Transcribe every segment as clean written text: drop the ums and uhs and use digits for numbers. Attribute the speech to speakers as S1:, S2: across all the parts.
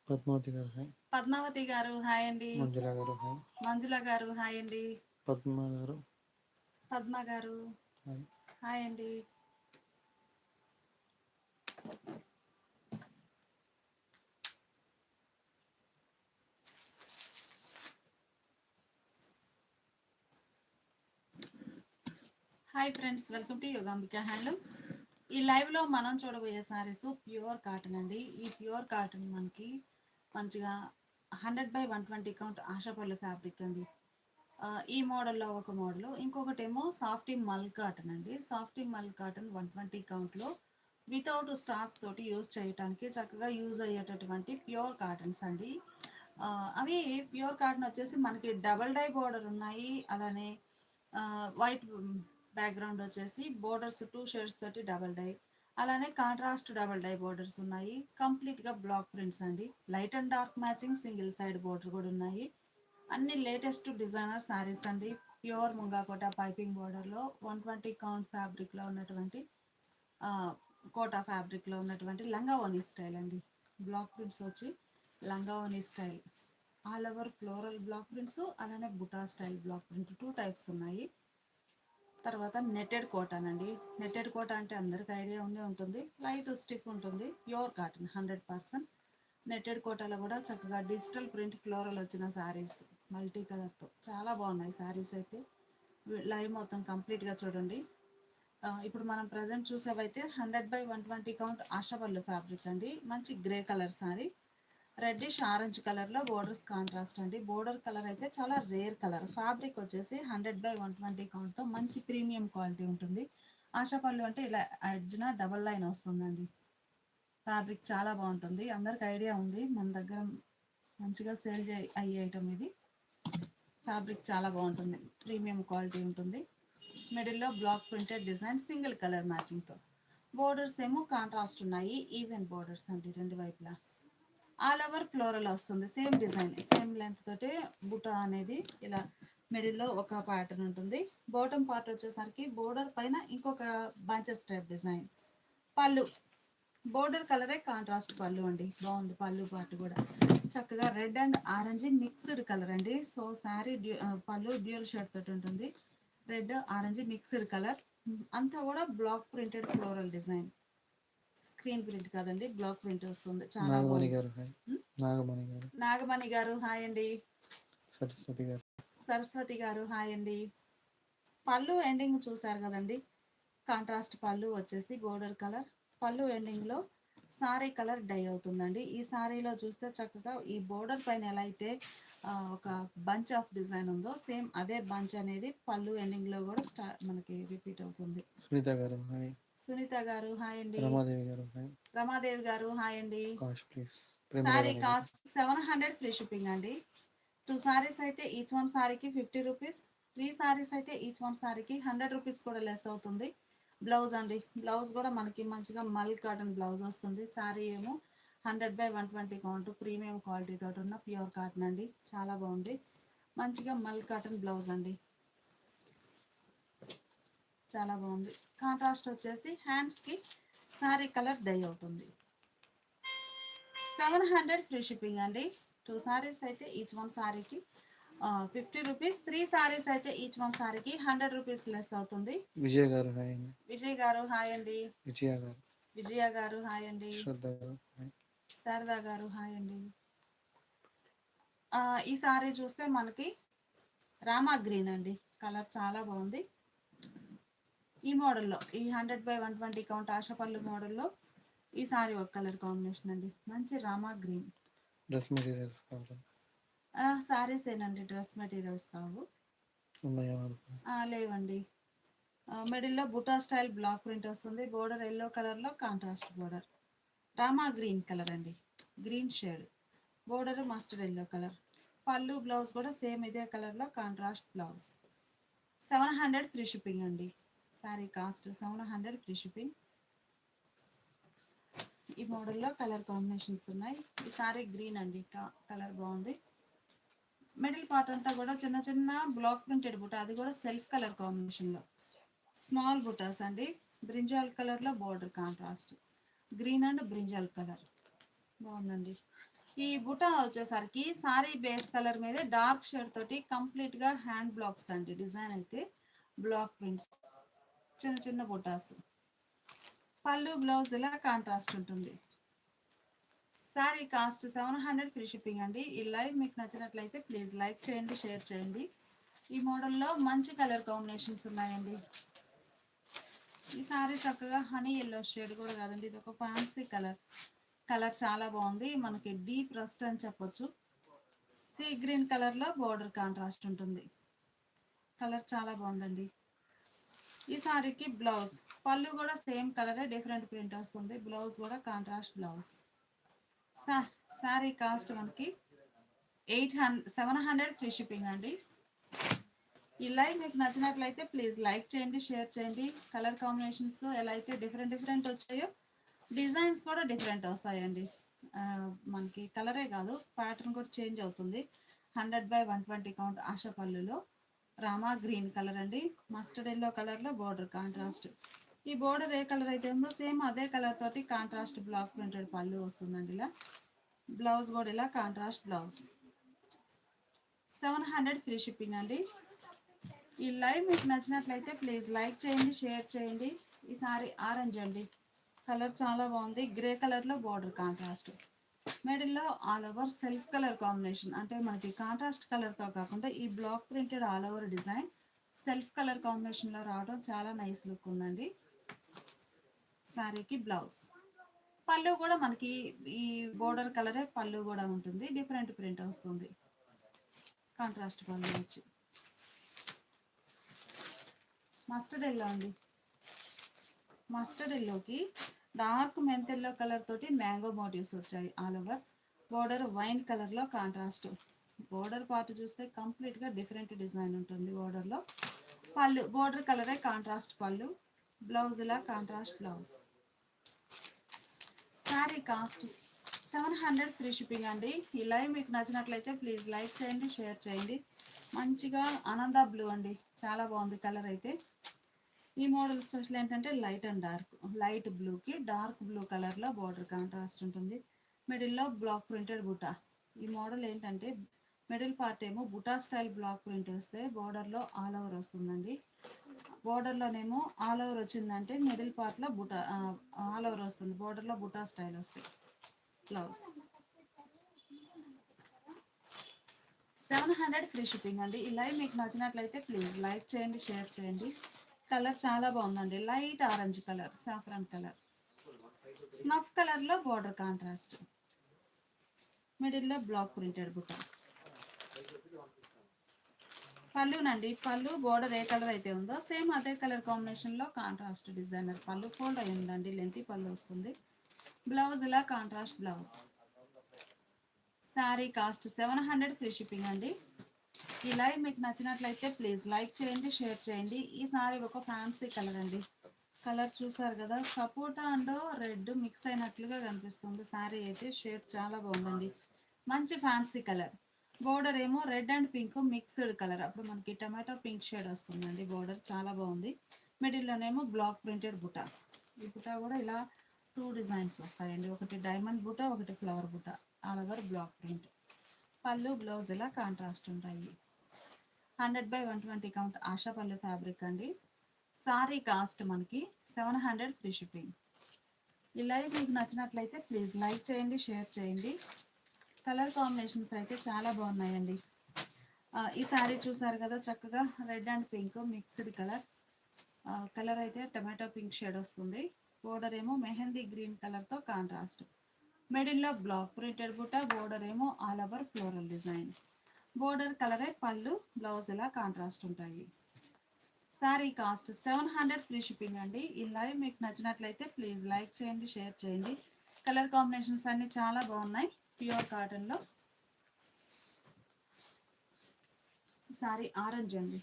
S1: పద్మావతి గారు హాయ్.
S2: పద్మావతి గారు హాయ్ అండి.
S1: మంజుల గారు హాయ్.
S2: మంజుల గారు హాయ్ అండి.
S1: పద్మ గారు
S2: పద్మ గారు
S1: హాయ్.
S2: హాయ్ అండి. Hi friends, welcome to Yogambika handlooms. ఈ లైవ్లో మనం చూడబోయే సారీస్ ప్యూర్ కాటన్ అండి. ఈ ప్యూర్ కాటన్ మనకి మంచిగా 100/120 కౌంట్ ఆశాపల్లి ఫ్యాబ్రిక్ అండి. ఈ మోడల్లో ఒక మోడల్, ఇంకొకటి ఏమో సాఫ్టీ మల్ కాటన్ అండి. సాఫ్టీ మల్ కాటన్ 120 కౌంట్లో వితౌట్ స్టార్స్ తోటి యూజ్ చేయడానికి చక్కగా యూజ్ అయ్యేటటువంటి ప్యూర్ కాటన్స్ అండి. అవి ప్యూర్ కాటన్ వచ్చేసి మనకి డబల్ డై బోర్డర్ ఉన్నాయి. అలానే వైట్ బ్యాక్గ్రౌండ్ వచ్చేసి బోర్డర్స్ 2 షేడ్స్ తోటి డబల్ డై, అలానే కాంట్రాస్ట్ డబల్ డై బోర్డర్స్ ఉన్నాయి. కంప్లీట్గా బ్లాక్ ప్రింట్స్ అండి. Light and dark matching single side border కూడా ఉన్నాయి. అన్ని లేటెస్ట్ డిజైనర్ శారీస్ అండి. ప్యూర్ ముంగాకోట పైపింగ్ బోర్డర్లో 120 కౌంట్ ఫ్యాబ్రిక్లో ఉన్నటువంటి కోటా ఫ్యాబ్రిక్లో ఉన్నటువంటి లంగా ఓనీ స్టైల్ అండి. బ్లాక్ ప్రింట్స్ వచ్చి లంగా ఓనీ style, all over floral block prints, అలానే బుటా స్టైల్ బ్లాక్ ప్రింట్ 2 టైప్స్ ఉన్నాయి. తర్వాత నెట్టెడ్ కాటన్ అండి. నెట్టెడ్ కాటన్ అంటే అందరికి ఐడియా ఉండే ఉంటుంది. లైట్ స్టిఫ్ ఉంటుంది. Pure cotton 100%. నెట్టెడ్ కోటాలో కూడా చక్కగా డిజిటల్ ప్రింట్ ఫ్లోరల్ వచ్చిన శారీస్ మల్టీ కలర్తో చాలా బాగున్నాయి శారీస్ అయితే. లైవ్ మొత్తం కంప్లీట్గా చూడండి. ఇప్పుడు మనం ప్రజెంట్ చూసేవైతే 100/120 కౌంట్ ఆశాపల్లి ఫ్యాబ్రిక్ అండి. మంచి grey colour sari, reddish orange కలర్లో బోర్డర్స్ కాంట్రాస్ట్ అండి. బోర్డర్ కలర్ అయితే చాలా రేర్ కలర్. ఫ్యాబ్రిక్ వచ్చేసి 100/120 కౌంట్తో మంచి ప్రీమియం క్వాలిటీ ఉంటుంది. ఆశాపల్లి అంటే ఇలా ఎడ్జ్న డబల్ లైన్ వస్తుందండి. ఫ్యాబ్రిక్ చాలా బాగుంటుంది. అందరికి ఐడియా ఉంది, మన దగ్గర మంచిగా సేల్ అయ్యే ఐటమ్ ఇది. ఫ్యాబ్రిక్ చాలా బాగుంటుంది, ప్రీమియం క్వాలిటీ ఉంటుంది. మిడిల్లో block printed design single colour మ్యాచింగ్తో. బోర్డర్స్ ఏమో కాంట్రాస్ట్ ఉన్నాయి. ఈవెన్ బోర్డర్స్ అండి రెండు వైపులా. ఆల్ ఓవర్ ఫ్లోరల్ వస్తుంది. సేమ్ డిజైన్ సేమ్ లెంత్ తోటి బుటా అనేది ఇలా మిడిల్లో ఒక ప్యాటర్న్ ఉంటుంది. బాటమ్ పార్ట్ వచ్చేసరికి బోర్డర్ పైన ఇంకొక బంచెస్ టైప్ డిజైన్. పళ్ళు బోర్డర్ కలరే కాంట్రాస్ట్ పళ్ళు అండి. బాగుంది పళ్ళు పార్ట్ కూడా. చక్కగా red and orange mixed colour అండి. సో శారీ పళ్ళు డ్యూయల్ షేడ్ తోటి ఉంటుంది. Red orange mixed colour. అంతా కూడా black printed floral design. Screen print కాదండి, బ్లాక్ ప్రింట్ వస్తుంది. చాలా
S1: నాగమణి
S2: బాగుంది.
S1: గారు హాయ్. నాగమణి గారు.
S2: నాగమణి గారు హాయ్ అండి.
S1: సరస్వతి గారు.
S2: సరస్వతి గారు హాయ్ అండి. పళ్ళు ఎండింగ్ చూసారు కదండి. కాంట్రాస్ట్ పళ్ళు వచ్చేసి బోర్డర్ కలర్. పళ్ళు ఎండింగ్లో సారీ కలర్ డై అవుతుందండి. ఈ సారీలో చూస్తే చక్కగా ఈ బోర్డర్ పైన ఎలా అయితే ఒక బంచ్ ఆఫ్ డిజైన్ ఉందో సేమ్ అదే బంచ్ అనేది పళ్ళు ఎండింగ్లో కూడా మనకి రిపీట్ అవుతుంది.
S1: సునీత గారు హాయ్.
S2: సునీత గారు హాయ్ అండి.
S1: రమాదేవి గారు హాయ్.
S2: రమాదేవి గారు హాయ్ అండి.
S1: Cost please.
S2: Sari cost 700 free shipping అండి. 2 సారీస్ అయితే ఈచ్ వన్ సారీకి 50 రూపీస్. 3 సారీస్ అయితే ఈచ్ వన్ సారీకి 100 రూపీస్ కూడా లెస్ అవుతుంది. బ్లౌజ్ అండి, బ్లౌజ్ కూడా మనకి మంచిగా మల్ కాటన్ బ్లౌజ్ వస్తుంది. శారీ ఏమో 100/120 కౌంట్ ప్రీమియం క్వాలిటీ తోటి ఉన్న ప్యూర్ కాటన్ అండి. చాలా బాగుంది. మంచిగా మల్ కాటన్ బ్లౌజ్ అండి, చాలా బాగుంది. కాంట్రాస్ట్ వచ్చేసి హ్యాండ్స్కి శారీ కలర్ డై అవుతుంది. 700 ఫ్రీ షిప్పింగ్ అండి. 2 సారీస్ అయితే ఈచ్ వన్ సారీకి 50 రూపీస్. 3 సారీస్ అయితే ఈచ్ వన్ సారీకి 100 రూపీస్ లెస్ అవుతుంది.
S1: విజయ్ గారు హాయ్ అండి.
S2: విజయ్ గారు హాయ్ అండి.
S1: విజయ గారు.
S2: విజయ గారు హాయ్ అండి.
S1: శ్రద్ధ గారు హాయ్.
S2: శారదా గారు హాయ్ అండి. ఈ సారీ చూస్తే మనకి రామా గ్రీన్ అండి. కలర్ చాలా బాగుంది. ఈ మోడల్లో ఈ 100/120 కౌంట్ ఆశపల్లి మోడల్లో ఈ సారీ ఒక కలర్ కాంబినేషన్ అండి. మంచి రామా గ్రీన్.
S1: డ్రెస్ మెటీరియల్స్ కావాలి.
S2: సారీస్ ఏనండి, డ్రెస్ మెటీరియల్స్ కావు.
S1: ఉన్నాయా?
S2: లేవండి. మిడిల్లో బుటా స్టైల్ బ్లాక్ ప్రింట్ వస్తుంది. బోర్డర్ ఎల్లో కలర్లో contrast border. Rama green colour అండి, green shade. Border mustard yellow colour. పళ్ళు బ్లౌజ్ కూడా సేమ్ ఇదే కలర్లో కాంట్రాస్ట్ బ్లౌజ్. 700 ఫ్రీ షిప్పింగ్ అండి. Sari cost 700 free shipping. ఈ మోడల్లో కలర్ కాంబినేషన్స్ ఉన్నాయి. ఈ సారీ గ్రీన్ అండి, కలర్ బాగుంది. మిడిల్ పార్ట్ అంతా కూడా చిన్న చిన్న బ్లాక్ ప్రింటెడ్ బుట్ట, అది కూడా సెల్ఫ్ కలర్ కాంబినేషన్లో స్మాల్ బుటాస్ అండి. బ్రింజాల్ కలర్లో border contrast, green and brinjal colour బాగుందండి. ఈ బుటా వచ్చేసరికి సారీ బేస్ కలర్ మీద డార్క్ షేడ్ తోటి కంప్లీట్ గా హ్యాండ్ బ్లాక్స్ అండి. డిజైన్ అయితే బ్లాక్ ప్రింట్స్, చిన్న చిన్న బుటాస్. పళ్ళు బ్లౌజ్ ఇలా కాంట్రాస్ట్ ఉంటుంది. సారీ కాస్ట్ 700 ఫ్రీ షిప్పింగ్ అండి. ఈ లైవ్ మీకు నచ్చినట్లయితే ప్లీజ్ లైక్ చేయండి, షేర్ చేయండి. ఈ మోడల్లో మంచి కలర్ కాంబినేషన్స్ ఉన్నాయండి. ఈ సారీ చక్కగా హనీ ఎల్లో షేడ్ కూడా కాదండి, ఇది ఒక ఫ్యాన్సీ కలర్. కలర్ చాలా బాగుంది, మనకి డీప్ రస్ట్ అని చెప్పొచ్చు. సీ గ్రీన్ కలర్ లో బోర్డర్ కాంట్రాస్ట్ ఉంటుంది. కలర్ చాలా బాగుందండి. ఈ సారీకి బ్లౌజ్, పళ్ళు కూడా సేమ్ కలరే, డిఫరెంట్ ప్రింట్ వస్తుంది. బ్లౌజ్ కూడా కాంట్రాస్ట్ బ్లౌజ్. సారీ కాస్ట్ మనకి 700 ఫ్రీ షిప్పింగ్ అండి. ఈ లైవ్ మీకు నచ్చినట్లయితే ప్లీజ్ లైక్ చేయండి, షేర్ చేయండి. కలర్ కాంబినేషన్స్ ఎలా అయితే డిఫరెంట్ వచ్చాయో డిజైన్స్ కూడా డిఫరెంట్ వస్తాయండి. మనకి కలరే కాదు, ప్యాటర్న్ కూడా చేంజ్ అవుతుంది. 100/120 కౌంట్ ఆశా పళ్ళులో రామా గ్రీన్ కలర్ అండి. మస్టర్డ్ ఎల్లో కలర్లో బోర్డర్ కాంట్రాస్ట్. ఈ బోర్డర్ ఏ కలర్ అయితే ఉందో సేమ్ అదే కలర్ తోటి కాంట్రాస్ట్ బ్లాక్ ప్రింటెడ్ పళ్ళు వస్తుందండి. ఇలా బ్లౌజ్ కూడా ఇలా కాంట్రాస్ట్ బ్లౌజ్. 700 ఫ్రీ షిప్పింగ్ అండి. ఈ లైవ్ మీకు నచ్చినట్లయితే ప్లీజ్ లైక్ చేయండి, షేర్ చేయండి. ఈ సారీ ఆరెంజ్ అండి, కలర్ చాలా బాగుంది. గ్రే కలర్లో బార్డర్ కాంట్రాస్ట్, మిడిల్లో all over self colour combination. అంటే మనకి కాంట్రాస్ట్ కలర్తో కాకుండా ఈ block printed all over design self colour కాంబినేషన్లో రావడం చాలా నైస్ లుక్ ఉందండి. సారీకి బ్లౌజ్, పళ్ళు కూడా మనకి ఈ బోర్డర్ కలరే పళ్ళు కూడా ఉంటుంది, డిఫరెంట్ ప్రింట్ వస్తుంది. కాంట్రాస్ట్ పళ్ళు వచ్చి మస్టర్డ్ ఎల్లో అండి. మస్టర్డ్ ఎల్లోకి డార్క్ మెంతెల్లో కలర్ తోటి మ్యాంగో మోటివ్స్ వచ్చాయి. ఆల్ ఓవర్ బోర్డర్ వైన్ కలర్లో కాంట్రాస్ట్. బోర్డర్ పార్ట్ చూస్తే కంప్లీట్గా డిఫరెంట్ డిజైన్ ఉంటుంది బోర్డర్లో. పళ్ళు బోర్డర్ కలరే కాంట్రాస్ట్ పళ్ళు. బ్లౌజ్ ఇలా contrast blouse. Sari cost 700 free shipping అండి. ఈ లైవ్ మీకు నచ్చినట్లయితే ప్లీజ్ లైక్ చేయండి, షేర్ చేయండి. మంచిగా ఆనంద బ్లూ అండి, చాలా బాగుంది కలర్ అయితే. ఈ మోడల్ స్పెషల్ ఏంటంటే లైట్ అండ్ డార్క్. లైట్ బ్లూకి డార్క్ బ్లూ కలర్లో బార్డర్ కాంట్రాస్ట్ ఉంటుంది. మిడిల్లో బ్లాక్ ప్రింటెడ్ బుటా. ఈ మోడల్ ఏంటంటే మిడిల్ పార్ట్ ఏమో బుటా స్టైల్ బ్లాక్ ప్రింట్ వస్తే బోర్డర్లో ఆల్ ఓవర్ వస్తుందండి. బోర్డర్లోనేమో ఆల్ ఓవర్ వచ్చిందంటే మిడిల్ పార్ట్లో బుటా ఆల్ ఓవర్ వస్తుంది, బోర్డర్లో బుటా స్టైల్ వస్తాయి. బ్లౌజ్ 700 ఫ్రీ షిప్పింగ్ అండి. ఈ లైవ్ మీకు నచ్చినట్లయితే ప్లీజ్ లైక్ చేయండి, షేర్ చేయండి. కలర్ చాలా బాగుందండి, light orange colour, saffron colour. Snuff కలర్లో బోర్డర్ కాంట్రాస్ట్, మిడిల్లో బ్లాక్ ప్రింటెడ్ బుట్ట. పళ్ళునండి, పళ్ళు బోర్డర్ ఏ కలర్ అయితే ఉందో సేమ్ అదే కలర్ కాంబినేషన్లో కాంట్రాస్ట్ డిజైనర్ పళ్ళు ఫోల్డ్ అయి ఉందండి, లెంతీ పళ్ళు వస్తుంది. బ్లౌజ్ ఇలా contrast blouse. Sari cost 700 free shipping అండి. ఈ లైవ్ మీకు నచ్చినట్లయితే ప్లీజ్ లైక్ చేయండి, షేర్ చేయండి. ఈ సారీ ఒక ఫ్యాన్సీ కలర్ అండి. కలర్ చూసారు కదా, సపోటా అండ్ రెడ్ మిక్స్ అయినట్లుగా కనిపిస్తుంది. సారీ అయితే షేడ్ చాలా బాగుందండి, మంచి ఫ్యాన్సీ కలర్. బోర్డర్ ఏమో red and pink mixed colour, అప్పుడు మనకి టమాటో పింక్ షేడ్ వస్తుందండి. బోర్డర్ చాలా బాగుంది. మిడిల్లోనేమో బ్లాక్ ప్రింటెడ్ బుటా. ఈ బుటా కూడా ఇలా 2 డిజైన్స్ వస్తాయండి, ఒకటి డైమండ్ బుటా, ఒకటి ఫ్లవర్ బుటా. All over block print. పళ్ళు బ్లౌజ్ ఇలా కాంట్రాస్ట్ ఉంటాయి. 100/120 కౌంట్ ఆశా పళ్ళు ఫ్యాబ్రిక్ అండి. సారీ కాస్ట్ మనకి 700 ఫ్రీ షిప్పింగ్. ఈ లైవ్ మీకు నచ్చినట్లయితే ప్లీజ్ లైక్ చేయండి, షేర్ చేయండి. కలర్ కాంబినేషన్స్ అయితే చాలా బాగున్నాయండి. ఈ సారీ చూసారు కదా, చక్కగా red and pink mixed colour. Colour అయితే టమాటో పింక్ షేడ్ వస్తుంది. బోర్డర్ ఏమో మెహందీ గ్రీన్ కలర్తో కాంట్రాస్ట్. మిడిల్లో బ్లాక్ ప్రింటెడ్ బుట్ట, బోర్డర్ ఏమో all over floral design. Border కలరే పళ్ళు, బ్లౌజ్ ఇలా కాంట్రాస్ట్ ఉంటాయి. సారీ కాస్ట్ 700 ఫ్రీ షిప్పింగ్ అండి. ఈ లైవ్ మీకు నచ్చినట్లయితే ప్లీజ్ లైక్ చేయండి, షేర్ చేయండి. కలర్ కాంబినేషన్స్ అన్ని చాలా బాగున్నాయి. ప్యూర్ కాటన్లో సారీ ఆరెంజ్ అండి.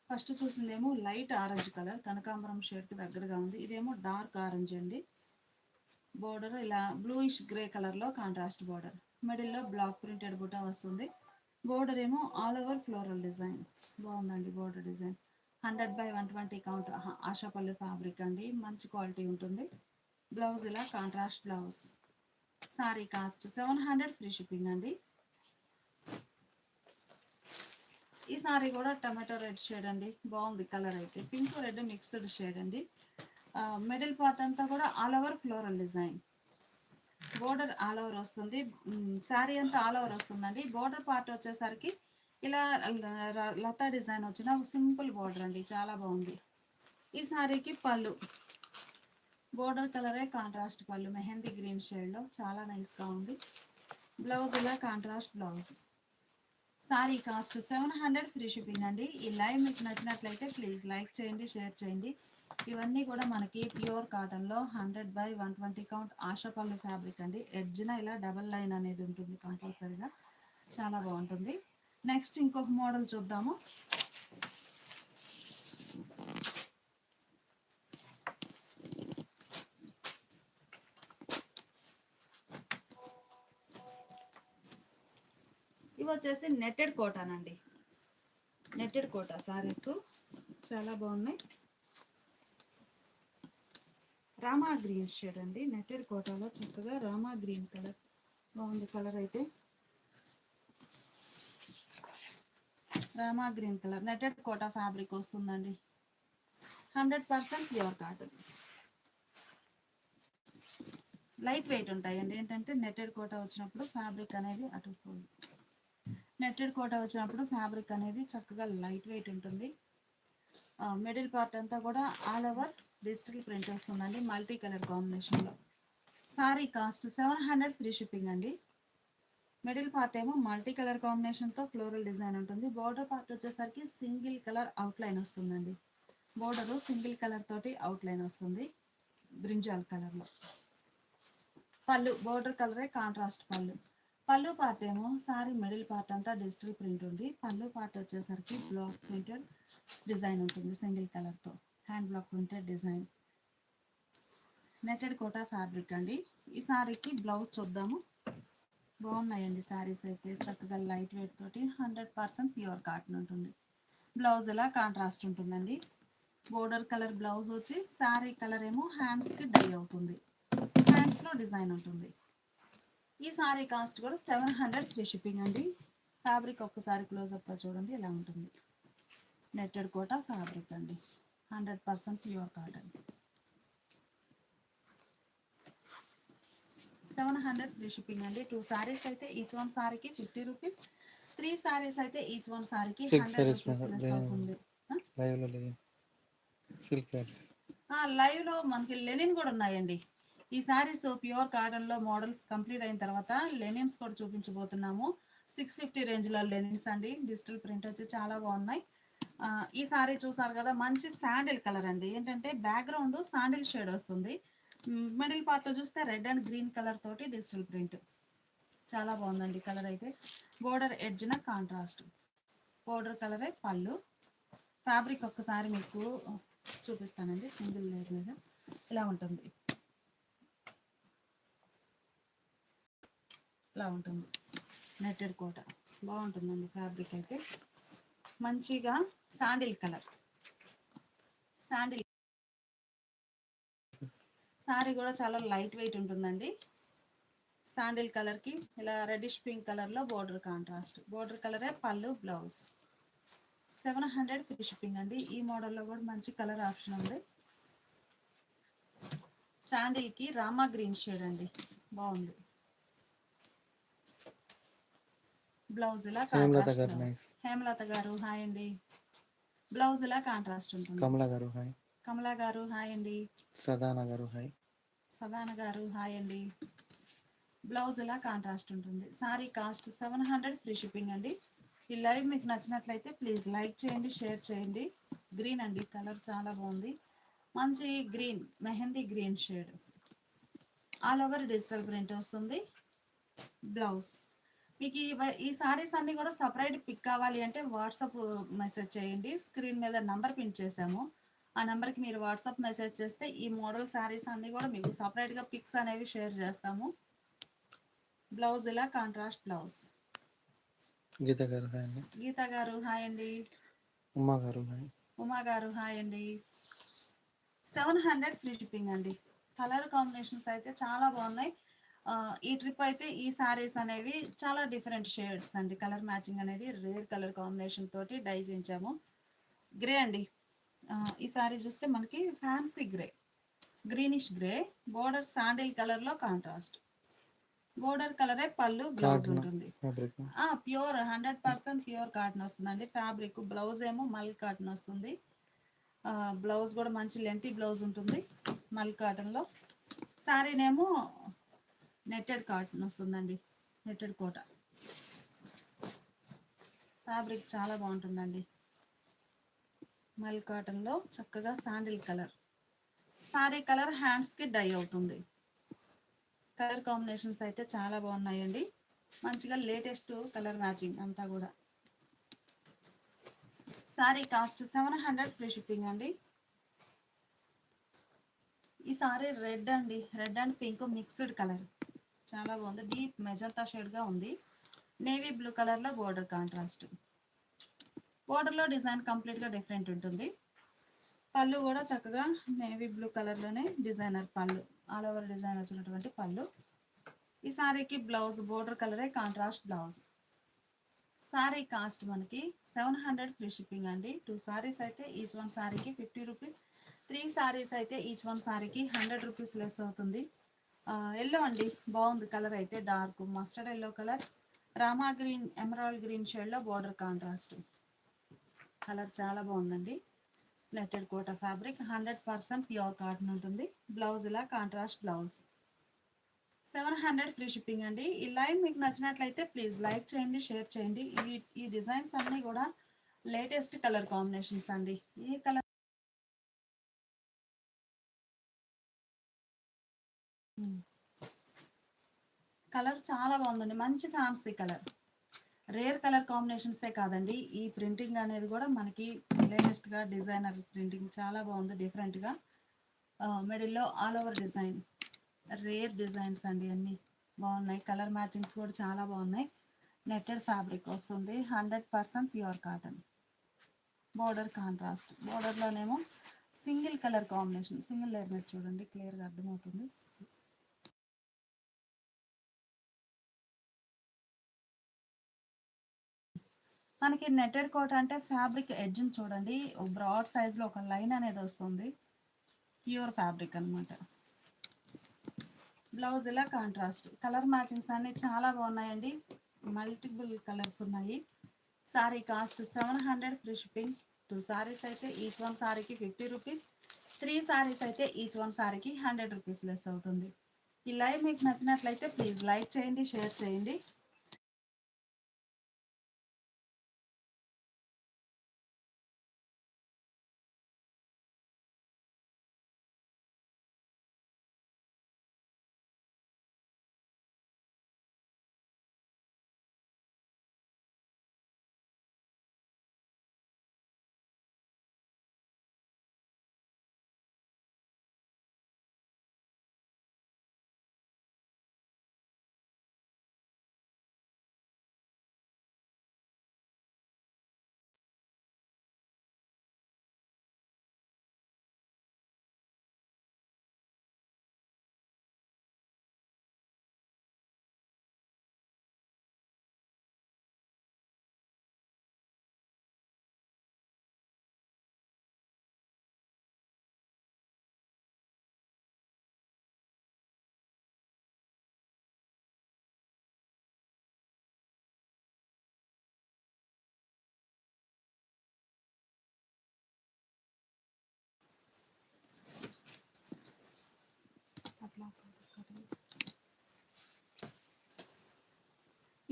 S2: ఫస్ట్ చూసిందేమో లైట్ ఆరెంజ్ కలర్, కనకాంబరం షేడ్కి దగ్గరగా ఉంది. ఇదేమో డార్క్ ఆరెంజ్ అండి. బోర్డర్ ఇలా బ్లూయిష్ గ్రే కలర్లో కాంట్రాస్ట్ బోర్డర్. మిడిల్లో బ్లాక్ ప్రింటెడ్ బుటా వస్తుంది. బోర్డర్ ఏమో ఆల్ ఓవర్ ఫ్లోరల్ డిజైన్. బాగుందండి బోర్డర్ డిజైన్. 100/120 కౌంట్ ఆశా పళ్ళు ఫ్యాబ్రిక్ అండి, మంచి క్వాలిటీ ఉంటుంది. బ్లౌజ్ ఇలా contrast blouse. Sari cost 700 free shipping అండి. ఈ సారీ కూడా టమాటో రెడ్ షేడ్ అండి, బాగుంది కలర్ అయితే. పింక్ రెడ్ మిక్స్డ్ షేడ్ అండి. మిడిల్ పార్ట్ అంతా కూడా all over floral design, border all over వస్తుంది. శారీ అంతా ఆల్ ఓవర్ వస్తుందండి. బోర్డర్ పార్ట్ వచ్చేసరికి ఇలా లతా డిజైన్ వచ్చిన సింపుల్ బోర్డర్ అండి, చాలా బాగుంది. ఈ శారీకి పళ్ళు బోర్డర్ కలరే కాంట్రాస్ట్ పళ్ళు, మెహందీ గ్రీన్ షేడ్లో చాలా నైస్గా ఉంది. బ్లౌజ్ ఇలా contrast blouse. Sari cost 700 free shipping అండి. ఈ లైవ్ మీకు నచ్చినట్లయితే ప్లీజ్ లైక్ చేయండి, షేర్ చేయండి. ఇవన్నీ కూడా మనకి ప్యూర్ కాటన్లో 100/120 కౌంట్ ఆశపల్లి ఫ్యాబ్రిక్ అండి. ఎడ్జ్న ఇలా డబల్ లైన్ అనేది ఉంటుంది కంపల్సరీగా, చాలా బాగుంటుంది. నెక్స్ట్ ఇంకొక మోడల్ చూద్దాము. ఇవి వచ్చేసి నెట్టెడ్ కోటాన్ అండి, నెట్టెడ్ కోటా సారీస్ చాలా బాగున్నాయి. రామా గ్రీన్ షేడ్ అండి, నెట్టెడ్ కోటాలో చక్కగా రామా గ్రీన్ కలర్ బాగుంది. కలర్ అయితే Rama green colour, netted Kota fabric వస్తుందండి. 100% ప్యూర్ కాటన్, లైట్ వెయిట్ ఉంటాయండి. ఏంటంటే నెట్టెడ్ కోటా వచ్చినప్పుడు ఫ్యాబ్రిక్ అనేది నెట్టెడ్ కోటా వచ్చినప్పుడు ఫ్యాబ్రిక్ అనేది చక్కగా లైట్ వెయిట్ ఉంటుంది. మిడిల్ పార్ట్ అంతా కూడా ఆల్ ఓవర్ డిజిటల్ ప్రింట్ వస్తుందండి, మల్టీ కలర్ కాంబినేషన్లో. సారీ కాస్ట్ 700 ఫ్రీ షిప్పింగ్ అండి. మిడిల్ పార్ట్ ఏమో మల్టీ కలర్ కాంబినేషన్తో ఫ్లోరల్ డిజైన్ ఉంటుంది. బోర్డర్ పార్ట్ వచ్చేసరికి సింగిల్ కలర్ అవుట్లైన్ వస్తుందండి. బోర్డర్ సింగిల్ కలర్ తోటి అవుట్లైన్ వస్తుంది, బ్రింజాల్ కలర్లో. పళ్ళు బోర్డర్ కలరే కాంట్రాస్ట్ పళ్ళు. పళ్ళు పార్ట్ ఏమో సారీ మిడిల్ పార్ట్ అంతా డిజిటల్ ప్రింట్ ఉంది. పళ్ళు పార్ట్ వచ్చేసరికి బ్లాక్ ప్రింటెడ్ డిజైన్ ఉంటుంది సింగిల్ కలర్తో, hand block printed design. Netted Kota fabric అండి. ఈ సారీకి బ్లౌజ్ చూద్దాము. బాగున్నాయండి శారీస్ అయితే, చక్కగా లైట్ వెయిట్ తోటి 100% ప్యూర్ కాటన్ ఉంటుంది. బ్లౌజ్ ఇలా కాంట్రాస్ట్ ఉంటుందండి. బోర్డర్ కలర్ బ్లౌజ్ వచ్చి శారీ కలర్ ఏమో హ్యాండ్స్కి డై అవుతుంది, హ్యాండ్స్లో డిజైన్ ఉంటుంది. ఈ సారీ కాస్ట్ కూడా 700 ఫ్రీ షిప్పింగ్ అండి. ఫ్యాబ్రిక్ ఒక్కసారి క్లోజప్గా చూడండి, ఇలా ఉంటుంది. నెట్టెడ్ కోటా ఫ్యాబ్రిక్ అండి, 100% ప్యూర్ కాటన్. 700 ఫ్రీ షిప్పింగ్ అండి. 2 సారీస్ అయితే ఈచ్ వన్ సారీకి 50 రూపీస్, 3 సారీస్ అయితే ఈచ్ వన్ సారీకి 100 రూపీస్ లెస్ అవుతుంది. లైవ్లో మనకి లెనిన్ కూడా ఉన్నాయండి. ఈ సారీస్ ప్యూర్ కాటన్లో మోడల్స్ కంప్లీట్ అయిన తర్వాత లెనిన్స్ కూడా చూపించబోతున్నాము. 650 రేంజ్లో లెనిన్స్ అండి, డిజిటల్ ప్రింట్ వచ్చి చాలా బాగున్నాయి. ఈ సారీ చూసారు కదా, మంచి శాండిల్ కలర్ అండి. ఏంటంటే బ్యాక్గ్రౌండ్ శాండిల్ షేడ్ వస్తుంది. మిడిల్ పార్ట్లో చూస్తే రెడ్ అండ్ గ్రీన్ కలర్ తోటి డిజిటల్ ప్రింట్, చాలా బాగుందండి కలర్ అయితే. బోర్డర్ ఎడ్జ్న కాంట్రాస్ట్, బోర్డర్ కలరే పళ్ళు. ఫ్యాబ్రిక్ ఒక్కసారి మీకు చూపిస్తానండి, సింగిల్ లేయర్ మీద ఇలా ఉంటుంది, ఇలా ఉంటుంది. నెట్టెడ్ కోట బాగుంటుందండి ఫ్యాబ్రిక్ అయితే. మంచిగా శాండిల్ కలర్, శాండిల్ సారీ కూడా చాలా లైట్ వెయిట్ ఉంటుందండి. శాండిల్ కలర్కి ఇలా రెడ్డిష్ పింక్ కలర్లో బోర్డర్ కాంట్రాస్ట్, బోర్డర్ కలరే పళ్ళు బ్లౌజ్. 700 ఫ్రీ షిప్పింగ్ అండి. ఈ మోడల్లో కూడా మంచి కలర్ ఆప్షన్ ఉంది. శాండిల్కి రామా గ్రీన్ షేడ్ అండి, బాగుంది. బ్లౌజ్ ఇలా కాంట్రాస్ట్ బ్లౌజ్. హేమలత గారు హాయ్ అండి. బ్లౌజ్ ఇలా కాంట్రాస్ట్ ఉంటుంది.
S1: కమలా గారు హాయ్.
S2: కమలా గారు హాయ్ అండి.
S1: సదాన గారు హాయ్.
S2: సదాన గారు హాయ్ అండి. బ్లౌజ్ ఇలా కాంట్రాస్ట్ ఉంటుంది. సారీ కాస్ట్ 700 ఫ్రీ షిప్పింగ్ అండి. ఈ లైవ్ మీకు నచ్చినట్లయితే ప్లీజ్ లైక్ చేయండి, షేర్ చేయండి. గ్రీన్ అండి, కలర్ చాలా బాగుంది. మంచి green, mehndi green shade, all over digital print వస్తుంది. బ్లౌజ్ మీకు ఈ సారీస్ అన్ని కూడా సపరేట్ పిక్ కావాలి అంటే వాట్సాప్ మెసేజ్ చేయండి. స్క్రీన్ మీద నంబర్ పిన్ చేసాము, ఆ నెంబర్కి మీరు వాట్సాప్ మెసేజ్ చేస్తే ఈ మోడల్ శారీస్ అన్నీ కూడా మీకు సపరేట్గా పిక్స్ అనేవి షేర్ చేస్తాము. బ్లౌజ్ ఇలా కాంట్రాస్ట్ బ్లౌజ్.
S1: గీత గారు హాయ్ అండి.
S2: గీత గారు హాయ్ అండి.
S1: ఉమా గారు హాయ్.
S2: ఉమా గారు హాయ్ అండి. 700 ఫ్రీ షిప్పింగ్ అండి. కలర్ కాంబినేషన్స్ అయితే చాలా బాగున్నాయి. ఈ ట్రిప్ అయితే ఈ సారీస్ అనేవి చాలా డిఫరెంట్ షేడ్స్ అండి. కలర్ మ్యాచింగ్ అనేది రేర్ కలర్ కాంబినేషన్ తోటి డై చేయించాము. గ్రే అండి. ఈ సారీ చూస్తే మనకి fancy grey, greenish grey, border sandal colour లో కాంట్రాస్ట్. బోర్డర్ కలరే పళ్ళు, బ్లౌజ్
S1: కాటన్
S2: ఉంటుంది.
S1: ఫ్యాబ్రిక్.
S2: ప్యూర్ 100% ప్యూర్ కాటన్ వస్తుందండి. ఫ్యాబ్రిక్ బ్లౌజ్ ఏమో మల్ కాటన్ వస్తుంది. బ్లౌజ్ కూడా మంచి లెంతీ బ్లౌజ్ ఉంటుంది మల్ కాటన్లో. శారీనేమో నెట్టెడ్ కాటన్ వస్తుందండి, నెట్టెడ్ కోట. ఫ్యాబ్రిక్ చాలా బాగుంటుందండి. మల్ కాటన్లో చక్కగా శాండిల్ కలర్. శారీ కలర్ హ్యాండ్స్కి డై అవుతుంది. కలర్ కాంబినేషన్స్ అయితే చాలా బాగున్నాయండి. మంచిగా లేటెస్ట్ కలర్ మ్యాచింగ్ అంతా కూడా. శారీ కాస్ట్ 700 ఫ్రీ షిప్పింగ్ అండి. ఈ సారీ రెడ్ అండి, red and pink mixed colour చాలా బాగుంది. డీప్ మెజంతా షేడ్గా ఉంది. నేవీ బ్లూ కలర్లో బోర్డర్ కాంట్రాస్ట్. బోర్డర్లో డిజైన్ కంప్లీట్గా డిఫరెంట్ ఉంటుంది. పళ్ళు కూడా చక్కగా నేవీ బ్లూ కలర్లోనే డిజైనర్ పళ్ళు, ఆల్ ఓవర్ డిజైన్ వచ్చినటువంటి పళ్ళు. ఈ సారీకి బ్లౌజ్ బోర్డర్ కలరే కాంట్రాస్ట్ బ్లౌజ్. సారీ కాస్ట్ మనకి 700 ఫ్రీ షిప్పింగ్ అండి. 2 సారీస్ అయితే ఈచ్ వన్ సారీకి 50 రూపీస్, 3 సారీస్ అయితే ఈచ్ వన్ సారీకి 100 రూపీస్ లెస్ అవుతుంది. ఎల్లో అండి, బాగుంది కలర్ అయితే. Dark mustard yellow colour, Rama green, emerald green షేడ్లో బోర్డర్ కాంట్రాస్ట్. కలర్ చాలా బాగుందండి. నెట్టెడ్ కోట ఫ్యాబ్రిక్ 100% ప్యూర్ కాటన్ ఉంటుంది. బ్లౌజ్ ఇలా కాంట్రాస్ట్ బ్లౌజ్. 700 ఫ్రీ షిప్పింగ్ అండి. ఈ లైవ్ మీకు నచ్చినట్లయితే ప్లీజ్ లైక్ చేయండి, షేర్ చేయండి. ఈ డిజైన్స్ అన్నీ కూడా లేటెస్ట్ కలర్ కాంబినేషన్స్ అండి. ఏ కలర్ కలర్ చాలా బాగుందండి, మంచి ఫ్యాన్సీ కలర్. రేర్ కలర్ కాంబినేషన్సే కాదండి, ఈ ప్రింటింగ్ అనేది కూడా మనకి లేటెస్ట్గా డిజైనర్ ప్రింటింగ్ చాలా బాగుంది. డిఫరెంట్గా మిడిల్లో all over design, rare designs అండి, అన్నీ బాగున్నాయి. కలర్ మ్యాచింగ్స్ కూడా చాలా బాగున్నాయి. నెట్టెడ్ ఫ్యాబ్రిక్ వస్తుంది, 100% ప్యూర్ కాటన్. Border contrast. బోర్డర్లోనేమో single colour combination, single layer మీద చూడండి క్లియర్గా అర్థమవుతుంది. మనకి నెట్టెడ్ కోట్ అంటే ఫ్యాబ్రిక్ ఎడ్జ్ని చూడండి, బ్రాడ్ సైజ్లో ఒక లైన్ అనేది వస్తుంది. ప్యూర్ ఫ్యాబ్రిక్ అనమాట. బ్లౌజ్ ఇలా కాంట్రాస్ట్. కలర్ మ్యాచింగ్స్ అన్నీ చాలా బాగున్నాయండి. మల్టిపుల్ కలర్స్ ఉన్నాయి. Sari cost 700 free shipping. 2 saris అయితే ఈచ్ వన్ సారీకి 50 రూపీస్, 3 సారీస్ అయితే ఈచ్ వన్ సారీకి 100 రూపీస్ లెస్ అవుతుంది. ఈ లైవ్ మీకు నచ్చినట్లయితే ప్లీజ్ లైక్ చేయండి, షేర్ చేయండి.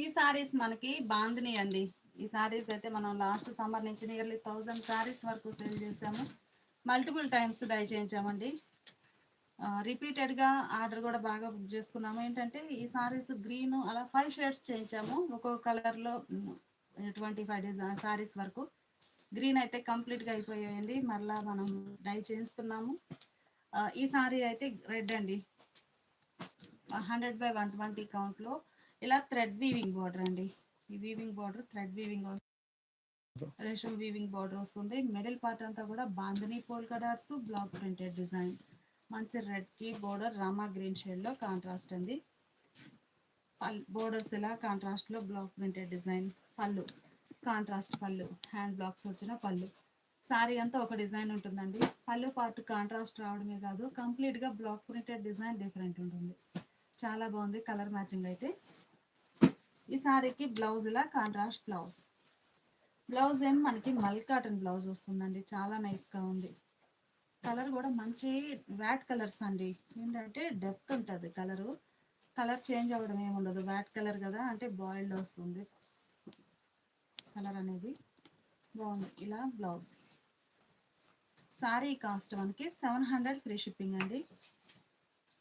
S2: ఈ సారీస్ మనకి బాందిని అండి. ఈ సారీస్ అయితే మనం లాస్ట్ సమ్మర్ నుంచి నియర్లీ 1000 సారీస్ వరకు సేల్ చేసాము. మల్టిపుల్ టైమ్స్ డై చేయించామండి. రిపీటెడ్గా ఆర్డర్ కూడా బాగా బుక్ చేసుకున్నాము. ఏంటంటే ఈ సారీస్ గ్రీన్ అలా 5 షేడ్స్ చేయించాము, ఒక్కొక్క కలర్లో 25 డిజైన్ సారీస్ వరకు. గ్రీన్ అయితే కంప్లీట్గా అయిపోయాయండి, మరలా మనం డై చేయిస్తున్నాము. ఈ సారీ అయితే రెడ్ అండి, 100/120 కౌంట్లో ఇలా థ్రెడ్ వీవింగ్ బార్డర్ అండి. ఈ వీవింగ్ బార్డర్ థ్రెడ్ వీవింగ్, రేషం వీవింగ్ బార్డర్ వస్తుంది. మిడిల్ పార్ట్ అంతా కూడా బాందిని polka dots, block printed design. మంచి రెడ్కి బార్డర్ రామా గ్రీన్ షేడ్లో కాంట్రాస్ట్ అండి. బోర్డర్స్ ఇలా కాంట్రాస్ట్లో బ్లాక్ ప్రింటెడ్ డిజైన్. పళ్ళు కాంట్రాస్ట్ పళ్ళు, హ్యాండ్ బ్లాక్స్ వచ్చిన పళ్ళు. శారీ అంతా ఒక డిజైన్ ఉంటుందండి. పళ్ళు పార్ట్ కాంట్రాస్ట్ రావడమే కాదు, కంప్లీట్గా బ్లాక్ ప్రింటెడ్ డిజైన్ డిఫరెంట్ ఉంటుంది. చాలా బాగుంది కలర్ మ్యాచింగ్ అయితే. ఈ శారీకి బ్లౌజ్ ఇలా కాంట్రాస్ట్ బ్లౌజ్. బ్లౌజ్ ఏమో మనకి మల్ కాటన్ బ్లౌజ్ వస్తుందండి. చాలా నైస్గా ఉంది. కలర్ కూడా మంచి వ్యాట్ కలర్స్ అండి. ఏంటంటే డెప్త్ ఉంటుంది కలరు. కలర్ చేంజ్ అవ్వడం ఏమి ఉండదు. వ్యాట్ కలర్ కదా, అంటే బాయిల్డ్ వస్తుంది కలర్ అనేది. బాగుంది. ఇలా బ్లౌజ్. శారీ కాస్ట్ మనకి 700 ఫ్రీ షిప్పింగ్ అండి.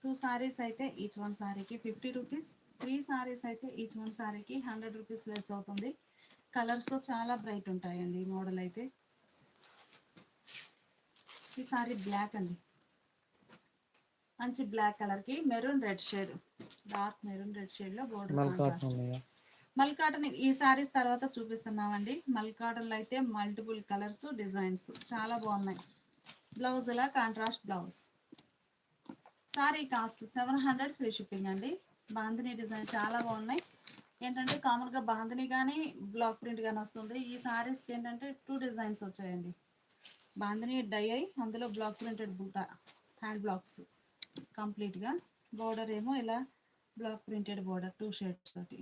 S2: 2 సారీస్ అయితే ఈచ్ వన్ సారీకి 50 రూపీస్. 3 సారీస్ అయితే ఈచ్ వన్ సారీకి 100 రూపీస్ లెస్ అవుతుంది. కలర్స్ చాలా బ్రైట్ ఉంటాయండి ఈ మోడల్ అయితే. ఈ సారీ బ్లాక్ అండి. మంచి బ్లాక్ కలర్కి maroon red shade, dark maroon red షేడ్లో బోర్డర్
S1: మల్ కాటన్
S2: కాంట్రాస్ట్.
S1: ఉన్నాయా?
S2: మల్ కాటన్ ఈ సారీస్ తర్వాత చూపిస్తున్నామండి. మల్ కాటన్లో అయితే మల్టిపుల్ కలర్స్ డిజైన్స్ చాలా బాగున్నాయి. బ్లౌజ్ ఇలా contrast blouse. Sari cost 700 free shipping అండి. బాందిని డిజైన్ చాలా బాగున్నాయి. ఏంటంటే కామన్గా బాందిని కానీ బ్లాక్ ప్రింట్ కానీ వస్తుంది. ఈ సారీస్కి ఏంటంటే 2 డిజైన్స్ వచ్చాయండి. బాందిని డై అయి అందులో బ్లాక్ ప్రింటెడ్ బూటా హ్యాండ్ బ్లాక్స్ కంప్లీట్గా. బోర్డర్ ఏమో ఇలా బ్లాక్ ప్రింటెడ్ బోర్డర్ 2 షేడ్స్ తోటి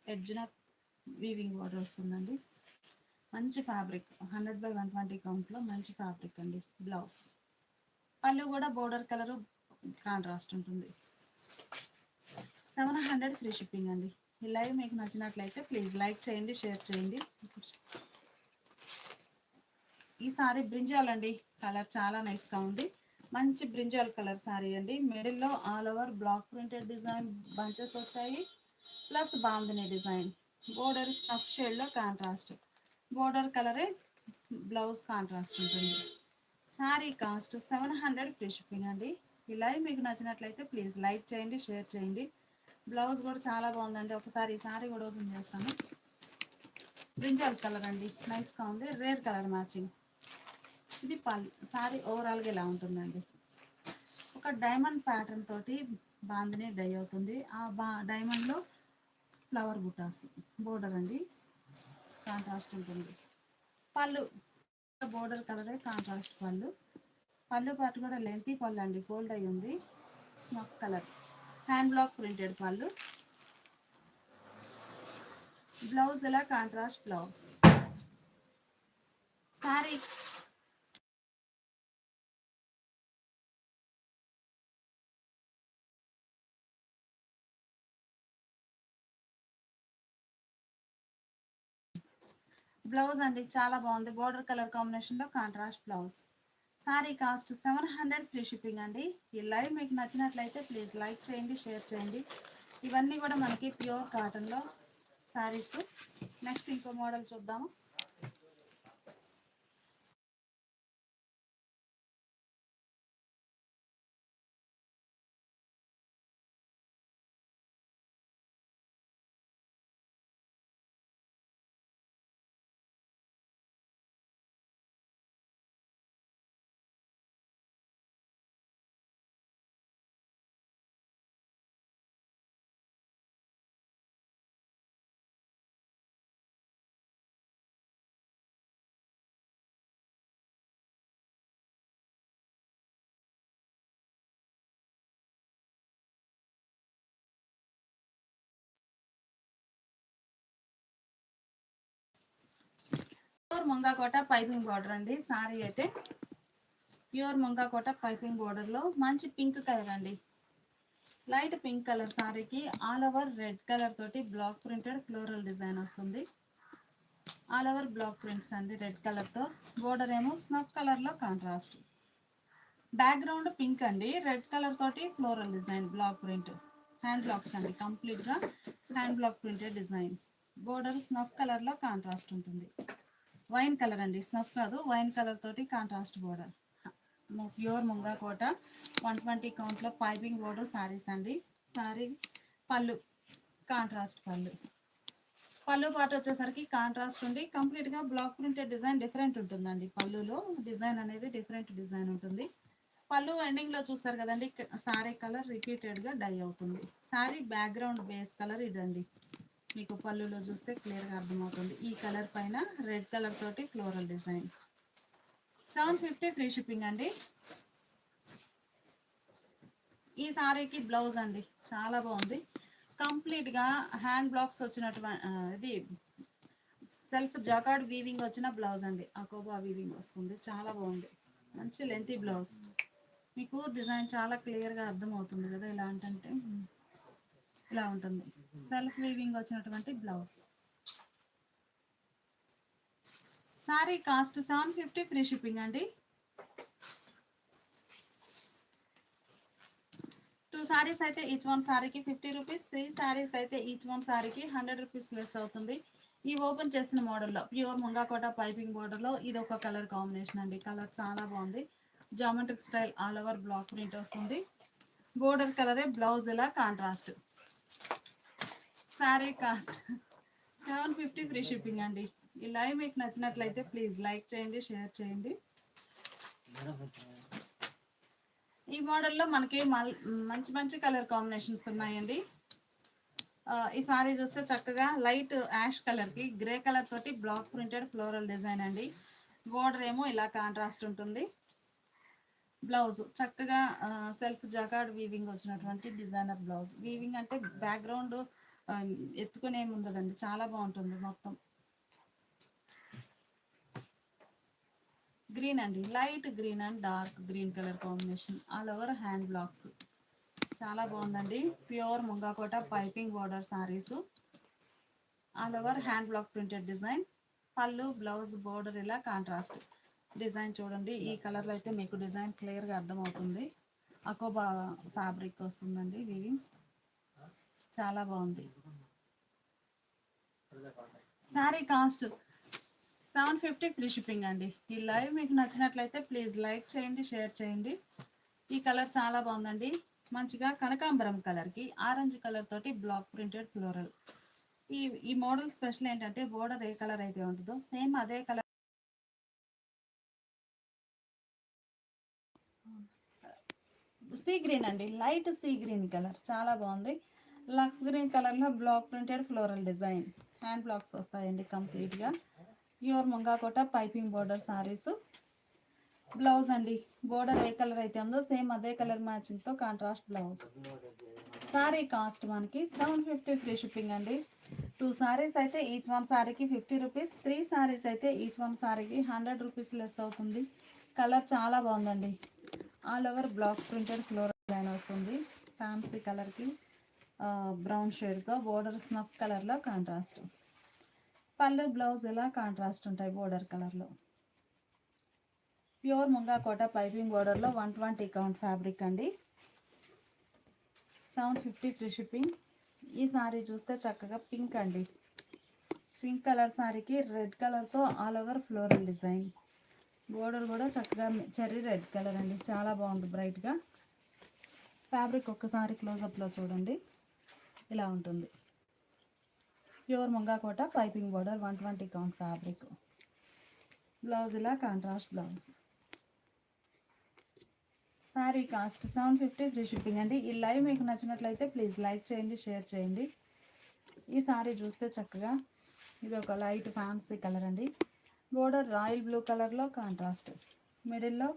S2: ఎడ్జ్న వీవింగ్ బోర్డర్ వస్తుందండి. మంచి ఫ్యాబ్రిక్ 100/120 కౌంట్లో మంచి ఫ్యాబ్రిక్ అండి. బ్లౌజ్. పళ్ళు కూడా బోర్డర్ కలరు కాంట్రాస్ట్ ఉంటుంది. 700 ఫ్రీ షిప్పింగ్ అండి. ఈ లైవ్ మీకు నచ్చినట్లయితే ప్లీజ్ లైక్ చేయండి, షేర్ చేయండి. ఈ సారీ బ్రింజాల్ అండి. కలర్ చాలా నైస్గా ఉంది. మంచి బ్రింజాల్ కలర్ సారీ అండి. మిడిల్లో all over block printed design bunches వచ్చాయి, ప్లస్ బాందిని డిజైన్. బోర్డర్ స్టఫ్ షేడ్లో కాంట్రాస్ట్. బోర్డర్ కలరే బ్లౌజ్ కాంట్రాస్ట్ ఉంటుంది. సారీ కాస్ట్ 700 ఫ్రీ షిప్పింగ్ అండి. ఈ లైవ్ మీకు నచ్చినట్లయితే ప్లీజ్ లైక్ చేయండి, షేర్ చేయండి. బ్లౌజ్ కూడా చాలా బాగుందండి. ఒకసారి ఈ సారీ కూడా ఓపెన్ చేస్తాను. బ్రింజాల్ కలర్ అండి. నైస్గా ఉంది. Rare colour matching. ఇది పళ్ళు. సారీ ఓవరాల్గా ఇలా ఉంటుందండి. ఒక డైమండ్ ప్యాటర్న్ తోటి బాందిని డై అవుతుంది. ఆ డైమండ్లో ఫ్లవర్ బుటాస్ బోర్డర్ అండి. కాంట్రాస్ట్ ఉంటుంది. పళ్ళు బోర్డర్ కలరే కాంట్రాస్ట్ పళ్ళు. పళ్ళు పాటు కూడా లెంతీ పళ్ళు అండి. ఫోల్డ్ అయి ఉంది. Snuff colour hand block printed పళ్ళు. బ్లౌజ్ ఇలా కాంట్రాస్ట్ బ్లౌజ్. సారీ బ్లౌజ్ అండి చాలా బాగుంది. బోర్డర్ కలర్ కాంబినేషన్లో contrast blouse. Sari cost 700 free shipping అండి. ఈ లైవ్ మీకు నచ్చినట్లయితే ప్లీజ్ లైక్ చేయండి, షేర్ చేయండి. ఇవన్నీ కూడా మనకి ప్యూర్ కాటన్లో సారీస్. నెక్స్ట్ ఇంకో మోడల్ చూద్దాము. ప్యూర్ ముంగాకోట పైపింగ్ బార్డర్ అండి. సారీ అయితే ప్యూర్ ముంగాకోట పైపింగ్ బార్డర్లో మంచి పింక్ కలర్ అండి. లైట్ పింక్ కలర్ సారీకి ఆల్ ఓవర్ రెడ్ కలర్ తోటి బ్లాక్ ప్రింటెడ్ ఫ్లోరల్ డిజైన్ వస్తుంది. ఆల్ ఓవర్ బ్లాక్ ప్రింట్స్ అండి రెడ్ కలర్తో. బోర్డర్ ఏమో స్నఫ్ కలర్లో కాంట్రాస్ట్. బ్యాక్గ్రౌండ్ పింక్ అండి. రెడ్ కలర్ తోటి floral design block print. Hand blocks అండి. కంప్లీట్గా hand block printed design. Border snuff కలర్లో కాంట్రాస్ట్ ఉంటుంది. వైన్ కలర్ అండి. స్నఫ్ కాదు, వైన్ కలర్ తోటి కాంట్రాస్ట్ బోర్డర్. ప్యూర్ ముంగాకోట 120 కౌంట్లో పైపింగ్ బోర్డర్ సారీస్ అండి. సారీ పళ్ళు కాంట్రాస్ట్ పళ్ళు. పళ్ళు పాటు వచ్చేసరికి కాంట్రాస్ట్ ఉండి కంప్లీట్గా బ్లాక్ ప్రింటెడ్ డిజైన్ డిఫరెంట్ ఉంటుందండి. పళ్ళులో డిజైన్ అనేది డిఫరెంట్ డిజైన్ ఉంటుంది. పళ్ళు ఎండింగ్లో చూస్తారు కదండి, సారీ కలర్ రిపీటెడ్గా డై అవుతుంది. సారీ బ్యాక్గ్రౌండ్ బేస్ కలర్ ఇదండి. మీకు పళ్ళులో చూస్తే క్లియర్గా అర్థమవుతుంది. ఈ కలర్ పైన రెడ్ కలర్ తోటి ఫ్లోరల్ డిజైన్. 750 ఫ్రీ షిప్పింగ్ అండి. ఈ సారీకి బ్లౌజ్ అండి చాలా బాగుంది. కంప్లీట్గా హ్యాండ్ బ్లాక్స్ వచ్చినటువంటి ఇది సెల్ఫ్ జాకార్డ్ వీవింగ్ వచ్చిన బ్లౌజ్ అండి. అకోబా వీవింగ్ వస్తుంది, చాలా బాగుంది. మంచి లెంతీ బ్లౌజ్. మీకు డిజైన్ చాలా క్లియర్గా అర్థమవుతుంది కదా. ఇలా అంటే ఇలా ఉంటుంది. సెల్ఫ్ వీవింగ్ వచ్చినటువంటి blouse. Sari cost 750 free shipping అండి. 2 సారీస్ అయితే ఈచ్ వన్ సారీకి 50 రూపీస్, 3 సారీస్ అయితే ఈచ్ వన్ సారీకి 100 రూపీస్ లెస్ అవుతుంది. ఈ ఓపెన్ చేసిన మోడల్లో ప్యూర్ ముంగాకోట పైపింగ్ బోర్డర్లో ఇది ఒక కలర్ కాంబినేషన్ అండి. కలర్ చాలా బాగుంది. Geometric style all over block print వస్తుంది. బోర్డర్ కలరే బ్లౌజ్ ఇలా contrast. Sari cost 750 free shipping అండి. ఈ లైవ్ మీకు నచ్చినట్లయితే ప్లీజ్ లైక్ చేయండి, షేర్ చేయండి. ఈ మోడల్లో మనకి మంచి మంచి కలర్ కాంబినేషన్స్ ఉన్నాయండి. ఈ సారీ చూస్తే చక్కగా లైట్ యాష్ కలర్కి గ్రే కలర్ తోటి బ్లాక్ ప్రింటెడ్ ఫ్లోరల్ డిజైన్ అండి. బోర్డర్ ఏమో ఇలా కాంట్రాస్ట్ ఉంటుంది. బ్లౌజ్ చక్కగా సెల్ఫ్ జకార్డ్ వీవింగ్ వచ్చినటువంటి డిజైనర్ బ్లౌజ్. వీవింగ్ అంటే బ్యాక్గ్రౌండ్ ఎత్తుకునే ఉండదండి, చాలా బాగుంటుంది. మొత్తం గ్రీన్ అండి, light green and dark green colour combination. All over hand blocks చాలా బాగుందండి. ప్యూర్ ముంగాకోట piping border saris. All over hand block printed design. పళ్ళు బ్లౌజ్ బోర్డర్ ఇలా కాంట్రాస్ట్ డిజైన్. చూడండి ఈ కలర్లో అయితే మీకు డిజైన్ క్లియర్గా అర్థమవుతుంది. అకోబా ఫ్యాబ్రిక్ వస్తుందండి. ఇది చాలా బాగుంది. శారీ కాస్ట్ 750 ఫ్రీ షిప్పింగ్ అండి. ఈ లైవ్ మీకు నచ్చినట్లయితే ప్లీజ్ లైక్ చేయండి, షేర్ చేయండి. ఈ కలర్ చాలా బాగుందండి. మంచిగా కనకాంబరం కలర్కి ఆరెంజ్ కలర్ తోటి బ్లాక్ ప్రింటెడ్ ఫ్లోరల్. ఈ మోడల్ స్పెషల్ ఏంటంటే బోర్డర్ ఏ కలర్ అయితే ఉంటుందో సేమ్ అదే కలర్ సీ గ్రీన్ అండి, లైట్ సీ గ్రీన్ కలర్ చాలా బాగుంది. లక్స్ గ్రీన్ కలర్లో block printed floral design. Hand blocks వస్తాయండి కంప్లీట్గా. ప్యూర్ ముంగాకోట పైపింగ్ బోర్డర్ సారీస్. బ్లౌజ్ అండి బోర్డర్ ఏ కలర్ అయితే ఉందో సేమ్ అదే కలర్ మ్యాచింగ్తో కాంట్రాస్ట్ బ్లౌజ్. సారీ కాస్ట్ మనకి 750 ఫ్రీ షిప్పింగ్ అండి. 2 సారీస్ అయితే ఈచ్ వన్ సారీకి 50 రూపీస్, 3 సారీస్ అయితే ఈచ్ వన్ సారీకి 100 రూపీస్ లెస్ అవుతుంది. కలర్ చాలా బాగుందండి. All over block printed floral design వస్తుంది. ఫ్యాన్సీ కలర్కి బ్రౌన్ షేడ్తో బోర్డర్ స్నఫ్ కలర్లో కాంట్రాస్ట్. పళ్ళు బ్లౌజ్ ఇలా కాంట్రాస్ట్ ఉంటాయి బోర్డర్ కలర్లో. ప్యూర్ ముంగాకోట పైపింగ్ బోర్డర్లో 120 కౌంట్ ఫ్యాబ్రిక్ అండి. 750 ఫ్రీ షిప్పింగ్. ఈ సారీ చూస్తే చక్కగా పింక్ అండి. పింక్ కలర్ సారీకి రెడ్ కలర్తో all over floral design. Border కూడా చక్కగా చెర్రీ రెడ్ కలర్ అండి, చాలా బాగుంది బ్రైట్గా. ఫ్యాబ్రిక్ ఒక్కసారి క్లోజప్లో చూడండి, ఇలా ఉంటుంది. ప్యూర్ ముంగాకోట piping border 120 count fabric. Blouse ఇలా contrast blouse. Sari cost 750 free shipping అండి. ఈ లైవ్ మీకు నచ్చినట్లయితే ప్లీజ్ లైక్ చేయండి, షేర్ చేయండి. ఈ సారీ చూస్తే చక్కగా ఇది ఒక లైట్ ఫ్యాన్సీ కలర్ అండి. బోర్డర్ రాయల్ బ్లూ కలర్లో కాంట్రాస్ట్. మిడిల్లో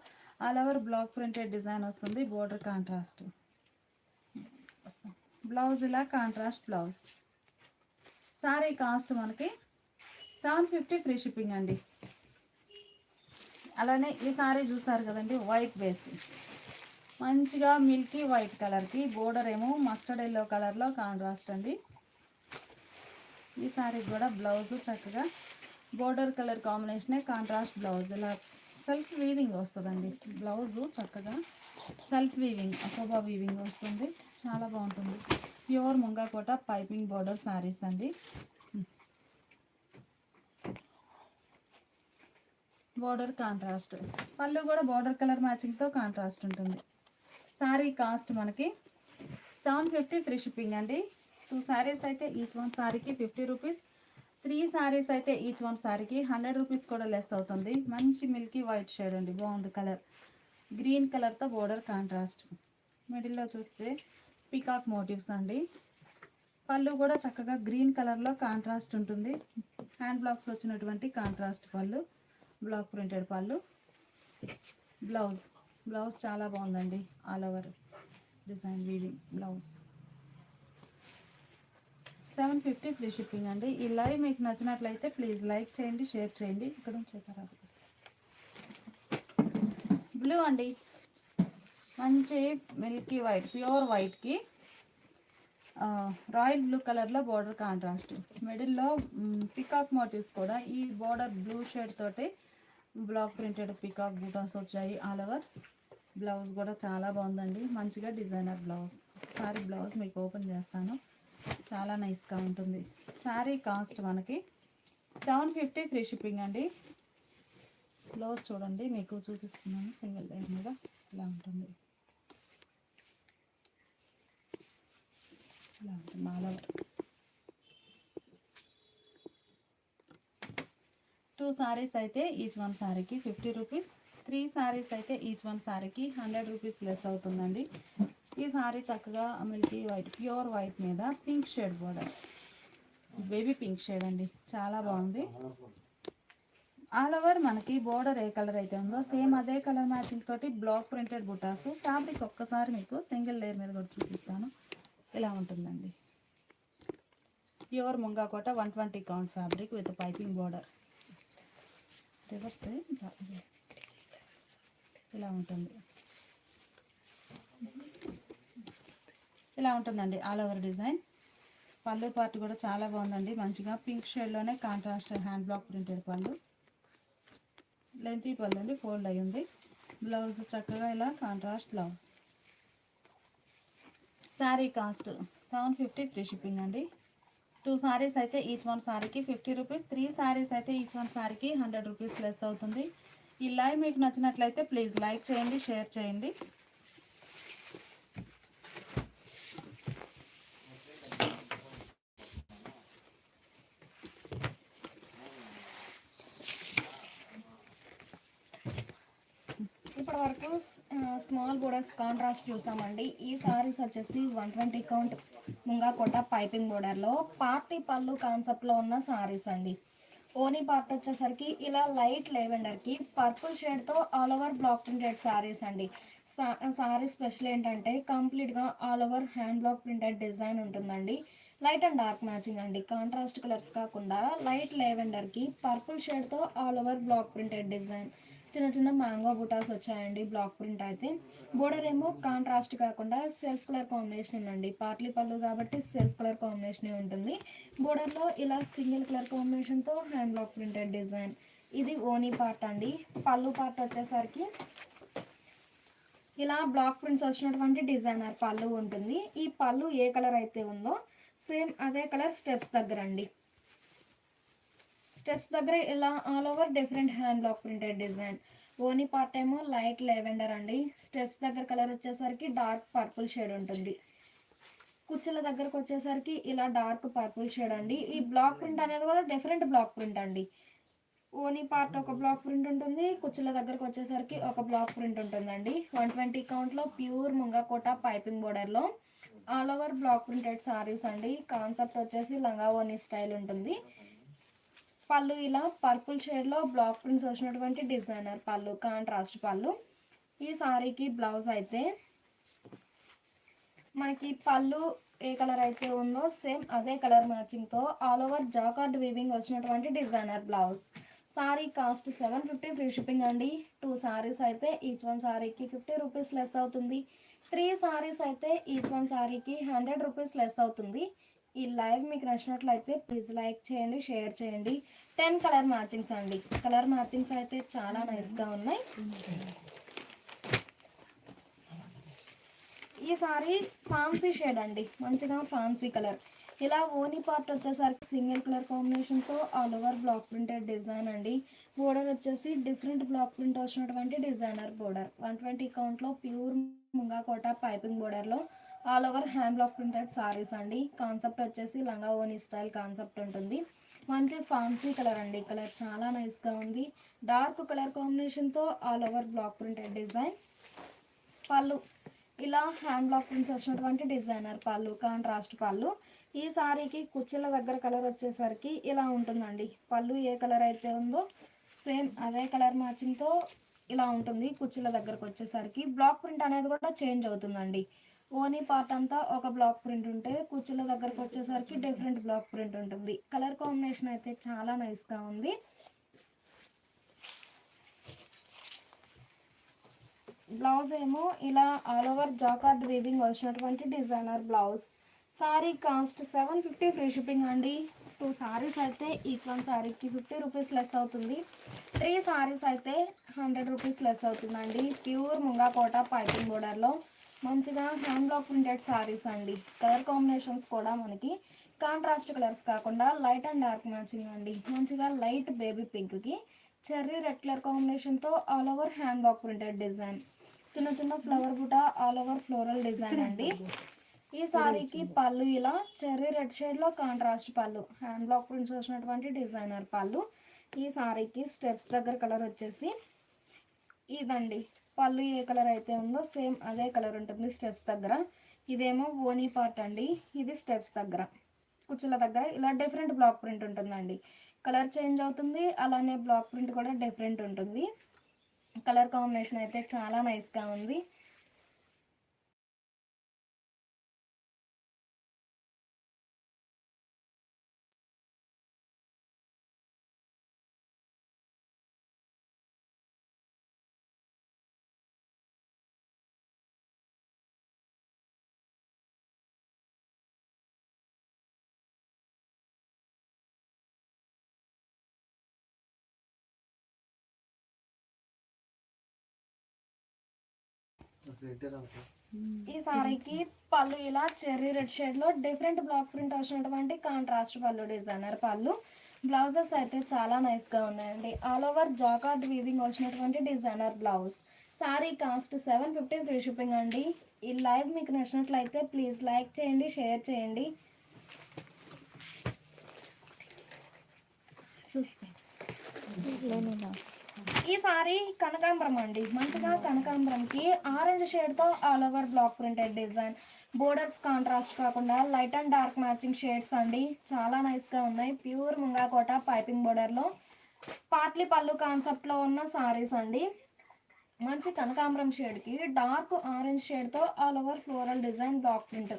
S2: all over block printed design వస్తుంది. Border contrast. బ్లౌజ్ ఇలా కాంట్రాస్ట్ బ్లౌజ్. సారీ కాస్ట్ మనకి 750 ఫ్రీ షిప్పింగ్ అండి. అలానే ఈ సారీ చూసారు కదండి, వైట్ బేస్ మంచిగా మిల్కీ వైట్ కలర్కి బోర్డర్ ఏమో మస్టర్డ్ ఎల్లో కలర్లో కాంట్రాస్ట్ అండి. ఈ సారీ కూడా బ్లౌజ్ చక్కగా బోర్డర్ కలర్ కాంబినేషనే కాంట్రాస్ట్ బ్లౌజ్. ఇలా సెల్ఫ్ వీవింగ్ వస్తుందండి. బ్లౌజు చక్కగా సెల్ఫ్ వీవింగ్ అకోబా వీవింగ్ వస్తుంది, చాలా బాగుంటుంది. ప్యూర్ ముంగాకోట పైపింగ్ బోర్డర్ శారీస్ అండి. Border contrast. పళ్ళు కూడా బోర్డర్ కలర్ మ్యాచింగ్తో కాంట్రాస్ట్ ఉంటుంది. సారీ కాస్ట్ మనకి 750 ఫ్రీ షిప్పింగ్ అండి. 2 సారీస్ అయితే ఈచ్ వన్ సారీకి 50 రూపీస్, 3 సారీస్ అయితే ఈచ్ వన్ సారీకి 100 రూపీస్ కూడా లెస్ అవుతుంది. మంచి మిల్కీ వైట్ షేడ్ అండి, బాగుంది కలర్. గ్రీన్ కలర్తో బోర్డర్ కాంట్రాస్ట్. మిడిల్లో చూస్తే పికాక్ మోటివ్స్ అండి. పళ్ళు కూడా చక్కగా గ్రీన్ కలర్లో కాంట్రాస్ట్ ఉంటుంది. హ్యాండ్ బ్లాక్స్ వచ్చినటువంటి కాంట్రాస్ట్ పళ్ళు, బ్లాక్ ప్రింటెడ్ పళ్ళు. బ్లౌజ్ చాలా బాగుందండి. All over design weaving blouse. 750 free shipping అండి. ఈ లైవ్ మీకు నచ్చినట్లయితే ప్లీజ్ లైక్ చేయండి, షేర్ చేయండి. ఇక్కడ చెప్పారు బ్లూ అండి, మంచి మిల్కీ వైట్, ప్యూర్ వైట్కి రాయల్ బ్లూ కలర్లో బార్డర్ కాంట్రాస్ట్. మిడిల్లో పికాక్ మోటివ్స్ కూడా ఈ బార్డర్ బ్లూ షేడ్ తోటి బ్లాక్ ప్రింటెడ్ పికాక్ బూటాస్ వచ్చాయి ఆల్ ఓవర్. బ్లౌజ్ కూడా చాలా బాగుందండి, మంచిగా డిజైనర్ బ్లౌజ్. సారీ బ్లౌజ్ మీకు ఓపెన్ చేస్తాను, చాలా నైస్గా ఉంటుంది. శారీ కాస్ట్ మనకి 750 ఫ్రీ షిప్పింగ్ అండి. బ్లౌజ్ చూడండి, మీకు చూపిస్తున్నాను సింగిల్ లేయర్ మీద ఇలా ఉంటుంది. ఇలా ఉంటుంది ఆల్ ఓవర్. 2 సారీస్ అయితే ఈచ్ వన్ సారీకి 50 రూపీస్. 3 సారీస్ అయితే ఈచ్ వన్ సారీకి 100 రూపీస్ లెస్ అవుతుందండి. ఈ సారీ చక్కగా మిల్కీ వైట్, ప్యూర్ వైట్ మీద pink shade border, baby pink shade అండి, చాలా బాగుంది. ఆల్ ఓవర్ మనకి బోర్డర్ ఏ కలర్ అయితే ఉందో సేమ్ అదే కలర్ మ్యాచింగ్ తోటి బ్లాక్ ప్రింటెడ్ బుటాసు. ఫ్యాబ్రిక్ ఒక్కసారి మీకు సింగిల్ లేయర్ మీద కూడా చూపిస్తాను. ఇలా ఉంటుందండి. ప్యూర్ ముంగాకోట 120 count fabric with piping border. Reverse ఇలా ఉంటుంది. ఇలా ఉంటుందండి ఆల్ ఓవర్ డిజైన్. పళ్ళు పార్ట్ కూడా చాలా బాగుందండి, మంచిగా పింక్ షేడ్లోనే కాంట్రాస్ట్ హ్యాండ్ బ్లాక్ ప్రింటెడ్ పళ్ళు. లెంతీ పళ్ళు అండి, ఫోల్డ్ అయ్యింది. బ్లౌజ్ చక్కగా ఇలా contrast blouse. Sari cost 750 free shipping అండి. 2 సారీస్ అయితే ఈచ్ వన్ సారీకి 50 రూపీస్. 3 సారీస్ అయితే ఈచ్ వన్ సారీకి 100 రూపీస్ లెస్ అవుతుంది. ఈ లైవ్ మీకు నచ్చినట్లయితే ప్లీజ్ లైక్ చేయండి, షేర్ చేయండి.
S3: ఇప్పటి వరకు స్మాల్ బోర్డర్స్ కాంట్రాస్ట్ చూసామండి. ఈ సారీస్ వచ్చేసి 120 కౌంట్ ముంగాకోట పైపింగ్ బోర్డర్లో పార్టీ పళ్ళు కాన్సెప్ట్లో ఉన్న సారీస్ అండి. ఓనీ పార్ట్ వచ్చేసరికి ఇలా లైట్ లెవెండర్కి పర్పుల్ షేడ్తో all over block printed saris అండి. సారీ స్పెషల్ ఏంటంటే కంప్లీట్గా all over hand block printed design ఉంటుందండి. లైట్ అండ్ డార్క్ మ్యాచింగ్ అండి, కాంట్రాస్ట్ కలర్స్ కాకుండా లైట్ లెవెండర్కి పర్పుల్ షేడ్తో all over block printed design. చిన్న చిన్న మ్యాంగో బుటాస్ వచ్చాయండి. బ్లాక్ ప్రింట్ అయితే బోర్డర్ ఏమో కాంట్రాస్ట్ కాకుండా సెల్ఫ్ కలర్ కాంబినేషన్ ఉందండి. పార్ట్లీ పళ్ళు కాబట్టి సెల్ఫ్ కలర్ కాంబినేషన్ ఉంటుంది. బోర్డర్లో ఇలా సింగిల్ కలర్ కాంబినేషన్తో హ్యాండ్ బ్లాక్ ప్రింటెడ్ డిజైన్. ఇది ఓనీ పార్ట్ అండి. పళ్ళు పార్ట్ వచ్చేసరికి ఇలా బ్లాక్ ప్రింట్స్ వచ్చినటువంటి డిజైనర్ పళ్ళు ఉంటుంది. ఈ పళ్ళు ఏ కలర్ అయితే ఉందో సేమ్ అదే కలర్ స్టెప్స్ దగ్గర అండి. స్టెప్స్ దగ్గర ఇలా all over different hand block printed design. ఓనీ పార్ట్ ఏమో లైట్ లెవెండర్ అండి. స్టెప్స్ దగ్గర కలర్ వచ్చేసరికి డార్క్ పర్పుల్ షేడ్ ఉంటుంది. కుచ్చుల దగ్గరకు వచ్చేసరికి ఇలా డార్క్ పర్పుల్ షేడ్ అండి. ఈ బ్లాక్ ప్రింట్ అనేది కూడా డిఫరెంట్ బ్లాక్ ప్రింట్ అండి. ఓనీ పార్ట్ ఒక బ్లాక్ ప్రింట్ ఉంటుంది, కుచ్చుల దగ్గరకు వచ్చేసరికి ఒక బ్లాక్ ప్రింట్ ఉంటుందండి. 120 కౌంట్లో ప్యూర్ ముంగాకోట పైపింగ్ బోర్డర్లో all over block printed saris అండి. కాన్సెప్ట్ వచ్చేసి లంగా ఓనీ స్టైల్ ఉంటుంది. పళ్ళు ఇలా పర్పుల్ షేడ్లో బ్లాక్ ప్రింట్స్ వచ్చినటువంటి డిజైనర్ పళ్ళు, కాంట్రాస్ట్ పళ్ళు. ఈ సారీకి బ్లౌజ్ అయితే మనకి పళ్ళు ఏ కలర్ అయితే ఉందో సేమ్ అదే కలర్ మ్యాచింగ్తో ఆల్ ఓవర్ జాకార్డ్ వీవింగ్ వచ్చినటువంటి designer blouse. Sari cost 750 free shipping అండి. 2 సారీస్ అయితే ఈచ్ వన్ సారీకి 50 రూపీస్ లెస్ అవుతుంది. 3 సారీస్ అయితే ఈచ్ వన్ సారీకి 100 రూపీస్ లెస్ అవుతుంది. ఈ లైవ్ మీకు నచ్చినట్లయితే ప్లీజ్ లైక్ చేయండి, షేర్ చేయండి. 10 కలర్ మ్యాచింగ్స్ అండి. కలర్ మ్యాచింగ్స్ అయితే చాలా నైస్గా ఉన్నాయి. ఈ సారీ ఫ్యాన్సీ షేడ్ అండి, మంచిగా ఫ్యాన్సీ కలర్. ఇలా ఓనీ పార్ట్ వచ్చేసరికి సింగిల్ కలర్ కాంబినేషన్తో all over block printed design అండి. బోర్డర్ వచ్చేసి డిఫరెంట్ బ్లాక్ ప్రింట్ వచ్చినటువంటి డిజైనర్ బోర్డర్. 120 కౌంట్లో ప్యూర్ ముంగాకోట పైపింగ్ బోర్డర్లో all over hand block printed saris అండి. కాన్సెప్ట్ వచ్చేసి లంగా ఓనీ స్టైల్ కాన్సెప్ట్ ఉంటుంది. మంచి ఫ్యాన్సీ కలర్ అండి. కలర్ చాలా నైస్గా ఉంది. డార్క్ కలర్ కాంబినేషన్తో all over block printed design. పళ్ళు ఇలా హ్యాండ్ బ్లాక్ ప్రింట్స్ వచ్చినటువంటి డిజైనర్ పళ్ళు, కాంట్రాస్ట్ పళ్ళు. ఈ సారీకి కుర్చీల దగ్గర కలర్ వచ్చేసరికి ఇలా ఉంటుందండి. పళ్ళు ఏ కలర్ అయితే ఉందో సేమ్ అదే కలర్ మ్యాచింగ్తో ఇలా ఉంటుంది. కుర్చీల దగ్గరకు వచ్చేసరికి బ్లాక్ ప్రింట్ అనేది కూడా చేంజ్ అవుతుందండి. ఓనీ పార్ట్ అంతా ఒక బ్లాక్ ప్రింట్ ఉంటే కుర్చీల దగ్గరకు వచ్చేసరికి డిఫరెంట్ బ్లాక్ ప్రింట్ ఉంటుంది. కలర్ కాంబినేషన్ అయితే చాలా నైస్గా ఉంది. బ్లౌజ్ ఏమో ఇలా ఆల్ ఓవర్ జాకార్డ్ వీవింగ్ వచ్చినటువంటి designer blouse. Sari cost 750 free shipping అండి. 2 సారీస్ అయితే ఈచ్ వన్ సారీకి 50 రూపీస్ లెస్ అవుతుంది. 3 సారీస్ అయితే 100 రూపీస్ లెస్ అవుతుందండి. ప్యూర్ ముంగా కోట పైపింగ్ బోర్డర్లో మంచిగా హ్యాండ్ బ్లాక్ ప్రింటెడ్ సారీస్ అండి. కలర్ కాంబినేషన్స్ కూడా మనకి కాంట్రాస్ట్ కలర్స్ కాకుండా లైట్ అండ్ డార్క్ మ్యాచింగ్ అండి. మంచిగా లైట్ బేబీ పింక్కి చెర్రీ రెడ్ కలర్ కాంబినేషన్తో all over hand block printed design, చిన్న చిన్న ఫ్లవర్ బుట్ట ఆల్ ఓవర్ ఫ్లోరల్ డిజైన్ అండి. ఈ సారీకి పళ్ళు ఇలా చెర్రీ రెడ్ షేడ్లో కాంట్రాస్ట్ పళ్ళు, హ్యాండ్ బ్లాక్ ప్రింట్స్ వచ్చినటువంటి డిజైనర్ పళ్ళు. ఈ సారీకి స్టెప్స్ దగ్గర కలర్ వచ్చేసి ఇదండి. పళ్ళు ఏ కలర్ అయితే ఉందో సేమ్ అదే కలర్ ఉంటుంది స్టెప్స్ దగ్గర. ఇదేమో ఓనీ పార్ట్ అండి, ఇది స్టెప్స్ దగ్గర కుచ్చుల దగ్గర ఇలా డిఫరెంట్ బ్లాక్ ప్రింట్ ఉంటుందండి. కలర్ చేంజ్ అవుతుంది, అలానే బ్లాక్ ప్రింట్ కూడా డిఫరెంట్ ఉంటుంది. కలర్ కాంబినేషన్ అయితే చాలా నైస్గా ఉంది. ఈ సారీకి పళ్ళు ఇలా చెర్రీ రెడ్ షేడ్లో డిఫరెంట్ బ్లాక్ ప్రింట్ వచ్చినటువంటి కాంట్రాస్ట్ పళ్ళు డిజైనర్ పళ్ళు. బ్లౌజెస్ అయితే చాలా నైస్గా ఉన్నాయండి. ఆల్ ఓవర్ జాకార్డ్ వీవింగ్ వచ్చినటువంటి designer blouse. Sari cost 750 free shipping అండి. ఈ లైవ్ మీకు నచ్చినట్లయితే ప్లీజ్ లైక్ చేయండి, షేర్ చేయండి. ఈ సారీ కనకాంబరం అండి. మంచిగా కనకాంబరంకి ఆరెంజ్ షేడ్తో all over block printed design, borders contrast కాకుండా light and dark matching shades అండి. చాలా నైస్గా ఉన్నాయి. ప్యూర్ ముంగా కోట పైపింగ్ బోర్డర్లో పాట్లీ పళ్ళు కాన్సెప్ట్లో ఉన్న సారీస్ అండి. మంచి కనకాంబరం షేడ్కి డార్క్ ఆరెంజ్ షేడ్తో all over floral design block print,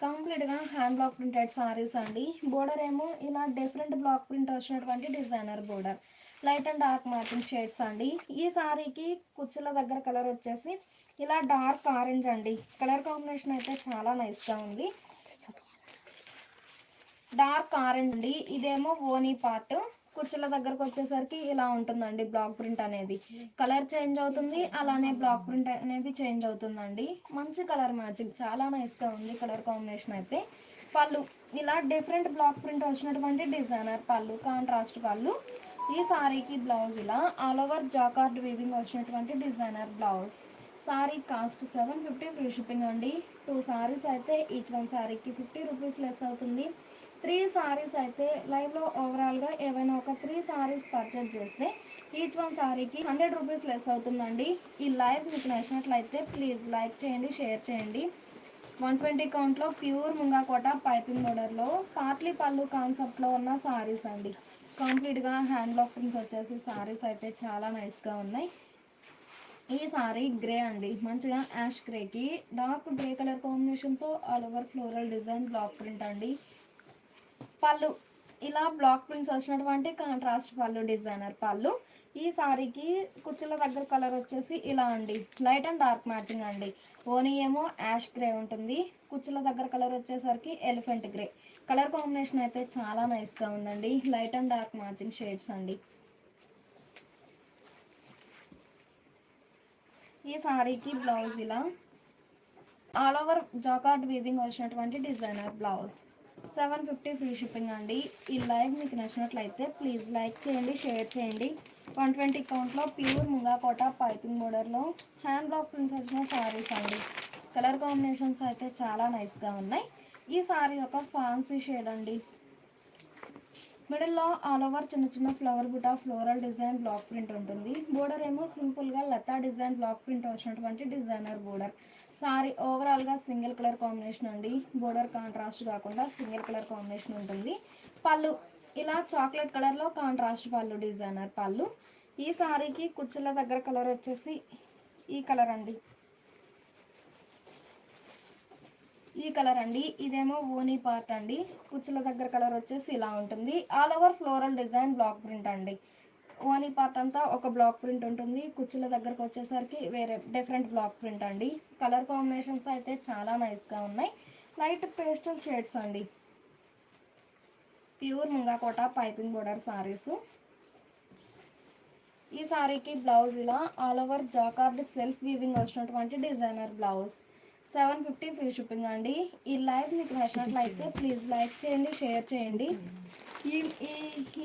S3: కంప్లీట్గా హ్యాండ్ బ్లాక్ ప్రింటెడ్ సారీస్ అండి. బోర్డర్ ఏమో ఇలా డిఫరెంట్ బ్లాక్ ప్రింట్ వచ్చినటువంటి designer border, light and dark matching shades అండి. ఈ సారీకి కుచ్చుల దగ్గర కలర్ వచ్చేసి ఇలా డార్క్ ఆరెంజ్ అండి. కలర్ కాంబినేషన్ అయితే చాలా నైస్గా ఉంది. డార్క్ ఆరెంజ్ అండి. ఇదేమో ఓనీ పార్ట్. కుచ్చుల దగ్గరకు వచ్చేసరికి ఇలా ఉంటుందండి బ్లాక్ ప్రింట్ అనేది. కలర్ చేంజ్ అవుతుంది, అలానే బ్లాక్ ప్రింట్ అనేది చేంజ్ అవుతుందండి. మంచి కలర్ మ్యాచింగ్ చాలా నైస్గా ఉంది కలర్ కాంబినేషన్ అయితే. పళ్ళు ఇలా డిఫరెంట్ బ్లాక్ ప్రింట్ వచ్చినటువంటి డిజైనర్ పళ్ళు, కాంట్రాస్ట్ పళ్ళు. ఈ సారీకి బ్లౌజ్ ఇలా ఆల్ ఓవర్ జాకార్డ్ వీవింగ్ వచ్చినటువంటి designer blouse. Sari cost 750 free shipping అండి. 2 సారీస్ అయితే ఈచ్ వన్ సారీకి 50 రూపీస్ లెస్ అవుతుంది. 3 సారీస్ అయితే లైవ్లో ఓవరాల్గా ఏవైనా ఒక 3 సారీస్ పర్చేజ్ చేస్తే ఈచ్ వన్ సారీకి 100 రూపీస్ లెస్ అవుతుందండి. ఈ లైవ్ మీకు నచ్చినట్లయితే ప్లీజ్ లైక్ చేయండి, షేర్ చేయండి. 120 కౌంట్లో ప్యూర్ ముంగా కోట పైపింగ్ బోర్డర్లో పాట్లీ పళ్ళు కాన్సెప్ట్లో ఉన్న సారీస్ అండి. కంప్లీట్గా హ్యాండ్ బ్లాక్ ప్రింట్స్ వచ్చేసి సారీస్ అయితే చాలా నైస్గా ఉన్నాయి. ఈ సారీ గ్రే అండి. మంచిగా యాష్ గ్రేకి డార్క్ గ్రే కలర్ కాంబినేషన్తో all over floral design block print అండి. పళ్ళు ఇలా బ్లాక్ ప్రింట్స్ వచ్చినటువంటి కాంట్రాస్ట్ పళ్ళు డిజైనర్ పళ్ళు. ఈ సారీకి కుచ్చుల దగ్గర కలర్ వచ్చేసి ఇలా అండి, లైట్ అండ్ డార్క్ మ్యాచింగ్ అండి. ఓనీ ఏమో యాష్ గ్రే ఉంటుంది, కుచ్చుల దగ్గర కలర్ వచ్చేసరికి ఎలిఫెంట్ గ్రే. కలర్ కాంబినేషన్ అయితే చాలా నైస్గా ఉందండి. Light and dark matching shades అండి. ఈ సారీకి బ్లౌజ్ ఇలా ఆల్ ఓవర్ జాకార్డ్ వీవింగ్ వచ్చినటువంటి డిజైనర్ బ్లౌజ్. 750 ఫ్రీ షిప్పింగ్ అండి. ఈ లైవ్ మీకు నచ్చినట్లయితే ప్లీజ్ లైక్ చేయండి, షేర్ చేయండి. 120 కౌంట్లో ప్యూర్ ముంగా కోట పైపింగ్ బోర్డర్లో హ్యాండ్ బ్లాక్ ప్రింట్స్ వచ్చిన సారీస్ అండి. కలర్ కాంబినేషన్స్ అయితే చాలా నైస్గా ఉన్నాయి. ఈ సారీ ఒక ఫ్యాన్సీ షేడ్ అండి. మిడిల్లో ఆల్ ఓవర్ చిన్న చిన్న ఫ్లవర్ బుటా ఫ్లోరల్ డిజైన్ బ్లాక్ ప్రింట్ ఉంటుంది. బోర్డర్ ఏమో సింపుల్గా లతా డిజైన్ బ్లాక్ ప్రింట్ వచ్చినటువంటి డిజైనర్ బోర్డర్. సారీ ఓవరాల్గా సింగిల్ కలర్ కాంబినేషన్ అండి. బోర్డర్ కాంట్రాస్ట్ కాకుండా సింగిల్ కలర్ కాంబినేషన్ ఉంటుంది. పళ్ళు ఇలా చాక్లెట్ కలర్లో కాంట్రాస్ట్ పళ్ళు డిజైనర్ పళ్ళు. ఈ సారీకి కుచ్చుల దగ్గర కలర్ వచ్చేసి ఈ కలర్ అండి, ఈ కలర్ అండి. ఇదేమో ఓనీ పార్ట్ అండి. కుచ్చుల దగ్గర కలర్ వచ్చేసి ఇలా ఉంటుంది. All over floral design block print అండి. ఓనీ పార్ట్ అంతా ఒక బ్లాక్ ప్రింట్ ఉంటుంది. కుచ్చుల దగ్గరకు వచ్చేసరికి వేరే డిఫరెంట్ బ్లాక్ ప్రింట్ అండి. కలర్ కాంబినేషన్స్ అయితే చాలా నైస్గా ఉన్నాయి. లైట్ పేస్టల్ షేడ్స్ అండి. ప్యూర్ ముంగాకోట పైపింగ్ బోర్డర్ సారీస్. ఈ సారీకి బ్లౌజ్ ఇలా all over jacquard self weaving వచ్చినటువంటి డిజైనర్ బ్లౌజ్. 750 ఫ్రీ షిప్పింగ్ అండి. ఈ లైవ్ మీకు నచ్చినట్లయితే ప్లీజ్ లైక్ చేయండి, షేర్ చేయండి. ఈ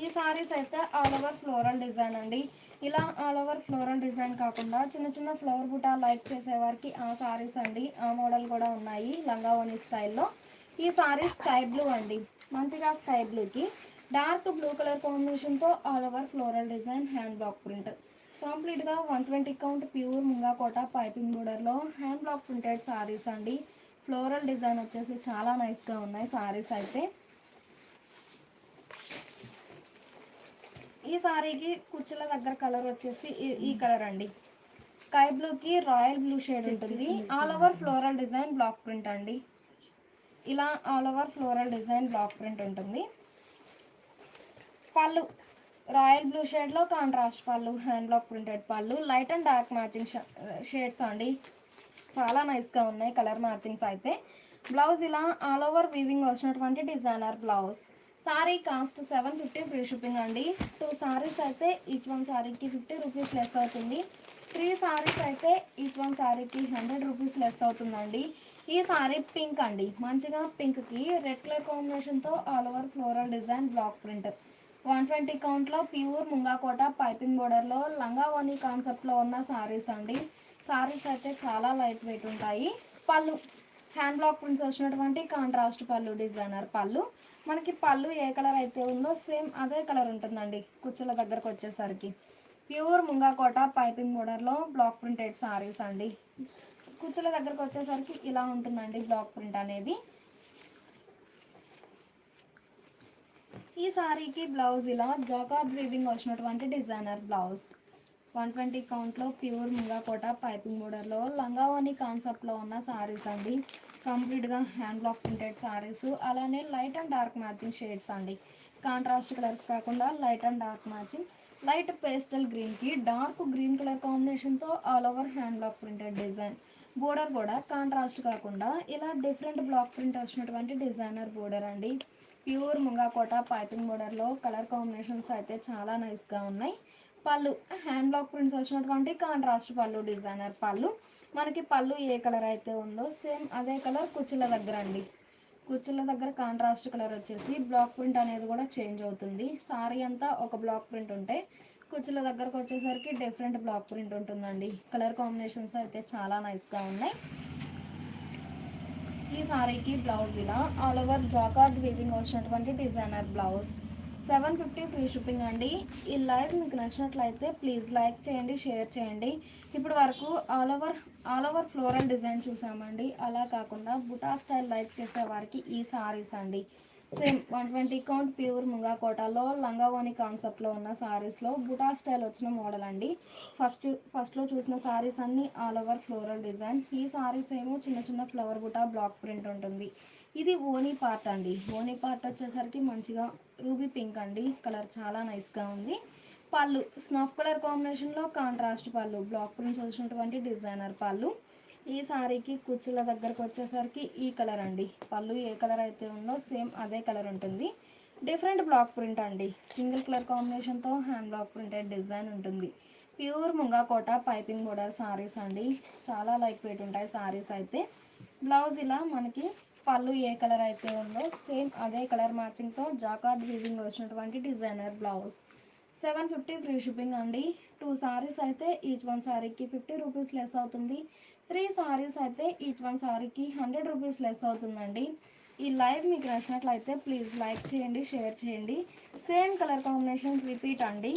S3: ఈ సారీస్ అయితే ఆల్ ఓవర్ ఫ్లోరల్ డిజైన్ అండి. ఇలా ఆల్ ఓవర్ ఫ్లోరల్ డిజైన్ కాకుండా చిన్న చిన్న ఫ్లవర్ బుటా లైక్ చేసేవారికి ఆ సారీస్ అండి. ఆ మోడల్ కూడా ఉన్నాయి లంగా ఓని స్టైల్లో. ఈ సారీ స్కై బ్లూ అండి. మంచిగా స్కై బ్లూకి డార్క్ బ్లూ కలర్ కాంబినేషన్తో all over floral design hand block print. కంప్లీట్గా 120 కౌంట్ ప్యూర్ ముంగాకోట పైపింగ్ బోర్డర్లో హ్యాండ్ బ్లాక్ ప్రింటెడ్ సారీస్ అండి. ఫ్లోరల్ డిజైన్ వచ్చేసి చాలా నైస్గా ఉన్నాయి సారీస్ అయితే. ఈ సారీకి కుచ్చుల దగ్గర కలర్ వచ్చేసి ఈ కలర్ అండి. స్కై బ్లూకి రాయల్ బ్లూ షేడ్ ఉంటుంది. All over floral design block print అండి. ఇలా all over floral design block print ఉంటుంది. పళ్ళు రాయల్ బ్లూ షేడ్లో కాంట్రాస్ట్ పళ్ళు హ్యాండ్ బ్లాక్ ప్రింటెడ్ పళ్ళు. Light and dark matching shades అండి. చాలా నైస్గా ఉన్నాయి కలర్ మ్యాచింగ్స్ అయితే. బ్లౌజ్ ఇలా ఆల్ ఓవర్ వీవింగ్ వచ్చినటువంటి designer blouse. Sari cost 750 free shipping అండి. 2 సారీస్ అయితే ఈచ్ వన్ సారీకి 50 రూపీస్ లెస్ అవుతుంది. 3 సారీస్ అయితే ఈచ్ వన్ సారీకి 100 రూపీస్ లెస్ అవుతుందండి. ఈ సారీ పింక్ అండి. మంచిగా పింక్కి రెడ్ కలర్ కాంబినేషన్తో all over floral design block print. 120 కౌంట్లో ప్యూర్ ముంగాకోట పైపింగ్ బోర్డర్లో లంగా ఓని కాన్సెప్ట్లో ఉన్న సారీస్ అండి. సారీస్ అయితే చాలా లైట్ వెయిట్ ఉంటాయి. పళ్ళు హ్యాండ్ బ్లాక్ ప్రింట్స్ వచ్చినటువంటి కాంట్రాస్ట్ పళ్ళు డిజైనర్ పళ్ళు. మనకి పళ్ళు ఏ కలర్ అయితే ఉందో సేమ్ అదే కలర్ ఉంటుందండి. కుచ్చుల దగ్గరకు వచ్చేసరికి ప్యూర్ ముంగాకోట పైపింగ్ బోర్డర్లో బ్లాక్ ప్రింటెడ్ సారీస్ అండి. కుచ్చుల దగ్గరకు వచ్చేసరికి ఇలా ఉంటుందండి బ్లాక్ ప్రింట్ అనేది. ఈ సారీకి బ్లౌజ్ ఇలా జాకార్డ్ వీవింగ్ వచ్చినటువంటి డిజైనర్ బ్లౌజ్. 120 కౌంట్లో ప్యూర్ ముంగాకోట పైపింగ్ బోర్డర్లో లంగా ఓని కాన్సెప్ట్లో ఉన్న సారీస్ అండి. కంప్లీట్గా హ్యాండ్ బ్లాక్ ప్రింటెడ్ సారీస్. అలానే light and dark matching shades అండి. కాంట్రాస్ట్ కలర్స్ కాకుండా light and dark matching. Light pastel గ్రీన్కి డార్క్ గ్రీన్ కలర్ కాంబినేషన్తో all over hand block printed design. Border కూడా కాంట్రాస్ట్ కాకుండా ఇలా డిఫరెంట్ బ్లాక్ ప్రింట్ వచ్చినటువంటి డిజైనర్ బోర్డర్ అండి. ప్యూర్ ముంగాకోట పైపింగ్ బోర్డర్లో కలర్ కాంబినేషన్స్ అయితే చాలా నైస్గా ఉన్నాయి. పళ్ళు హ్యాండ్ బ్లాక్ ప్రింట్స్ వచ్చినటువంటి కాంట్రాస్ట్ పళ్ళు డిజైనర్ పళ్ళు. మనకి పళ్ళు ఏ కలర్ అయితే ఉందో సేమ్ అదే కలర్ కుచ్చుల దగ్గర అండి. కుచ్చుల దగ్గర కాంట్రాస్ట్ కలర్ వచ్చేసి బ్లాక్ ప్రింట్ అనేది కూడా చేంజ్ అవుతుంది. సారీ అంతా ఒక బ్లాక్ ప్రింట్ ఉంటే కుచ్చుల దగ్గరకు వచ్చేసరికి డిఫరెంట్ బ్లాక్ ప్రింట్ ఉంటుందండి. కలర్ కాంబినేషన్స్ అయితే చాలా నైస్గా ఉన్నాయి. ఈ సారీకి బ్లౌజ్ ఇలా ఆల్ ఓవర్ జాకార్డ్ వీవింగ్ వచ్చినటువంటి డిజైనర్ బ్లౌజ్. 750 ఫ్రీ షిప్పింగ్ అండి. ఈ లైవ్ మీకు నచ్చినట్లయితే ప్లీజ్ లైక్ చేయండి, షేర్ చేయండి. ఇప్పుడు వరకు ఆల్ ఓవర్ ఫ్లోరల్ డిజైన్ చూసామండి. అలా కాకుండా బుటా స్టైల్ లైక్ చేసే వారికి ఈ సారీస్ అండి. సేమ్ 120 కౌంట్ ప్యూర్ ముంగాకోటలో లంగా ఓని కాన్సెప్ట్లో ఉన్న సారీస్లో బుటా స్టైల్ వచ్చిన మోడల్ అండి. ఫస్ట్లో చూసిన సారీస్ అన్నీ ఆల్ ఓవర్ ఫ్లోరల్ డిజైన్. ఈ సారీస్ ఏమో చిన్న చిన్న ఫ్లవర్ బుటా బ్లాక్ ప్రింట్ ఉంటుంది. ఇది ఓనీ పార్ట్ అండి. ఓనీ పార్ట్ వచ్చేసరికి మంచిగా రూబీ పింక్ అండి. కలర్ చాలా నైస్గా ఉంది. పళ్ళు స్నఫ్ కలర్ కాంబినేషన్లో కాంట్రాస్ట్ పళ్ళు బ్లాక్ ప్రింట్స్ వచ్చినటువంటి డిజైనర్ పళ్ళు. ఈ సారీకి కుచ్చుల దగ్గరకు వచ్చేసరికి ఈ కలర్ అండి. పళ్ళు ఏ కలర్ అయితే ఉందో సేమ్ అదే కలర్ ఉంటుంది. డిఫరెంట్ బ్లాక్ ప్రింట్ అండి. సింగిల్ కలర్ కాంబినేషన్తో హ్యాండ్ బ్లాక్ ప్రింటెడ్ డిజైన్ ఉంటుంది. ప్యూర్ ముంగాకోట పైపింగ్ బోర్డర్ సారీస్ అండి. చాలా లైట్ వెయిట్ ఉంటాయి సారీస్ అయితే. బ్లౌజ్ ఇలా మనకి పళ్ళు ఏ కలర్ అయితే ఉందో సేమ్ అదే కలర్ మ్యాచింగ్తో జాకార్డ్ వీవింగ్ వచ్చినటువంటి డిజైనర్ బ్లౌజ్. 750 ఫ్రీ షిప్పింగ్ అండి. 2 సారీస్ అయితే ఈచ్ వన్ సారీకి 50 రూపీస్ లెస్ అవుతుంది. 3 సారీస్ అయితే ఈచ్ వన్ సారీకి 100 రూపీస్ లెస్ అవుతుందండి. ఈ లైవ్ మీకు నచ్చినట్లయితే ప్లీజ్ లైక్ చేయండి, షేర్ చేయండి. సేమ్ కలర్ కాంబినేషన్ రిపీట్ అండి,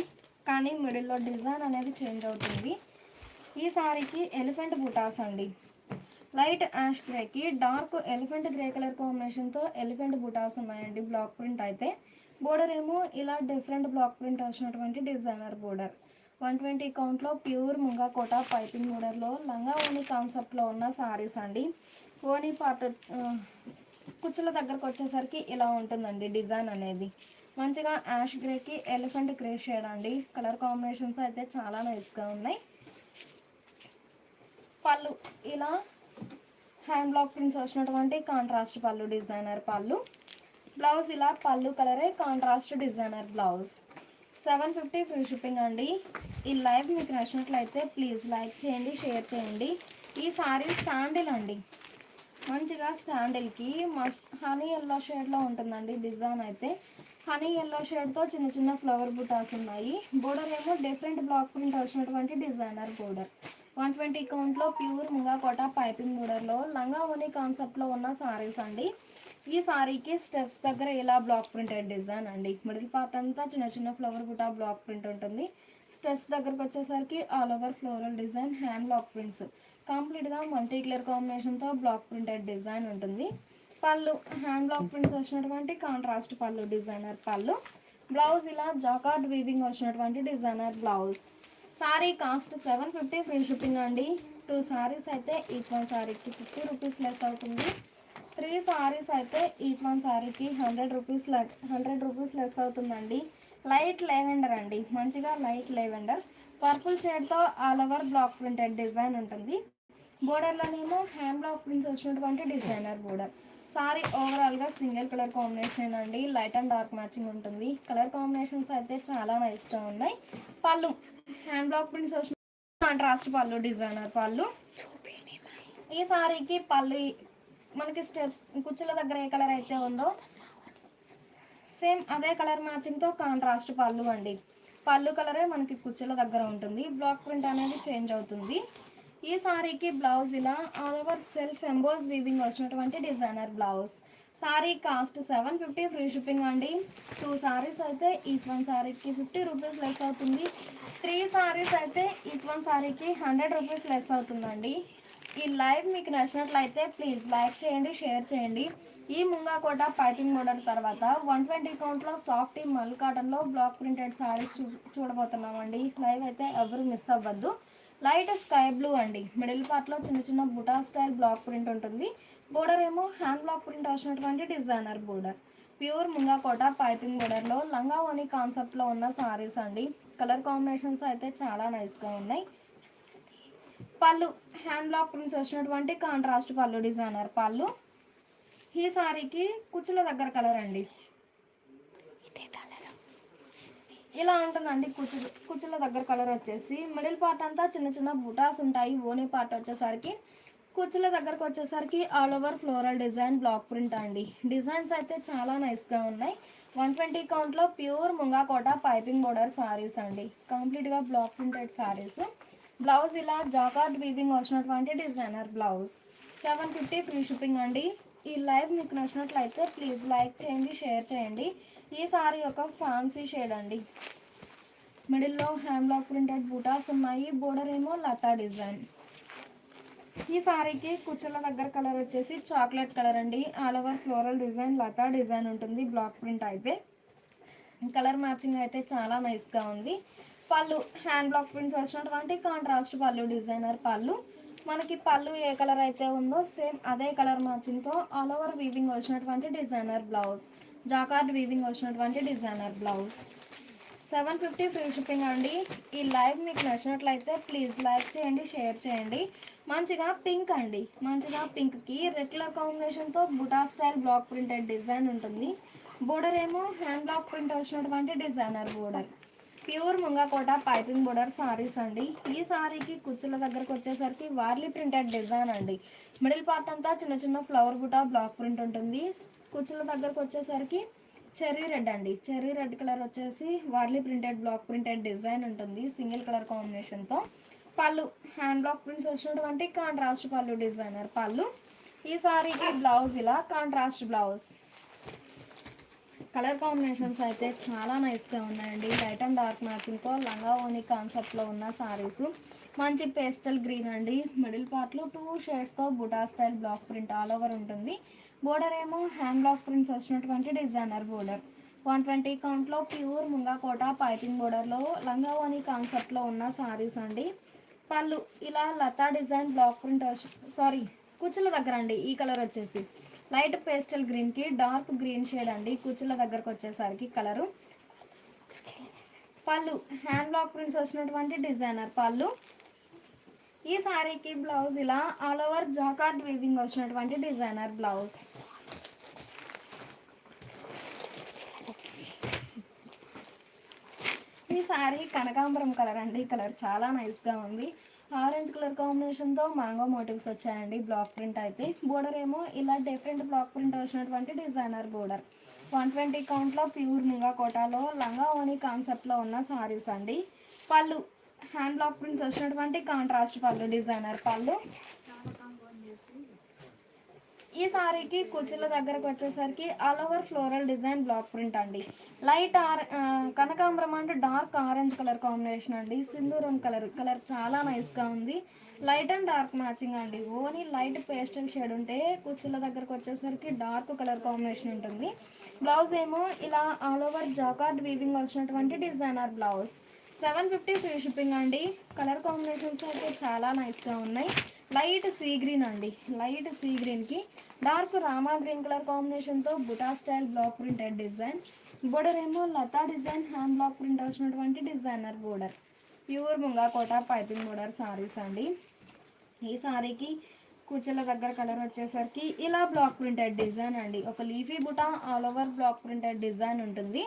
S3: కానీ మిడిల్లో డిజైన్ అనేది చేంజ్ అవుతుంది. ఈ సారీకి ఎలిఫెంట్ బుటాస్ అండి. లైట్ యాష్ గ్రేకి డార్క్ ఎలిఫెంట్ గ్రే కలర్ కాంబినేషన్తో ఎలిఫెంట్ బుటాస్ ఉన్నాయండి. బ్లాక్ ప్రింట్ అయితే బోర్డర్ ఏమో ఇలా డిఫరెంట్ బ్లాక్ ప్రింట్ వచ్చినటువంటి డిజైనర్ బోర్డర్. 120 కౌంట్లో ప్యూర్ ముంగా కోట పైపింగ్ బోర్డర్లో లంగా ఓని కాన్సెప్ట్లో ఉన్న సారీస్ అండి. ఓని పార్ట్ కుచ్చుల దగ్గరకు వచ్చేసరికి ఇలా ఉంటుందండి డిజైన్ అనేది. మంచిగా యాష్ గ్రేకి ఎలిఫెంట్ గ్రే షేడ్ అండి. కలర్ కాంబినేషన్స్ అయితే చాలా నైస్గా ఉన్నాయి. పళ్ళు ఇలా హ్యాండ్ బ్లాక్ ప్రింట్స్ వచ్చినటువంటి కాంట్రాస్ట్ పళ్ళు, డిజైనర్ పళ్ళు. బ్లౌజ్ ఇలా పళ్ళు కలరే contrast designer blouse. 750 free shipping అండి. ఈ లైవ్ మీకు నచ్చినట్లయితే ప్లీజ్ లైక్ చేయండి, షేర్ చేయండి. ఈ సారీ శాండిల్ అండి. మంచిగా శాండిల్కి హనీ ఎల్లో షేడ్లో ఉంటుందండి డిజైన్ అయితే. హనీ ఎల్లో షేడ్తో చిన్న చిన్న ఫ్లవర్ బుటాస్ ఉన్నాయి. బోర్డర్ ఏమో డిఫరెంట్ బ్లాక్ ప్రింట్ వచ్చినటువంటి డిజైనర్ బోర్డర్. 120 కౌంట్లో ప్యూర్ ముంగా కోట పైపింగ్ బోర్డర్లో లంగా ఓని కాన్సెప్ట్లో ఉన్న సారీస్ అండి. ఈ సారీకి స్టెప్స్ దగ్గర ఇలా బ్లాక్ ప్రింటెడ్ డిజైన్ అండి. మిడిల్ పార్ట్ అంతా చిన్న చిన్న ఫ్లవర్ బుటా బ్లాక్ ప్రింట్ ఉంటుంది. స్టెప్స్ దగ్గరకు వచ్చేసరికి all over floral design, hand block prints కంప్లీట్గా మల్టీ కలర్ కాంబినేషన్తో బ్లాక్ ప్రింటెడ్ డిజైన్ ఉంటుంది. పళ్ళు హ్యాండ్ బ్లాక్ ప్రింట్స్ వచ్చినటువంటి కాంట్రాస్ట్ పళ్ళు, డిజైనర్ పళ్ళు. బ్లౌజ్ ఇలా జాకార్డ్ వీవింగ్ వచ్చినటువంటి designer blouse. Sari cost 750 free shipping అండి. 2 సారీస్ అయితే ఈచ్ వన్ సారీకి 50 రూపీస్ లెస్ అవుతుంది. 3 సారీస్ అయితే ఈచ్ వన్ సారీకి 100 రూపీస్ లెస్ అవుతుందండి. లైట్ లెవెండర్ అండి, మంచిగా లైట్ లెవెండర్ పర్పుల్ షేడ్తో all over block printed design ఉంటుంది. బోర్డర్లోనేమో హ్యాండ్ బ్లాక్ ప్రింట్స్ వచ్చినటువంటి డిజైనర్ బోర్డర్. సారీ ఓవరాల్గా సింగిల్ కలర్ కాంబినేషన్ అండి. లైట్ అండ్ డార్క్ మ్యాచింగ్ ఉంటుంది. కలర్ కాంబినేషన్స్ అయితే చాలా నైస్గా ఉన్నాయి. పళ్ళు హ్యాండ్ బ్లాక్ ప్రింట్స్ వచ్చిన కాంట్రాస్ట్ పళ్ళు, డిజైనర్ పళ్ళు. ఈ సారీకి పళ్ళు మనకి స్టెప్స్ కుచ్చుల దగ్గర ఏ కలర్ అయితే ఉందో సేమ్ అదే కలర్ మ్యాచింగ్తో కాంట్రాస్ట్ పళ్ళు అండి. పళ్ళు కలరే మనకి కుచ్చుల దగ్గర ఉంటుంది. బ్లాక్ ప్రింట్ అనేది చేంజ్ అవుతుంది. ఈ సారీకి బ్లౌజ్ ఇలా all over self emboss weaving వచ్చినటువంటి designer blouse. Sari cost 750 free shipping అండి. 2 సారీస్ అయితే ఈచ్ వన్ సారీకి 50 రూపీస్ లెస్ అవుతుంది. 3 సారీస్ అయితే ఈచ్ వన్ సారీకి 100 రూపీస్ లెస్ అవుతుందండి. ఈ లైవ్ మీకు నచ్చినట్లయితే ప్లీజ్ లైక్ చేయండి, షేర్ చేయండి. ఈ ముంగా కోట పైపింగ్ మోడల్ తర్వాత 120 కౌంట్లో సాఫ్టీ మల్ కాటన్లో బ్లాక్ ప్రింటెడ్ సారీస్ చూడబోతున్నామండి. లైవ్ అయితే ఎవరు మిస్ అవ్వద్దు. లైట్ స్కై బ్లూ అండి. మిడిల్ పార్ట్లో చిన్న చిన్న బుటా స్టైల్ బ్లాక్ ప్రింట్ ఉంటుంది. బోర్డర్ ఏమో హ్యాండ్ బ్లాక్ ప్రింట్ వచ్చినటువంటి డిజైనర్ బోర్డర్. ప్యూర్ ముంగా కోట పైపింగ్ బోర్డర్లో లంగా ఓని కాన్సెప్ట్లో ఉన్న సారీస్ అండి. కలర్ కాంబినేషన్స్ అయితే చాలా నైస్గా ఉన్నాయి. పళ్ళు హ్యాండ్ బ్లాక్ ప్రింట్స్ వచ్చినటువంటి కాంట్రాస్ట్ పళ్ళు, డిజైనర్ పళ్ళు. ఈ సారీకి కుచ్చుల దగ్గర కలర్ అండి. ఇలా ఉంటుందండి. కుచ్చుల దగ్గర కలర్ వచ్చేసి మిడిల్ పార్ట్ అంతా చిన్న చిన్న బుటాస్ ఉంటాయి. ఓనీ పార్ట్ వచ్చేసరికి కుచ్చుల దగ్గరకు వచ్చేసరికి all over floral design block print అండి. డిజైన్స్ అయితే చాలా నైస్గా ఉన్నాయి. 120 కౌంట్లో ప్యూర్ ముంగా కోట పైపింగ్ బోర్డర్ సారీస్ అండి. కంప్లీట్గా బ్లాక్ ప్రింటెడ్ సారీస్. బ్లౌజ్ ఇలా జాకార్డ్ వీవింగ్ వచ్చినటువంటి డిజైనర్ బ్లౌజ్. 750 ఫ్రీ షిప్పింగ్ అండి. ఈ లైవ్ మీకు నచ్చినట్లయితే ప్లీజ్ లైక్ చేయండి, షేర్ చేయండి. ఈ సారీ ఒక ఫ్యాన్సీ షేడ్ అండి. మిడిల్లో హ్యాండ్ బ్లాక్ ప్రింటెడ్ బూటాస్ ఉన్నాయి. బోర్డర్ ఏమో లతా డిజైన్. ఈ సారీకి కుచ్చుల దగ్గర కలర్ వచ్చేసి చాక్లెట్ కలర్ అండి. ఆల్ ఓవర్ ఫ్లోరల్ డిజైన్, లతా డిజైన్ ఉంటుంది. బ్లాక్ ప్రింట్ అయితే కలర్ మ్యాచింగ్ అయితే చాలా నైస్గా ఉంది. పళ్ళు హ్యాండ్ బ్లాక్ ప్రింట్స్ వచ్చినటువంటి కాంట్రాస్ట్ పళ్ళు, డిజైనర్ పళ్ళు. మనకి పళ్ళు ఏ కలర్ అయితే ఉందో సేమ్ అదే కలర్ మ్యాచింగ్తో ఆల్ ఓవర్ వీవింగ్ వచ్చినటువంటి డిజైనర్ బ్లౌజ్. జాకార్డ్ వీవింగ్ వచ్చినటువంటి డిజైనర్ బ్లౌజ్. 750 ఫ్రీ షిప్పింగ్ అండి. ఈ లైవ్ మీకు నచ్చినట్లయితే ప్లీజ్ లైక్ చేయండి, షేర్ చేయండి. మంచిగా పింక్ అండి. మంచిగా పింక్కి రెడ్ కలర్ కాంబినేషన్తో బుటా స్టైల్ బ్లాక్ ప్రింటెడ్ డిజైన్ ఉంటుంది. బోర్డర్ ఏమో హ్యాండ్ బ్లాక్ ప్రింట్ వచ్చినటువంటి డిజైనర్ బోర్డర్. ప్యూర్ ముంగా కోట పైపింగ్ బోర్డర్ సారీస్ అండి. ఈ సారీకి కుచ్చుల దగ్గరకు వచ్చేసరికి వార్లీ ప్రింటెడ్ డిజైన్ అండి. మిడిల్ పార్ట్ అంతా చిన్న చిన్న ఫ్లవర్ బుటా బ్లాక్ ప్రింట్ ఉంటుంది. కుచ్చుల దగ్గరకు వచ్చేసరికి చెర్రీ రెడ్ అండి. చెర్రీ రెడ్ కలర్ వచ్చేసి Warli printed black printed design ఉంటుంది సింగిల్ కలర్ కాంబినేషన్తో. పళ్ళు హ్యాండ్ బ్లాక్ ప్రింట్స్ వచ్చినటువంటి కాంట్రాస్ట్ పళ్ళు, డిజైనర్ పళ్ళు. ఈ సారీకి బ్లౌజ్ ఇలా కాంట్రాస్ట్ బ్లౌజ్. కలర్ కాంబినేషన్స్ అయితే చాలా నైస్గా ఉన్నాయండి. లైట్ అండ్ డార్క్ మ్యాచింగ్తో లంగా ఓని కాన్సెప్ట్లో ఉన్న సారీస్. మంచి పేస్టల్ గ్రీన్ అండి. మిడిల్ పార్ట్లో 2 షేడ్స్తో బుటా style block print all over ఉంటుంది. బోర్డర్ ఏమో హ్యాండ్ బ్లాక్ ప్రింట్స్ వచ్చినటువంటి డిజైనర్ బోర్డర్. 120 కౌంట్లో ప్యూర్ ముంగా కోట పైపింగ్ బోర్డర్లో లంగా ఓని కాన్సెప్ట్లో ఉన్న సారీస్ అండి. పళ్ళు ఇలా లతా డిజైన్ బ్లాక్ ప్రింట్ కుచ్చుల దగ్గర అండి. ఈ కలర్ వచ్చేసి లైట్ పేస్టల్ గ్రీన్కి డార్క్ గ్రీన్ షేడ్ అండి. కుచ్చుల దగ్గరకు వచ్చేసరికి కలరు. పళ్ళు హ్యాండ్ బ్లాక్ ప్రింట్స్ వచ్చినటువంటి డిజైనర్ పళ్ళు. ఈ సారీకి బ్లౌజ్ ఇలా ఆల్ ఓవర్ జాకార్డ్ వీవింగ్ వచ్చినటువంటి డిజైనర్ బ్లౌజ్. ఈ సారీ కనకాంబరం కలర్ అండి. కలర్ చాలా నైస్గా ఉంది. ఆరెంజ్ కలర్ కాంబినేషన్తో మ్యాంగో మోటివ్స్ వచ్చాయండి. బ్లాక్ ప్రింట్ అయితే బోర్డర్ ఏమో ఇలా డిఫరెంట్ బ్లాక్ ప్రింట్ వచ్చినటువంటి డిజైనర్ బోర్డర్. 120 కౌంట్లో ప్యూర్ ముంగా కోటాలో లంగా ఓని కాన్సెప్ట్లో ఉన్న సారీస్ అండి. పళ్ళు హ్యాండ్ బ్లాక్ ప్రింట్స్ వచ్చినటువంటి కాంట్రాస్ట్ పళ్ళు డిజైనర్ పళ్ళు. ఈ సారీకి కుచ్చుల దగ్గరకు వచ్చేసరికి all over floral design block print అండి. లైట్ కనకాంబరం అంటే డార్క్ ఆరెంజ్ కలర్ కాంబినేషన్ అండి. సింధూరం కలర్ చాలా నైస్గా ఉంది. లైట్ అండ్ డార్క్ మ్యాచింగ్ అండి. ఓన్లీ లైట్ పేస్టల్ షేడ్ ఉంటే కుచ్చుల దగ్గరకు వచ్చేసరికి డార్క్ కలర్ కాంబినేషన్ ఉంటుంది. బ్లౌజ్ ఏమో ఇలా ఆల్ ఓవర్ జాకార్డ్ వీవింగ్ వచ్చినటువంటి డిజైనర్ బ్లౌజ్. 750 ఫ్రీ షిప్పింగ్ అండి. కలర్ కాంబినేషన్స్ అయితే చాలా నైస్గా ఉన్నాయి. లైట్ సీ గ్రీన్ అండి. లైట్ సీ గ్రీన్కి డార్క్ రామా గ్రీన్ కలర్ కాంబినేషన్తో బుటా style block printed design. Border ఏమో లతా డిజైన్ హ్యాండ్ బ్లాక్ ప్రింట్ వచ్చినటువంటి డిజైనర్ బోర్డర్. ప్యూర్ ముంగా కోట పైపింగ్ బోర్డర్ సారీస్ అండి. ఈ సారీకి కుచ్చుల దగ్గర కలర్ వచ్చేసరికి ఇలా బ్లాక్ ప్రింటెడ్ డిజైన్ అండి. ఒక లీఫీ బుటా all over block printed design ఉంటుంది.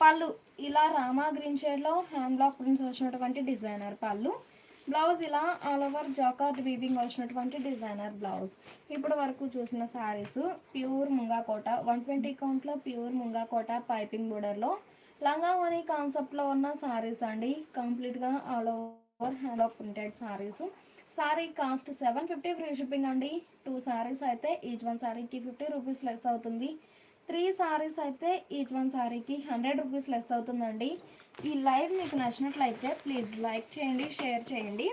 S3: పళ్ళు ఇలా రామా గ్రీన్ షేడ్లో హ్యాండ్ బ్లాక్ ప్రింట్స్ వచ్చినటువంటి డిజైనర్ పళ్ళు. బ్లౌజ్ ఇలా ఆల్ ఓవర్ జాకార్డ్ వీవింగ్ వచ్చినటువంటి డిజైనర్ బ్లౌజ్. ఇప్పుడు వరకు చూసిన శారీస్ ప్యూర్ ముంగా కోట 120 కౌంట్లో ప్యూర్ ముంగా కోట పైపింగ్ బోర్డర్లో లంగా ఓని కాన్సెప్ట్లో ఉన్న శారీస్ అండి. కంప్లీట్గా all over hand of printed saris. Sari cost 750 free shipping అండి. 2 సారీస్ అయితే ఈచ్ వన్ సారీకి 50 రూపీస్ లెస్ అవుతుంది. 3 సారీస్ అయితే ఈచ్ వన్ సారీకి 100 రూపీస్ లెస్ అవుతుందండి. ఈ లైవ్ మీకు నచ్చినట్లయితే ప్లీజ్ లైక్ చేయండి, షేర్ చేయండి.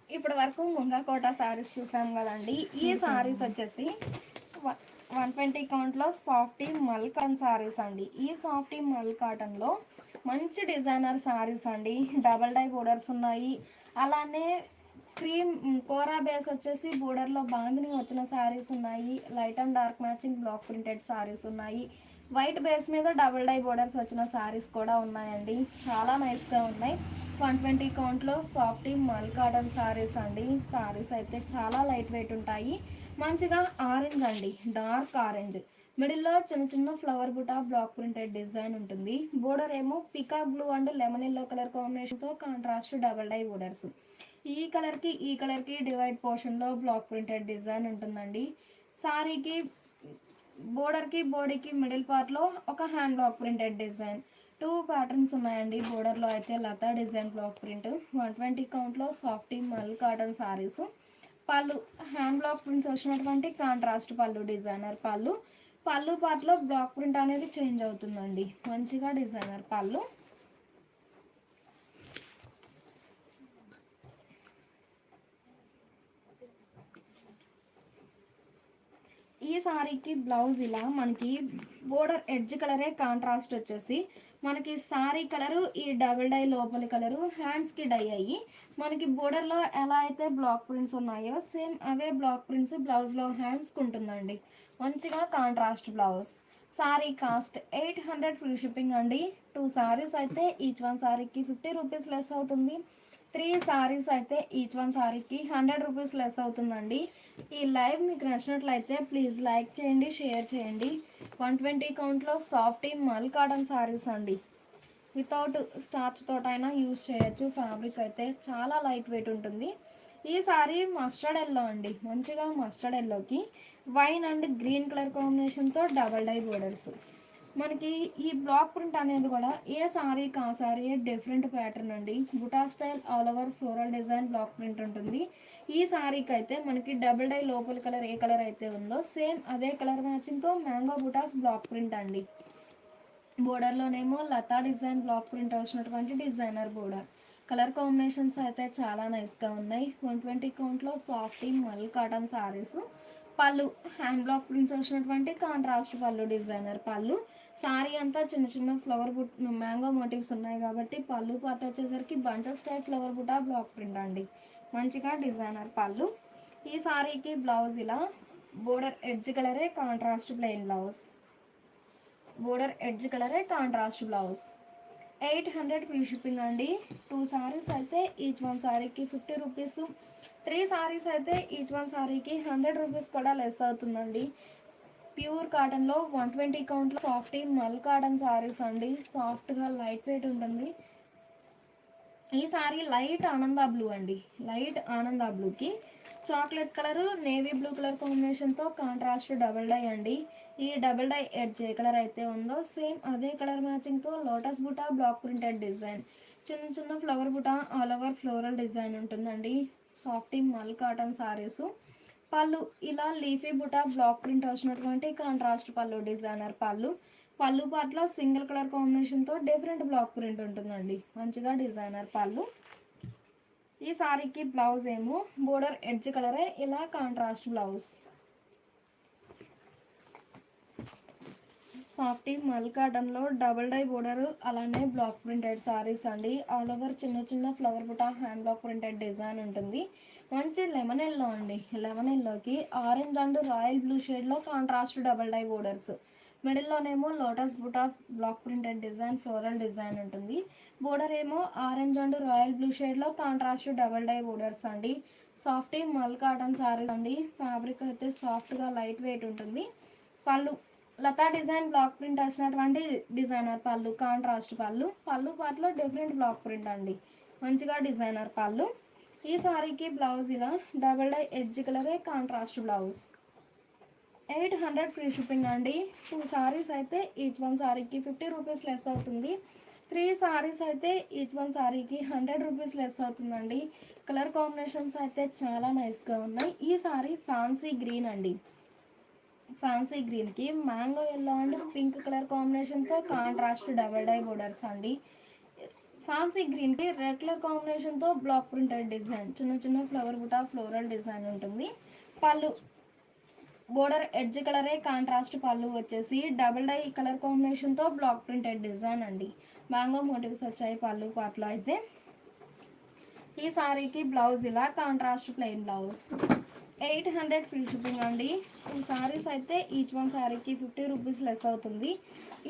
S3: ఇప్పటి వరకు ముంగా కోట సారీస్ చూసాం కదండి. ఈ సారీస్ వచ్చేసి 120 కౌంట్లో సాఫ్టీ మల్ కాటన్ సారీస్ అండి. ఈ సాఫ్టీ మల్ కాటన్లో మంచి డిజైనర్ సారీస్ అండి. డబల్ డై బోర్డర్స్ ఉన్నాయి. అలానే క్రీమ్ కోరా బేస్ వచ్చేసి బోర్డర్లో బాందిని వచ్చిన శారీస్ ఉన్నాయి. Light and dark matching black printed saris ఉన్నాయి. వైట్ బేస్ మీద డబుల్ డై బోర్డర్స్ వచ్చిన శారీస్ కూడా ఉన్నాయండి. చాలా నైస్గా ఉన్నాయి. 120 కౌంట్లో సాఫ్టీ మల్ కాటన్ శారీస్ అండి. శారీస్ అయితే చాలా లైట్ వెయిట్ ఉంటాయి. మంచిగా ఆరెంజ్ అండి, డార్క్ ఆరెంజ్. మిడిల్లో చిన్న చిన్న ఫ్లవర్ బుటా బ్లాక్ ప్రింటెడ్ డిజైన్ ఉంటుంది. బోర్డర్ ఏమో peacock blue and lemon yellow colour కాంబినేషన్తో కాంట్రాస్ట్ డబల్ డై బోర్డర్స్. ఈ కలర్కి డివైడ్ పోర్షన్లో బ్లాక్ ప్రింటెడ్ డిజైన్ ఉంటుందండి. సారీకి బోర్డర్కి బాడీకి మిడిల్ పార్ట్లో ఒక hand block printed design. 2 patterns ఉన్నాయండి. బోర్డర్లో అయితే లతా డిజైన్ బ్లాక్ ప్రింట్. 120 కౌంట్లో సాఫ్టీ మల్ కాటన్ సారీస్. పళ్ళు హ్యాండ్ బ్లాక్ ప్రింట్స్ వచ్చినటువంటి కాంట్రాస్ట్ పళ్ళు డిజైనర్ పళ్ళు పార్ట్లో బ్లాక్ ప్రింట్ అనేది చేంజ్ అవుతుందండి. మంచిగా డిజైనర్ పళ్ళు. ఈ సారీకి బ్లౌజ్ ఇలా మనకి బోర్డర్ ఎడ్జ్ కలరే కాంట్రాస్ట్ వచ్చేసి మనకి సారీ కలరు ఈ డబుల్ డై లోపలి కలరు హ్యాండ్స్కి డై అయ్యి మనకి బోర్డర్లో ఎలా అయితే బ్లాక్ ప్రింట్స్ ఉన్నాయో సేమ్ అవే బ్లాక్ ప్రింట్స్ బ్లౌజ్లో హ్యాండ్స్కి ఉంటుందండి. మంచిగా contrast blouse. Sari cost 800 free shipping అండి. 2 సారీస్ అయితే ఈచ్ వన్ సారీకి 50 రూపీస్ లెస్ అవుతుంది. 3 సారీస్ అయితే ఈచ్ వన్ సారీకి 100 రూపీస్ లెస్ అవుతుందండి. ఈ లైవ్ మీకు నచ్చినట్లయితే ప్లీజ్ లైక్ చేయండి, షేర్ చేయండి. 120 కౌంట్లో సాఫ్టీ మల్ కాటన్ సారీస్ అండి. వితౌట్ స్టార్చ్ తోటైనా యూజ్ చేయొచ్చు. ఫ్యాబ్రిక్ అయితే చాలా లైట్ వెయిట్ ఉంటుంది. ఈ సారీ మస్టర్డ్ ఎల్లో అండి. మంచిగా మస్టర్డ్ ఎల్లోకి వైన్ అండ్ గ్రీన్ కలర్ కాంబినేషన్తో డబల్ డై బోర్డర్స్. మనకి ఈ బ్లాక్ ప్రింట్ అనేది కూడా ఏ సారీకి ఆ సారీ డిఫరెంట్ ప్యాటర్న్ అండి. బుటా style all over floral design block print ఉంటుంది. ఈ సారీకి అయితే మనకి డబుల్ డై లోపల కలర్ ఏ కలర్ అయితే ఉందో సేమ్ అదే కలర్ మ్యాచింగ్తో మ్యాంగో బుటాస్ బ్లాక్ ప్రింట్ అండి. బోర్డర్లోనేమో లతా డిజైన్ బ్లాక్ ప్రింట్ వచ్చినటువంటి డిజైనర్ బోర్డర్. కలర్ కాంబినేషన్స్ అయితే చాలా నైస్గా ఉన్నాయి. 120 కౌంట్లో సాఫ్ట్ మల్ కాటన్ సారీస్. పళ్ళు హ్యాండ్ బ్లాక్ ప్రింట్స్ వచ్చినటువంటి కాంట్రాస్ట్ పళ్ళు డిజైనర్ పళ్ళు. సారీ అంతా చిన్న చిన్న ఫ్లవర్ బుట్ మ్యాంగో మోటివ్స్ ఉన్నాయి కాబట్టి పళ్ళు పార్ట్ వచ్చేసరికి బంచెస్ టైప్ ఫ్లవర్ బుటా బ్లాక్ ప్రింట్ అండి. మంచిగా డిజైనర్ పళ్ళు. ఈ సారీకి బ్లౌజ్ ఇలా బోర్డర్ ఎడ్జ్ కలరే contrast plain blouse. Border edge కలరే కాంట్రాస్ట్ బ్లౌజ్. 800 ఫ్రీ షిప్పింగ్ అండి. 2 సారీస్ అయితే ఈచ్ వన్ సారీకి 50 రూపీస్. 3 సారీస్ అయితే ఈచ్ వన్ సారీకి 100 రూపీస్ కూడా లెస్ అవుతుందండి. ప్యూర్ కాటన్లో 120 కౌంట్లో సాఫ్ట్ మల్ కాటన్ సారీస్ అండి. సాఫ్ట్గా లైట్ వెయిట్ ఉంటుంది. ఈ సారీ లైట్ ఆనంద బ్లూ అండి. లైట్ ఆనంద బ్లూకి chocolate colour navy blue colour కాంబినేషన్తో కాంట్రాస్ట్ డబుల్ డై అండి. ఈ డబుల్ డై ఎడ్జ్ ఏ కలర్ అయితే ఉందో సేమ్ అదే కలర్ మ్యాచింగ్తో లోటస్ బుటా బ్లాక్ ప్రింటెడ్ డిజైన్. చిన్న చిన్న ఫ్లవర్ బుటా ఆల్ ఓవర్ ఫ్లోరల్ డిజైన్ ఉంటుందండి. Soft mul cotton saris. పళ్ళు ఇలా లీఫీ బుటా బ్లాక్ ప్రింట్ వచ్చినటువంటి కాంట్రాస్ట్ పళ్ళు డిజైనర్ పళ్ళు. పళ్ళు పార్ట్లో సింగిల్ కలర్ కాంబినేషన్తో డిఫరెంట్ బ్లాక్ ప్రింట్ ఉంటుందండి. మంచిగా డిజైనర్ పళ్ళు. ఈ సారీకి బ్లౌజ్ ఏమో బోర్డర్ ఎడ్జ్ కలరే ఇలా కాంట్రాస్ట్ బ్లౌజ్. సాఫ్ట్ మల్ కాటన్లో డబుల్ డై బోర్డర్ అలానే బ్లాక్ ప్రింటెడ్ సారీస్ అండి. ఆల్ ఓవర్ చిన్న చిన్న ఫ్లవర్ బుటా హ్యాండ్ బ్లాక్ ప్రింటెడ్ డిజైన్ ఉంటుంది. మంచి లెమన్ ఎల్లో అండి. లెమన్ ఎల్లోకి ఆరెంజ్ అండ్ రాయల్ బ్లూ షేడ్లో కాంట్రాస్ట్ డబుల్ డై బోర్డర్స్. మిడిల్లోనేమో లోటస్ బుటా block printed design floral design ఉంటుంది. బోర్డర్ ఏమో ఆరెంజ్ అండ్ రాయల్ బ్లూ షేడ్లో కాంట్రాస్ట్ డబుల్ డై బోర్డర్స్ అండి. సాఫ్ట్ మల్ కాటన్ సారీస్ అండి. ఫ్యాబ్రిక్ అయితే సాఫ్ట్గా లైట్ వెయిట్ ఉంటుంది. పళ్ళు లతా డిజైన్ బ్లాక్ ప్రింట్ వచ్చినటువంటి డిజైనర్ పళ్ళు కాంట్రాస్ట్ పళ్ళు. పళ్ళు పార్ట్లో డిఫరెంట్ బ్లాక్ ప్రింట్ అండి. మంచిగా డిజైనర్ పళ్ళు. ఈ సారీకి బ్లౌజ్ ఇలా డబుల్ డై ఎడ్జ్ కలరే కాంట్రాస్ట్ బ్లౌజ్. 800 ఫ్రీ షిప్పింగ్ అండి. 2 సారీస్ అయితే ఈచ్ వన్ సారీకి 50 రూపీస్ లెస్ అవుతుంది. 3 సారీస్ అయితే ఈచ్ వన్ సారీకి 100 రూపీస్ లెస్ అవుతుందండి. కలర్ కాంబినేషన్స్ అయితే చాలా నైస్గా ఉన్నాయి. ఈ సారీ ఫ్యాన్సీ గ్రీన్ అండి. ఫ్యాన్సీ గ్రీన్కి mango yellow and pink colour కాంబినేషన్తో కాంట్రాస్ట్ డబల్ డై బోర్డర్స్ అండి. ఫ్యాన్సీ గ్రీన్కి రెడ్ కలర్ కాంబినేషన్తో బ్లాక్ ప్రింటెడ్ డిజైన్ చిన్న చిన్న ఫ్లవర్ బుటా ఫ్లోరల్ డిజైన్ ఉంటుంది. పళ్ళు బోర్డర్ ఎడ్జ్ కలరే కాంట్రాస్ట్ పళ్ళు వచ్చేసి డబుల్ డై కలర్ కాంబినేషన్తో బ్లాక్ ప్రింటెడ్ డిజైన్ అండి. మ్యాంగో మోటివ్స్ వచ్చాయి పళ్ళు పాటలో అయితే. ఈ సారీకి బ్లౌజ్ ఇలా contrast plain blouse. 800 free shipping అండి. 2 సారీస్ అయితే ఈచ్ వన్ సారీకి 50 రూపీస్ లెస్ అవుతుంది.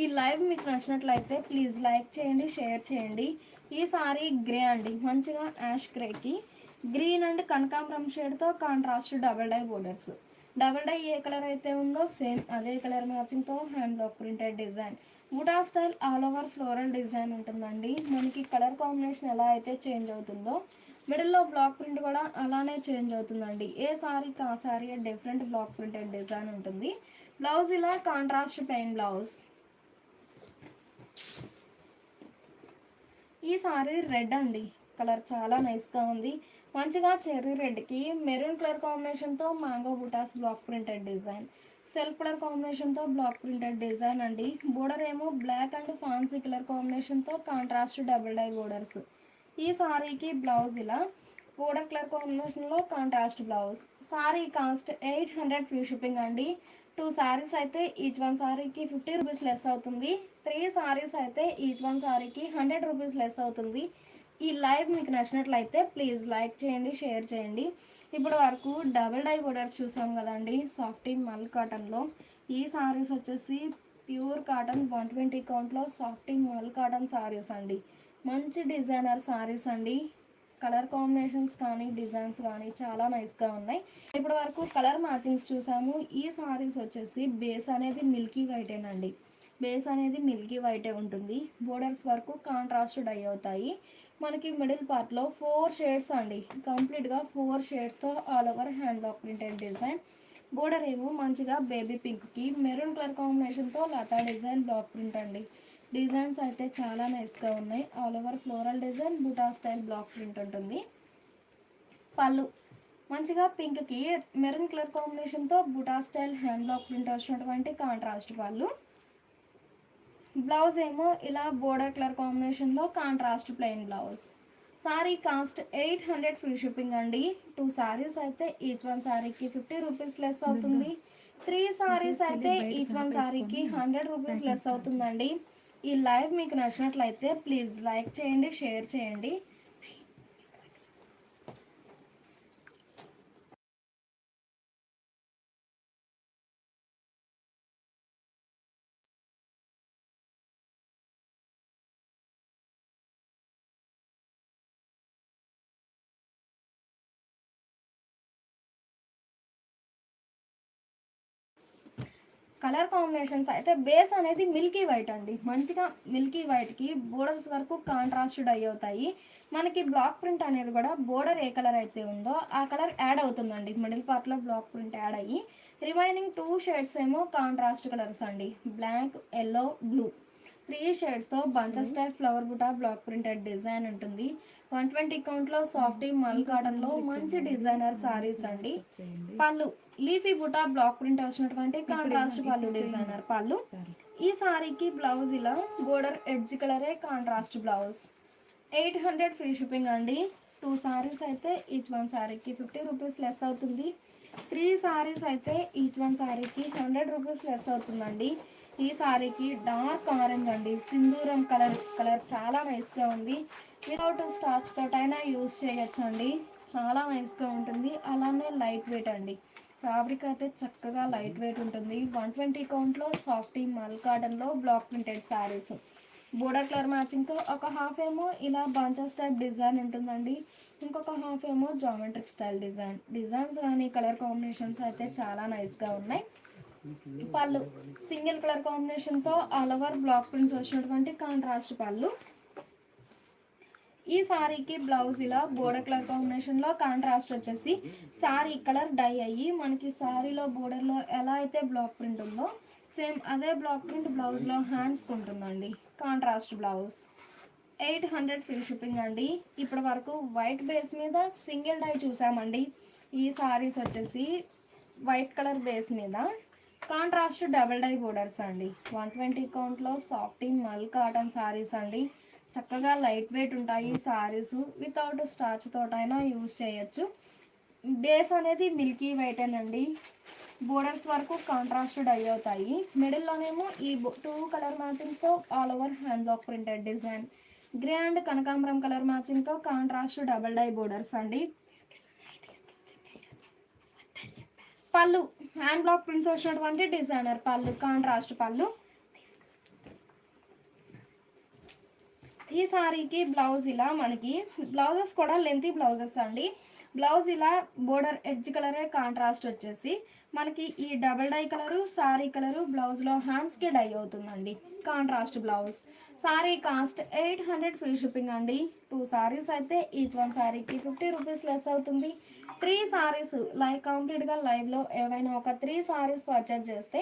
S3: ఈ లైవ్ మీకు నచ్చినట్లయితే ప్లీజ్ లైక్ చేయండి, షేర్ చేయండి. ఈ సారీ గ్రే అండి. మంచిగా యాష్ గ్రేకి గ్రీన్ అండ్ కనకాంబరం షేడ్తో contrast double dye borders. Double dye ఏ కలర్ అయితే ఉందో సేమ్ అదే కలర్ మ్యాచింగ్తో హ్యాండ్ బ్లాక్ ప్రింటెడ్ డిజైన్. బుటా style all over floral design ఉంటుందండి. మనకి కలర్ కాంబినేషన్ ఎలా అయితే చేంజ్ అవుతుందో మిడిల్లో బ్లాక్ ప్రింట్ కూడా అలానే చేంజ్ అవుతుందండి. ఏ సారీకి ఆ sari different block printed design ఉంటుంది. బ్లౌజ్ ఇలా కాంట్రాస్ట్ ప్లెయిన్ బ్లౌజ్. ఈ సారీ రెడ్ అండి. కలర్ చాలా నైస్గా ఉంది. మంచిగా చెర్రీ రెడ్కి మెరూన్ కలర్ కాంబినేషన్తో మ్యాంగో బుటాస్ block printed design. Self colour కాంబినేషన్తో బ్లాక్ ప్రింటెడ్ డిజైన్ అండి. బోర్డర్ ఏమో బ్లాక్ అండ్ ఫ్యాన్సీ కలర్ కాంబినేషన్తో కాంట్రాస్ట్ డబుల్ డై బోర్డర్స్. ఈ సారీకి బ్లౌజ్ ఇలా బోర్డర్ కలర్ కాంబినేషన్లో contrast blouse. Sari cost 800 free shipping అండి. 2 సారీస్ అయితే ఈచ్ వన్ సారీకి 50 రూపీస్ లెస్ అవుతుంది. 3 సారీస్ అయితే ఈచ్ వన్ సారీకి 100 రూపీస్ లెస్ అవుతుంది. ఈ లైవ్ మీకు నచ్చినట్లయితే ప్లీజ్ లైక్ చేయండి, షేర్ చేయండి. ఇప్పుడు వరకు డబుల్ డై బోర్డర్స్ చూసాం కదండి సాఫ్ట్ మల్ కాటన్లో. ఈ సారీస్ వచ్చేసి ప్యూర్ కాటన్ 120 కౌంట్లో సాఫ్ట్ మల్ కాటన్ సారీస్ అండి. మంచి డిజైనర్ సారీస్ అండి. కలర్ కాంబినేషన్స్ కానీ డిజైన్స్ కానీ చాలా నైస్గా ఉన్నాయి. ఇప్పటి వరకు కలర్ మ్యాచింగ్స్ చూసాము. ఈ సారీస్ వచ్చేసి బేస్ అనేది మిల్కీ వైటేనండి. బేస్ అనేది మిల్కీ వైటే ఉంటుంది. బోర్డర్స్ వరకు కాంట్రాస్ట్ డై అవుతాయి. మనకి మిడిల్ పార్ట్లో 4 షేడ్స్ అండి. కంప్లీట్గా 4 షేడ్స్తో all over hand block printed design. Border ఏమో మంచిగా బేబీ పింక్కి మెరూన్ కలర్ కాంబినేషన్తో లతా డిజైన్ బ్లాక్ ప్రింట్ అండి. డిజైన్స్ అయితే చాలా నైస్గా ఉన్నాయి. ఆల్ ఓవర్ ఫ్లోరల్ డిజైన్ బుటా స్టైల్ బ్లాక్ ప్రింట్ ఉంటుంది. పళ్ళు మంచిగా పింక్కి మెరూన్ కలర్ కాంబినేషన్తో బుటా స్టైల్ హ్యాండ్ బ్లాక్ ప్రింట్ వచ్చినటువంటి కాంట్రాస్ట్ పళ్ళు. బ్లౌజ్ ఏమో ఇలా బోర్డర్ కలర్ కాంబినేషన్లో contrast plain blouse. Sari cost 800 free shipping అండి. 2 సారీస్ అయితే ఈచ్ వన్ సారీకి 50 రూపీస్ లెస్ అవుతుంది. 3 సారీస్ అయితే ఈచ్ వన్ సారీకి 100 రూపీస్ లెస్ అవుతుందండి. ఈ లైవ్ మీకు నచ్చినట్లయితే ప్లీజ్ లైక్ చేయండి, షేర్ చేయండి. కలర్ కాంబినేషన్స్ అయితే బేస్ అనేది మిల్కీ వైట్ అండి. మంచిగా మిల్కీ వైట్కి బోర్డర్స్ వరకు కాంట్రాస్ట్ డై అవుతాయి. మనకి బ్లాక్ ప్రింట్ అనేది కూడా బోర్డర్ ఏ కలర్ అయితే ఉందో ఆ కలర్ యాడ్ అవుతుందండి. మిడిల్ పార్ట్లో బ్లాక్ ప్రింట్ యాడ్ అయ్యి రిమైనింగ్ 2 షేడ్స్ ఏమో కాంట్రాస్ట్ కలర్స్ అండి. బ్లాక్, ఎల్లో, బ్లూ 3 షేడ్స్తో బంచెస్ టైప్ ఫ్లవర్ బుటా బ్లాక్ ప్రింటెడ్ డిజైన్ ఉంటుంది. 120 కౌంట్లో సాఫ్టీ మల్ కాటన్లో మంచి డిజైనర్ సారీస్ అండి. పళ్ళు లీఫీ బుటా బ్లాక్ ప్రింట్ వచ్చినటువంటి కాంట్రాస్ట్ పళ్ళు డిజైనర్ పళ్ళు. ఈ సారీకి బ్లౌజ్ ఇలా బోర్డర్ ఎడ్జ్ కలరే కాంట్రాస్ట్ బ్లౌజ్. 800 ఫ్రీ షిప్పింగ్ అండి. 2 సారీస్ అయితే ఈచ్ వన్ సారీకి 50 రూపీస్ లెస్ అవుతుంది. 3 సారీస్ అయితే ఈచ్ వన్ సారీకి 100 రూపీస్ లెస్ అవుతుందండి. ఈ సారీకి డార్క్ ఆరెంజ్ అండి, సింధూరం కలర్ చాలా నైస్గా ఉంది. వితౌట్ స్టార్చ్ తోటైనా యూజ్ చేయొచ్చండి. చాలా నైస్గా ఉంటుంది. అలానే లైట్ వెయిట్ అండి. ఫ్యాబ్రిక్ అయితే చక్కగా లైట్ వెయిట్ ఉంటుంది. 120 కౌంట్లో సాఫ్టీ మల్ కాటన్లో block printed saris. Border colour మ్యాచింగ్తో ఒక హాఫ్ ఏమో ఇలా బంచెస్ టైప్ డిజైన్ ఉంటుందండి. ఇంకొక హాఫ్ ఏమో జామెట్రిక్ స్టైల్ డిజైన్స్ కానీ కలర్ కాంబినేషన్స్ అయితే చాలా నైస్గా ఉన్నాయి. పళ్ళు సింగిల్ కలర్ కాంబినేషన్తో ఆల్ ఓవర్ బ్లాక్ ప్రింట్స్ వచ్చినటువంటి కాంట్రాస్ట్ పళ్ళు. ఈ సారీకి బ్లౌజ్ ఇలా బోర్డర్ కలర్ కాంబినేషన్లో కాంట్రాస్ట్ వచ్చేసి సారీ కలర్ డై అయ్యి మనకి సారీలో బోర్డర్లో ఎలా అయితే బ్లాక్ ప్రింట్ ఉందో సేమ్ అదే బ్లాక్ ప్రింట్ బ్లౌజ్లో హ్యాండ్స్కి ఉంటుందండి. Contrast blouse. 800 ఫ్రీ షిప్పింగ్ అండి. ఇప్పటి వరకు వైట్ బేస్ మీద సింగిల్ డై చూసామండి. ఈ సారీస్ వచ్చేసి వైట్ కలర్ బేస్ మీద కాంట్రాస్ట్ డబుల్ డై బోర్డర్స్ అండి. 120 కౌంట్లో సాఫ్టీ మల్ కాటన్ సారీస్ అండి. చక్కగా లైట్ వెయిట్ ఉంటాయి సారీస్. వితౌట్ స్టార్చ్ తోటైనా యూజ్ చేయొచ్చు. బేస్ అనేది మిల్కీ వైట్ అండి. బోర్డర్స్ వరకు కాంట్రాస్ట్ డై అవుతాయి. మిడిల్లోనేమో ఈ 2 కలర్ మ్యాచింగ్స్తో all over hand block printed design. Grey and కనకాంబరం కలర్ మ్యాచింగ్తో కాంట్రాస్ట్ డబుల్ డై బోర్డర్స్ అండి. పళ్ళు హ్యాండ్ బ్లాక్ ప్రింట్స్ వచ్చినటువంటి డిజైనర్ పళ్ళు, కాంట్రాస్ట్ పళ్ళు. ఈ సారీకి బ్లౌజ్ ఇలా మనకి బ్లౌజెస్ కూడా లెంతీ బ్లౌజెస్ అండి. బ్లౌజ్ ఇలా బోర్డర్ ఎడ్జ్ కలరే కాంట్రాస్ట్ వచ్చేసి మనకి ఈ double dye colour sari colour బ్లౌజ్లో హ్యాండ్స్కి డై అవుతుందండి. Contrast blouse. Sari cost 800 free shipping అండి. 2 సారీస్ అయితే ఈచ్ వన్ సారీకి 50 రూపీస్ లెస్ అవుతుంది. 3 సారీస్ కంప్లీట్గా లైవ్లో ఏవైనా ఒక 3 సారీస్ పర్చేజ్ చేస్తే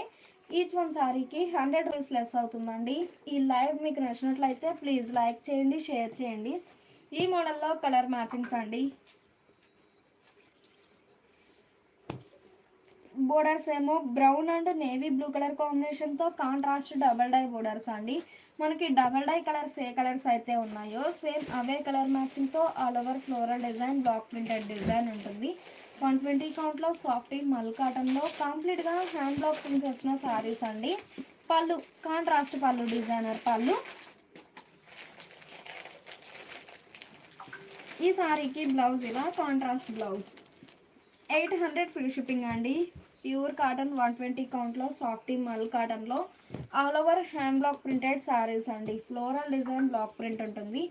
S3: ఈచ్ వన్ సారీకి 100 రూపీస్ లెస్ అవుతుందండి. ఈ లైవ్ మీకు నచ్చినట్లయితే ప్లీజ్ లైక్ చేయండి, షేర్ చేయండి. ఈ మోడల్లో కలర్ మ్యాచింగ్స్ అండి. బోర్డర్స్ ఏమో brown and navy blue colour కాంబినేషన్తో కాంట్రాస్ట్ డబల్ డై బోర్డర్స్ అండి. మనకి డబల్ డై కలర్స్ ఏ కలర్స్ అయితే ఉన్నాయో సేమ్ అవే కలర్ మ్యాచింగ్తో all over floral design block printed design ఉంటుంది. 120 కౌంట్లో సాఫ్టీ మల్ కాటన్లో కంప్లీట్గా హ్యాండ్ బ్లాక్ ప్రింట్స్ వచ్చిన శారీస్ అండి. పళ్ళు కాంట్రాస్ట్ పళ్ళు డిజైనర్ పళ్ళు. ఈ సారీకి బ్లౌజ్ ఇలా కాంట్రాస్ట్ బ్లౌజ్. 800 ఫ్రీ షిప్పింగ్ అండి. ప్యూర్ కాటన్ 120 కౌంట్లో సాఫ్టీ మల్ కాటన్లో all over hand block printed saris అండి. ఫ్లోరల్ డిజైన్ బ్లాక్ ప్రింట్ ఉంటుంది.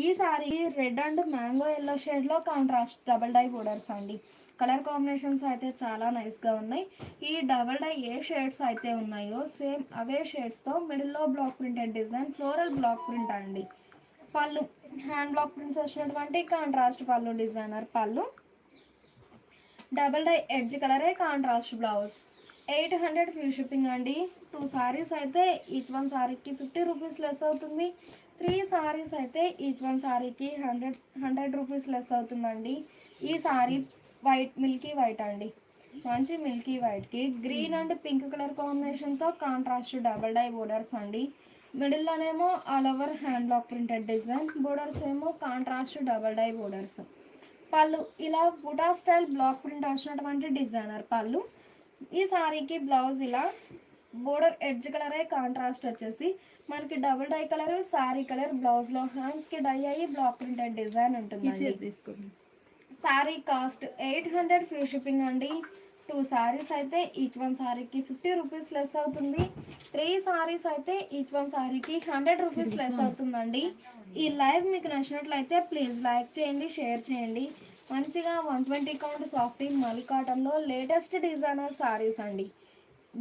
S3: ఈ sari red and mango yellow షేడ్లో కాంట్రాస్ట్ డబల్ డై బోర్డర్స్ అండి. కలర్ కాంబినేషన్స్ అయితే చాలా నైస్గా ఉన్నాయి. ఈ డబల్ డై ఏ షేడ్స్ అయితే ఉన్నాయో సేమ్ అవే షేడ్స్తో మిడిల్లో block printed design floral block print అండి. పళ్ళు హ్యాండ్ బ్లాక్ ప్రింట్స్ వచ్చినటువంటి కాంట్రాస్ట్ పళ్ళు డిజైనర్ పళ్ళు. డబల్ డై ఎడ్జ్ కలరే కాంట్రాస్ట్ బ్లౌజ్. 800 ఫ్రీ షిప్పింగ్ అండి. 2 సారీస్ అయితే ఈచ్ వన్ సారీకి 50 రూపీస్ లెస్ అవుతుంది. 3 సారీస్ అయితే ఈచ్ వన్ సారీకి 100 రూపీస్ లెస్ అవుతుందండి. ఈ సారీ వైట్ మిల్కీ వైట్ అండి, మంచి మిల్కీ వైట్కి గ్రీన్ అండ్ పింక్ కలర్ కాంబినేషన్తో కాంట్రాస్ట్ డబల్ డై బోర్డర్స్ అండి. మిడిల్లోనేమో all over hand block printed design, borders ఏమో కాంట్రాస్ట్ డబల్ డై బోర్డర్స్. పళ్ళు ఇలా బుటా స్టైల్ బ్లాక్ ప్రింట్ వచ్చినటువంటి డిజైనర్ పళ్ళు. ఈ సారీకి బ్లౌజ్ ఇలా బోర్డర్ ఎడ్జ్ కలరే కాంట్రాస్ట్ వచ్చేసి మనకి double die colour sorry colour, బ్లౌజ్లో హ్యాండ్స్కి డై అయ్యి బ్లాక్ ప్రింటెడ్ డిజైన్ ఉంటుందండి. సారీ కాస్ట్ 800 ఫ్రీ షిప్పింగ్ అండి. 2 సారీస్ అయితే ఈచ్ వన్ సారీకి 50 రూపీస్ లెస్ అవుతుంది. 3 సారీస్ అయితే ఈచ్ వన్ సారీకి 100 రూపీస్ లెస్ అవుతుందండి. ఈ లైవ్ మీకు నచ్చినట్లయితే ప్లీజ్ లైక్ చేయండి, షేర్ చేయండి. మంచిగా 120 కౌంట్ సాఫ్ట్ మల్ కాటన్లో లేటెస్ట్ డిజైనర్ సారీస్ అండి.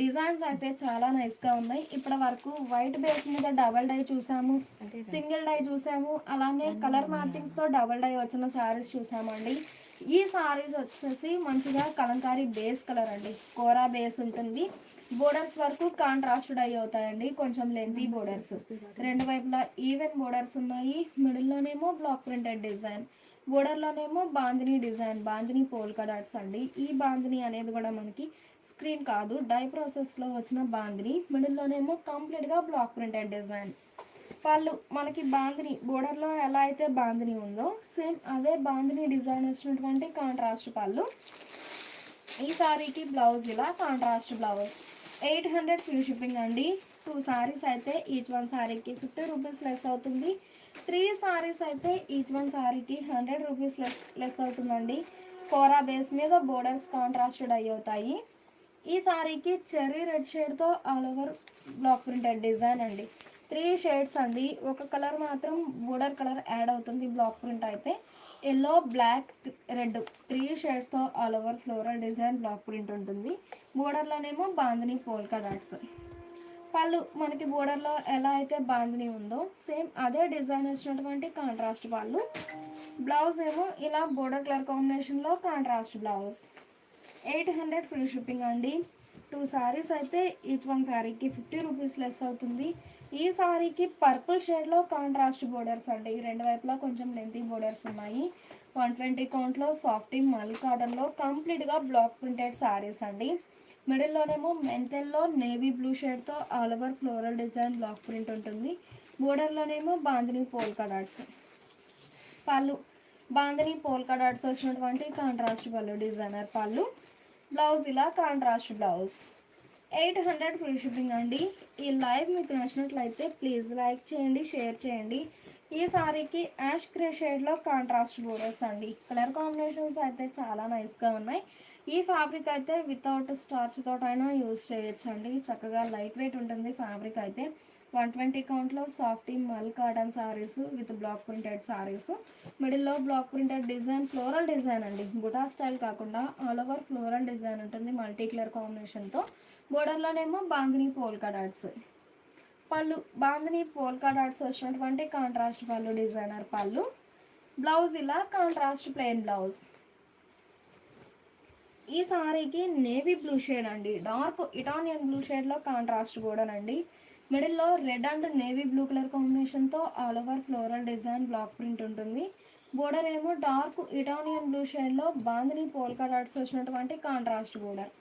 S3: డిజైన్స్ అయితే చాలా నైస్గా ఉన్నాయి. ఇప్పటి వరకు వైట్ బేస్ మీద డబల్ డై చూసాము, సింగిల్ డై చూసాము, అలానే కలర్ మ్యాచింగ్స్తో డబల్ డై వచ్చిన శారీస్ చూసామండి. ఈ సారీస్ వచ్చేసి మంచిగా కలంకారీ బేస్ కలర్ అండి, కోరా బేస్ ఉంటుంది. బోర్డర్స్ వరకు కాంట్రాస్ట్ డై అవుతాయండి, కొంచెం లెంతీ బోర్డర్స్. రెండు వైపులా ఈవెన్ బోర్డర్స్ ఉన్నాయి. మిడిల్లోనేమో బ్లాక్ ప్రింటెడ్ డిజైన్, బోర్డర్లోనేమో bandhani design, bandhani polka dots అండి. ఈ బాందిని అనేది కూడా మనకి స్క్రీన్ కాదు, డై ప్రాసెస్లో వచ్చిన బాందిని. మిడిల్లోనేమో కంప్లీట్గా బ్లాక్ ప్రింటెడ్ డిజైన్. పళ్ళు మనకి బాందిని బోర్డర్లో ఎలా అయితే బాందిని ఉందో సేమ్ అదే బాందిని డిజైన్ వచ్చినటువంటి కాంట్రాస్ట్ పళ్ళు. ఈ సారీకి బ్లౌజ్ ఇలా కాంట్రాస్ట్ బ్లౌజ్. 800 ఫ్రీ షిప్పింగ్ అండి. 2 సారీస్ అయితే ఈచ్ వన్ సారీకి 50 రూపీస్ లెస్ అవుతుంది. 3 సారీస్ అయితే ఈచ్ వన్ సారీకి 100 రూపీస్ లెస్ అవుతుందండి. కోరా బేస్ మీద బోర్డర్స్ కాంట్రాస్ట్ డై అవుతాయి. ఈ సారీకి చెర్రీ రెడ్ షేడ్తో all over block printed design అండి. 3 షేడ్స్ అండి, ఒక కలర్ మాత్రం బోర్డర్ కలర్ యాడ్ అవుతుంది బ్లాక్ ప్రింట్ అయితే. ఎల్లో, బ్లాక్, రెడ్ 3 షేడ్స్తో all over floral design block print ఉంటుంది. బోర్డర్లోనేమో బాందిని పోల్కా డాట్స్. పళ్ళు మనకి బోర్డర్లో ఎలా అయితే బాందిని ఉందో సేమ్ అదే డిజైన్ వచ్చినటువంటి కాంట్రాస్ట్ పళ్ళు. బ్లౌజ్ ఏమో ఇలా బోర్డర్ కలర్ కాంబినేషన్లో కాంట్రాస్ట్ బ్లౌజ్. 800 ఫ్రీ షిప్పింగ్ అండి. 2 సారీస్ అయితే ఈచ్ వన్ సారీకి 50 రూపీస్ లెస్ అవుతుంది. ఈ సారీకి పర్పుల్ షేడ్లో కాంట్రాస్ట్ బోర్డర్స్ అండి, రెండు వైపులా కొంచెం లెంతీ బోర్డర్స్ ఉన్నాయి. 120 కౌంట్లో సాఫ్ట్ మల్ కాటన్లో కంప్లీట్గా బ్లాక్ ప్రింటెడ్ సారీస్ అండి. మిడిల్లోనేమో మెంతెల్లో నేవీ బ్లూ షేడ్తో all over floral design block print ఉంటుంది. బోర్డర్లోనేమో బాందిని పోల్కా డాట్స్. పళ్ళు బాందిని పోల్కా డాట్స్ వచ్చినటువంటి కాంట్రాస్ట్ పళ్ళు డిజైనర్ పళ్ళు. బ్లౌజ్ ఇలా కాంట్రాస్ట్ బ్లౌజ్. 800 ఫ్రీ షిప్పింగ్ అండి. ఈ లైవ్ మీకు నచ్చినట్లయితే ప్లీజ్ లైక్ చేయండి, షేర్ చేయండి. ఈ సారీకి యాష్ గ్రే షేడ్లో కాంట్రాస్ట్ బోర్డర్స్ అండి. కలర్ కాంబినేషన్స్ అయితే చాలా నైస్గా ఉన్నాయి. ఈ ఫ్యాబ్రిక్ అయితే వితౌట్ స్టార్చ్ తోటైనా యూజ్ చేయొచ్చండి, చక్కగా లైట్ వెయిట్ ఉంటుంది ఫ్యాబ్రిక్ అయితే. 120 కౌంట్లో soft mul cotton saris with block printed saris. మిడిల్లో block printed design, floral design అండి, బుటా స్టైల్ కాకుండా ఆల్ ఓవర్ ఫ్లోరల్ డిజైన్ ఉంటుంది మల్టీ కలర్ కాంబినేషన్తో. బోర్డర్లోనేమో బాందిని పోల్కా డాట్స్. పళ్ళు బాందిని పోల్కా డాట్స్ వచ్చినటువంటి కాంట్రాస్ట్ పళ్ళు డిజైనర్ పళ్ళు. బ్లౌజ్ ఇలా కాంట్రాస్ట్ ప్లెయిన్ బ్లౌజ్. ఈ సారీకి నేవీ బ్లూ షేడ్ అండి, డార్క్ ఇటాలియన్ బ్లూ షేడ్లో కాంట్రాస్ట్ బోర్డర్ అండి. మిడిల్లో red and navy blue colour కాంబినేషన్తో all over floral design block print ఉంటుంది. బోర్డర్ ఏమో డార్క్ ఇటాలియన్ బ్లూ షేడ్లో బాందిని పోల్కా డాట్స్ వచ్చినటువంటి కాంట్రాస్ట్ బోర్డర్.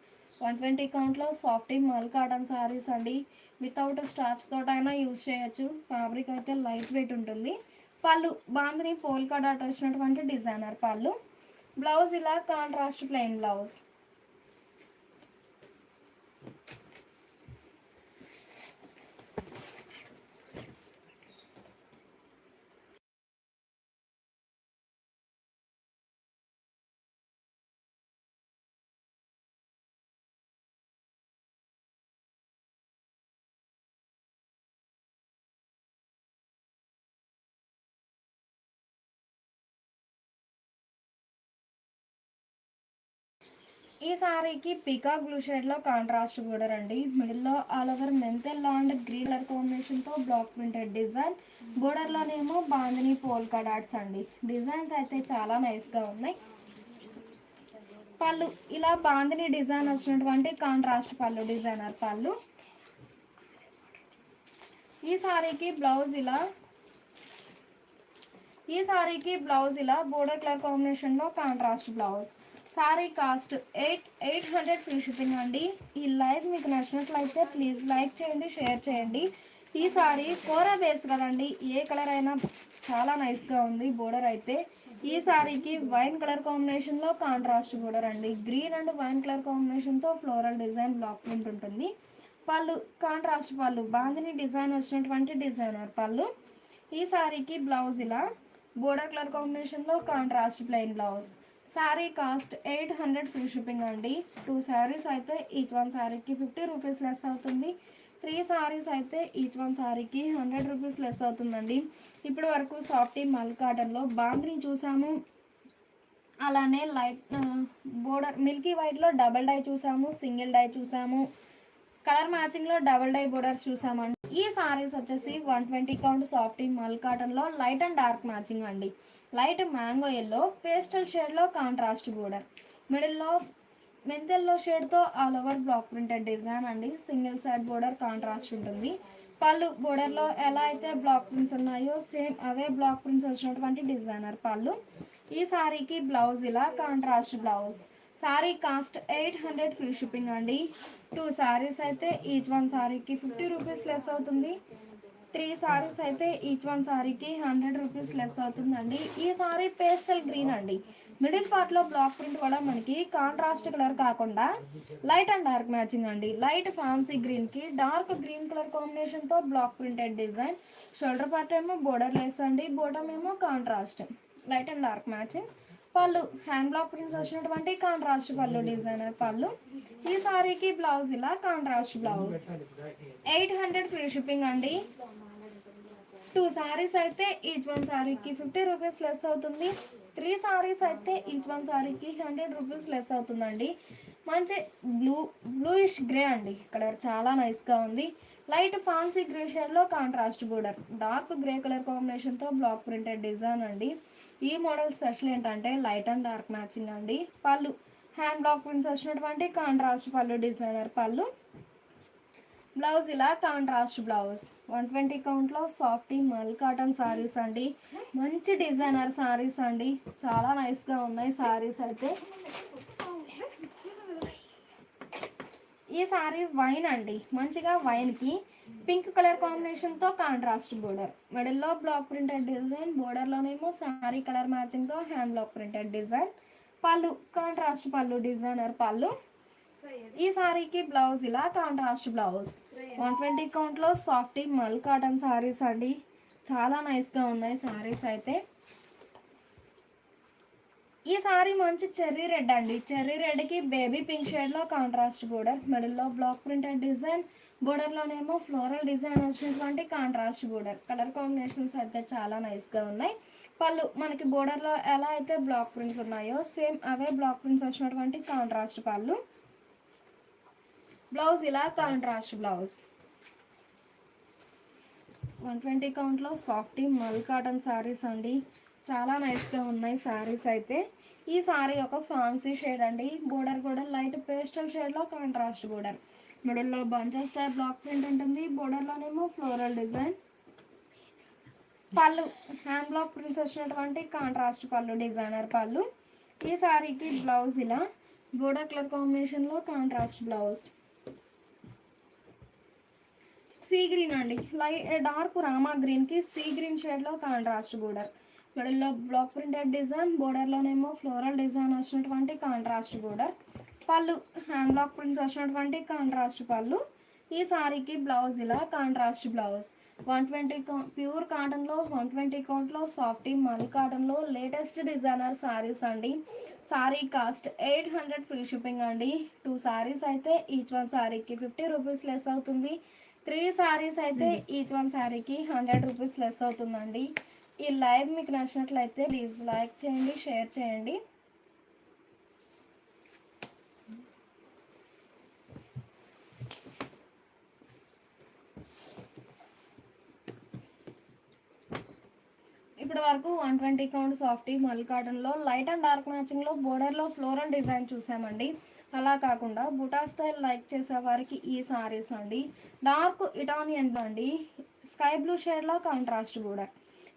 S3: 120 కౌంట్లో సాఫ్ట్ మల్ కాటన్ సారీస్ అండి, వితౌట్ స్టార్చ్ తోటైనా యూజ్ చేయొచ్చు. ఫ్యాబ్రిక్ అయితే లైట్ వెయిట్ ఉంటుంది. పళ్ళు బాందిని పోల్కా డాట్ వచ్చినటువంటి డిజైనర్ పళ్ళు. బ్లౌజ్ ఇలా కాంట్రాస్ట్ ప్లెయిన్ బ్లౌజ్. ఈ సారీకి పీకాక్ బ్లూ షేడ్లో కాంట్రాస్ట్ బోర్డర్ అండి. మిడిల్లో ఆల్ ఓవర్ మెంతెల్లో అండ్ గ్రీన్ కలర్ కాంబినేషన్తో బ్లాక్ ప్రింటెడ్ డిజైన్. బోర్డర్లోనేమో బాందిని పోల్కా డాట్స్ అండి. డిజైన్స్ అయితే చాలా నైస్గా ఉన్నాయి. పళ్ళు ఇలా బాందిని డిజైన్ వచ్చినటువంటి కాంట్రాస్ట్ పళ్ళు, డిజైనర్ పళ్ళు. ఈ సారీకి బ్లౌజ్ ఇలా బోర్డర్ కలర్ కాంబినేషన్లో contrast blouse. Sari cost 800 free shipping అండి. ఈ లైవ్ మీకు నచ్చినట్లయితే ప్లీజ్ లైక్ చేయండి, షేర్ చేయండి. ఈ సారీ కోరా బేస్ కదండి, ఏ కలర్ అయినా చాలా నైస్గా ఉంది. బోర్డర్ అయితే ఈ సారీకి వైన్ కలర్ కాంబినేషన్లో కాంట్రాస్ట్ బోర్డర్ అండి. గ్రీన్ అండ్ వైన్ కలర్ కాంబినేషన్తో ఫ్లోరల్ డిజైన్ బ్లాక్ ప్రింట్ ఉంటుంది. పళ్ళు కాంట్రాస్ట్ పళ్ళు, బాందిని డిజైన్ వచ్చినటువంటి డిజైనర్ పళ్ళు. ఈ సారీకి బ్లౌజ్ ఇలా బోర్డర్ కలర్ కాంబినేషన్లో contrast plain blouse. Sari cost 800 free shipping అండి. 2 శారీస్ అయితే ఈచ్ వన్ శారీకి 50 రూపీస్ లెస్ అవుతుంది. 3 శారీస్ అయితే ఈచ్ వన్ శారీకి 100 రూపీస్ లెస్ అవుతుందండి. ఇప్పటి వరకు సాఫ్టీ మల్ కాటన్లో బాందిని చూసాము, అలానే లైట్ బోర్డర్ మిల్కీ వైట్లో డబల్ డై చూసాము, సింగిల్ డై చూసాము, కలర్ మ్యాచింగ్లో డబల్ డై బోర్డర్స్ చూసామండి. ఈ సారీస్ వచ్చేసి 120 కౌంట్ సాఫ్టీ మల్ కాటన్లో లైట్ అండ్ డార్క్ మ్యాచింగ్ అండి. లైట్ మ్యాంగో ఎల్లో, పేస్టల్ షేడ్లో కాంట్రాస్ట్ బోర్డర్, మిడిల్లో మెంతెల్లో షేడ్తో all over block printed design అండి. సింగిల్ సైడ్ బోర్డర్ కాంట్రాస్ట్ ఉంటుంది. పళ్ళు బోర్డర్లో ఎలా అయితే బ్లాక్ ప్రింట్స్ ఉన్నాయో సేమ్ అవే బ్లాక్ ప్రింట్స్ వచ్చినటువంటి డిజైనర్ పళ్ళు. ఈ సారీకి బ్లౌజ్ ఇలా contrast blouse. Sari cost 800 free shipping అండి. 2 శారీస్ అయితే ఈచ్ వన్ శారీకి 50 రూపీస్ లెస్ అవుతుంది. 3 శారీస్ అయితే ఈచ్ వన్ శారీకి 100 రూపీస్ లెస్ అవుతుందండి. ఈ సారీ పేస్టల్ గ్రీన్ అండి. మిడిల్ పార్ట్లో బ్లాక్ ప్రింట్ కూడా మనకి కాంట్రాస్ట్ కలర్ కాకుండా లైట్ అండ్ డార్క్ మ్యాచింగ్ అండి. లైట్ ఫ్యాన్సీ గ్రీన్కి డార్క్ గ్రీన్ కలర్ కాంబినేషన్తో block printed design. Shoulder part ఏమో బోర్డర్ లెస్ అండి, బోటమ్ ఏమో contrast light and dark matching. పళ్ళు హ్యాండ్ బ్లాక్ ప్రింట్స్ వచ్చినటువంటి కాంట్రాస్ట్ పళ్ళు, డిజైనర్ పళ్ళు. ఈ సారీకి బ్లౌజ్ ఇలా కాంట్రాస్ట్ బ్లౌజ్. 800 ఫ్రీ షిప్పింగ్ అండి. 2 శారీస్ అయితే ఈచ్ వన్ శారీకి 50 రూపీస్ లెస్ అవుతుంది. 3 శారీస్ అయితే ఈచ్ వన్ శారీకి 100 రూపీస్ లెస్ అవుతుందండి. మంచి బ్లూయిష్ గ్రే అండి, కలర్ చాలా నైస్గా ఉంది. లైట్ ఫాన్సీ గ్రే షేడ్లో contrast border, dark grey colour కాంబినేషన్తో బ్లాక్ ప్రింటెడ్ డిజైన్ అండి. ఈ మోడల్ స్పెషల్ ఏంటంటే లైట్ అండ్ డార్క్ మ్యాచింగ్ అండి. పళ్ళు హ్యాండ్ బ్లాక్ ప్రింట్స్ వచ్చినటువంటి కాంట్రాస్ట్ పళ్ళు, డిజైనర్ పళ్ళు. బ్లౌజ్ ఇలా కాంట్రాస్ట్ బ్లౌజ్. 120 కౌంట్లో సాఫ్టీ మల్ కాటన్ సారీస్ అండి. మంచి డిజైనర్ సారీస్ అండి, చాలా నైస్గా ఉన్నాయి సారీస్ అయితే. ఈ సారీ వైన్ అండి, మంచిగా వైన్కి పింక్ కలర్ కాంబినేషన్తో కాంట్రాస్ట్ బోర్డర్, మిడిల్లో బ్లాక్ ప్రింటెడ్ డిజైన్, బోర్డర్లోనేమో సారీ కలర్ మ్యాచింగ్తో హ్యాండ్ బ్లాక్ ప్రింటెడ్ డిజైన్. పళ్ళు కాంట్రాస్ట్ పళ్ళు, డిజైనర్ పళ్ళు. ఈ సారీకి బ్లౌజ్ ఇలా కాంట్రాస్ట్ బ్లౌజ్. 120 కౌంట్లో సాఫ్టీ మల్ కాటన్ సారీస్ అండి, చాలా నైస్గా ఉన్నాయి సారీస్ అయితే. ఈ సారీ మంచి చెర్రీ రెడ్ అండి. చెర్రీ రెడ్కి బేబీ పింక్ షేడ్లో కాంట్రాస్ట్ బోర్డర్, మిడిల్లో బ్లాక్ ప్రింటెడ్ డిజైన్, బోర్డర్లోనేమో ఫ్లోరల్ డిజైన్ వచ్చినటువంటి కాంట్రాస్ట్ బోర్డర్. కలర్ కాంబినేషన్స్ అయితే చాలా నైస్గా ఉన్నాయి. పళ్ళు మనకి బోర్డర్లో ఎలా అయితే బ్లాక్ ప్రింట్స్ ఉన్నాయో సేమ్ అవే బ్లాక్ ప్రింట్స్ వచ్చినటువంటి కాంట్రాస్ట్ పళ్ళు. బ్లౌజ్ ఇలా కాంట్రాస్ట్ బ్లౌజ్. 120 కౌంట్లో సాఫ్టీ మల్ కాటన్ సారీస్ అండి, చాలా నైస్గా ఉన్నాయి సారీస్ అయితే. ఈ సారీ ఒక ఫ్యాన్సీ షేడ్ అండి. బోర్డర్ కూడా లైట్ పేస్టల్ షేడ్లో కాంట్రాస్ట్ బోర్డర్, మిడిల్లో బంచెస్ టైప్ బ్లాక్ ప్రింట్ ఉంటుంది, బోర్డర్లోనేమో ఫ్లోరల్ డిజైన్. పళ్ళు హ్యాండ్ బ్లాక్ ప్రింట్స్ వచ్చినటువంటి కాంట్రాస్ట్ పళ్ళు, డిజైనర్ పళ్ళు. ఈ సారీకి బ్లౌజ్ ఇలా బోర్డర్ కలర్ కాంబినేషన్లో కాంట్రాస్ట్ బ్లౌజ్. సీ గ్రీన్ అండి, లైట్ డార్క్ రామా గ్రీన్కి సీ గ్రీన్ షేడ్లో కాంట్రాస్ట్ బోర్డర్, మిడిల్లో బ్లాక్ ప్రింటెడ్ డిజైన్, బోర్డర్లోనేమో ఫ్లోరల్ డిజైన్ వచ్చినటువంటి కాంట్రాస్ట్ బోర్డర్. పళ్ళు హ్యాండ్ బ్లాక్ ప్రింట్స్ వచ్చినటువంటి కాంట్రాస్ట్ పళ్ళు. ఈ సారీకి బ్లౌజ్ ఇలా కాంట్రాస్ట్ బ్లౌజ్. 120 ప్యూర్ కాటన్లో 120 కౌంట్లో సాఫ్టీ మల్ కాటన్లో లేటెస్ట్ డిజైనర్ సారీస్ అండి. సారీ కాస్ట్ 800 ఫ్రీ షిప్పింగ్ అండి. 2 సారీస్ అయితే ఈచ్ వన్ సారీకి 50 రూపీస్ లెస్ అవుతుంది. 3 సారీస్ అయితే ఈచ్ వన్ సారీకి 100 రూపీస్ లెస్ అవుతుందండి. ఈ లైవ్ మీకు నచ్చినట్లయితే ప్లీజ్ లైక్ చేయండి, షేర్ చేయండి. ఇప్పటి వరకు 120 కౌంట్ సాఫ్టీ మల్ కాటన్లో లైట్ అండ్ డార్క్ మ్యాచింగ్లో బోర్డర్లో ఫ్లోరల్ డిజైన్ చూసామండి. అలా కాకుండా బుటా స్టైల్ లైక్ చేసే వారికి ఈ సారీస్ అండి. డార్క్ ఇటాలియన్ అండి, స్కై బ్లూ షేడ్లో కాంట్రాస్ట్ బోర్డర్,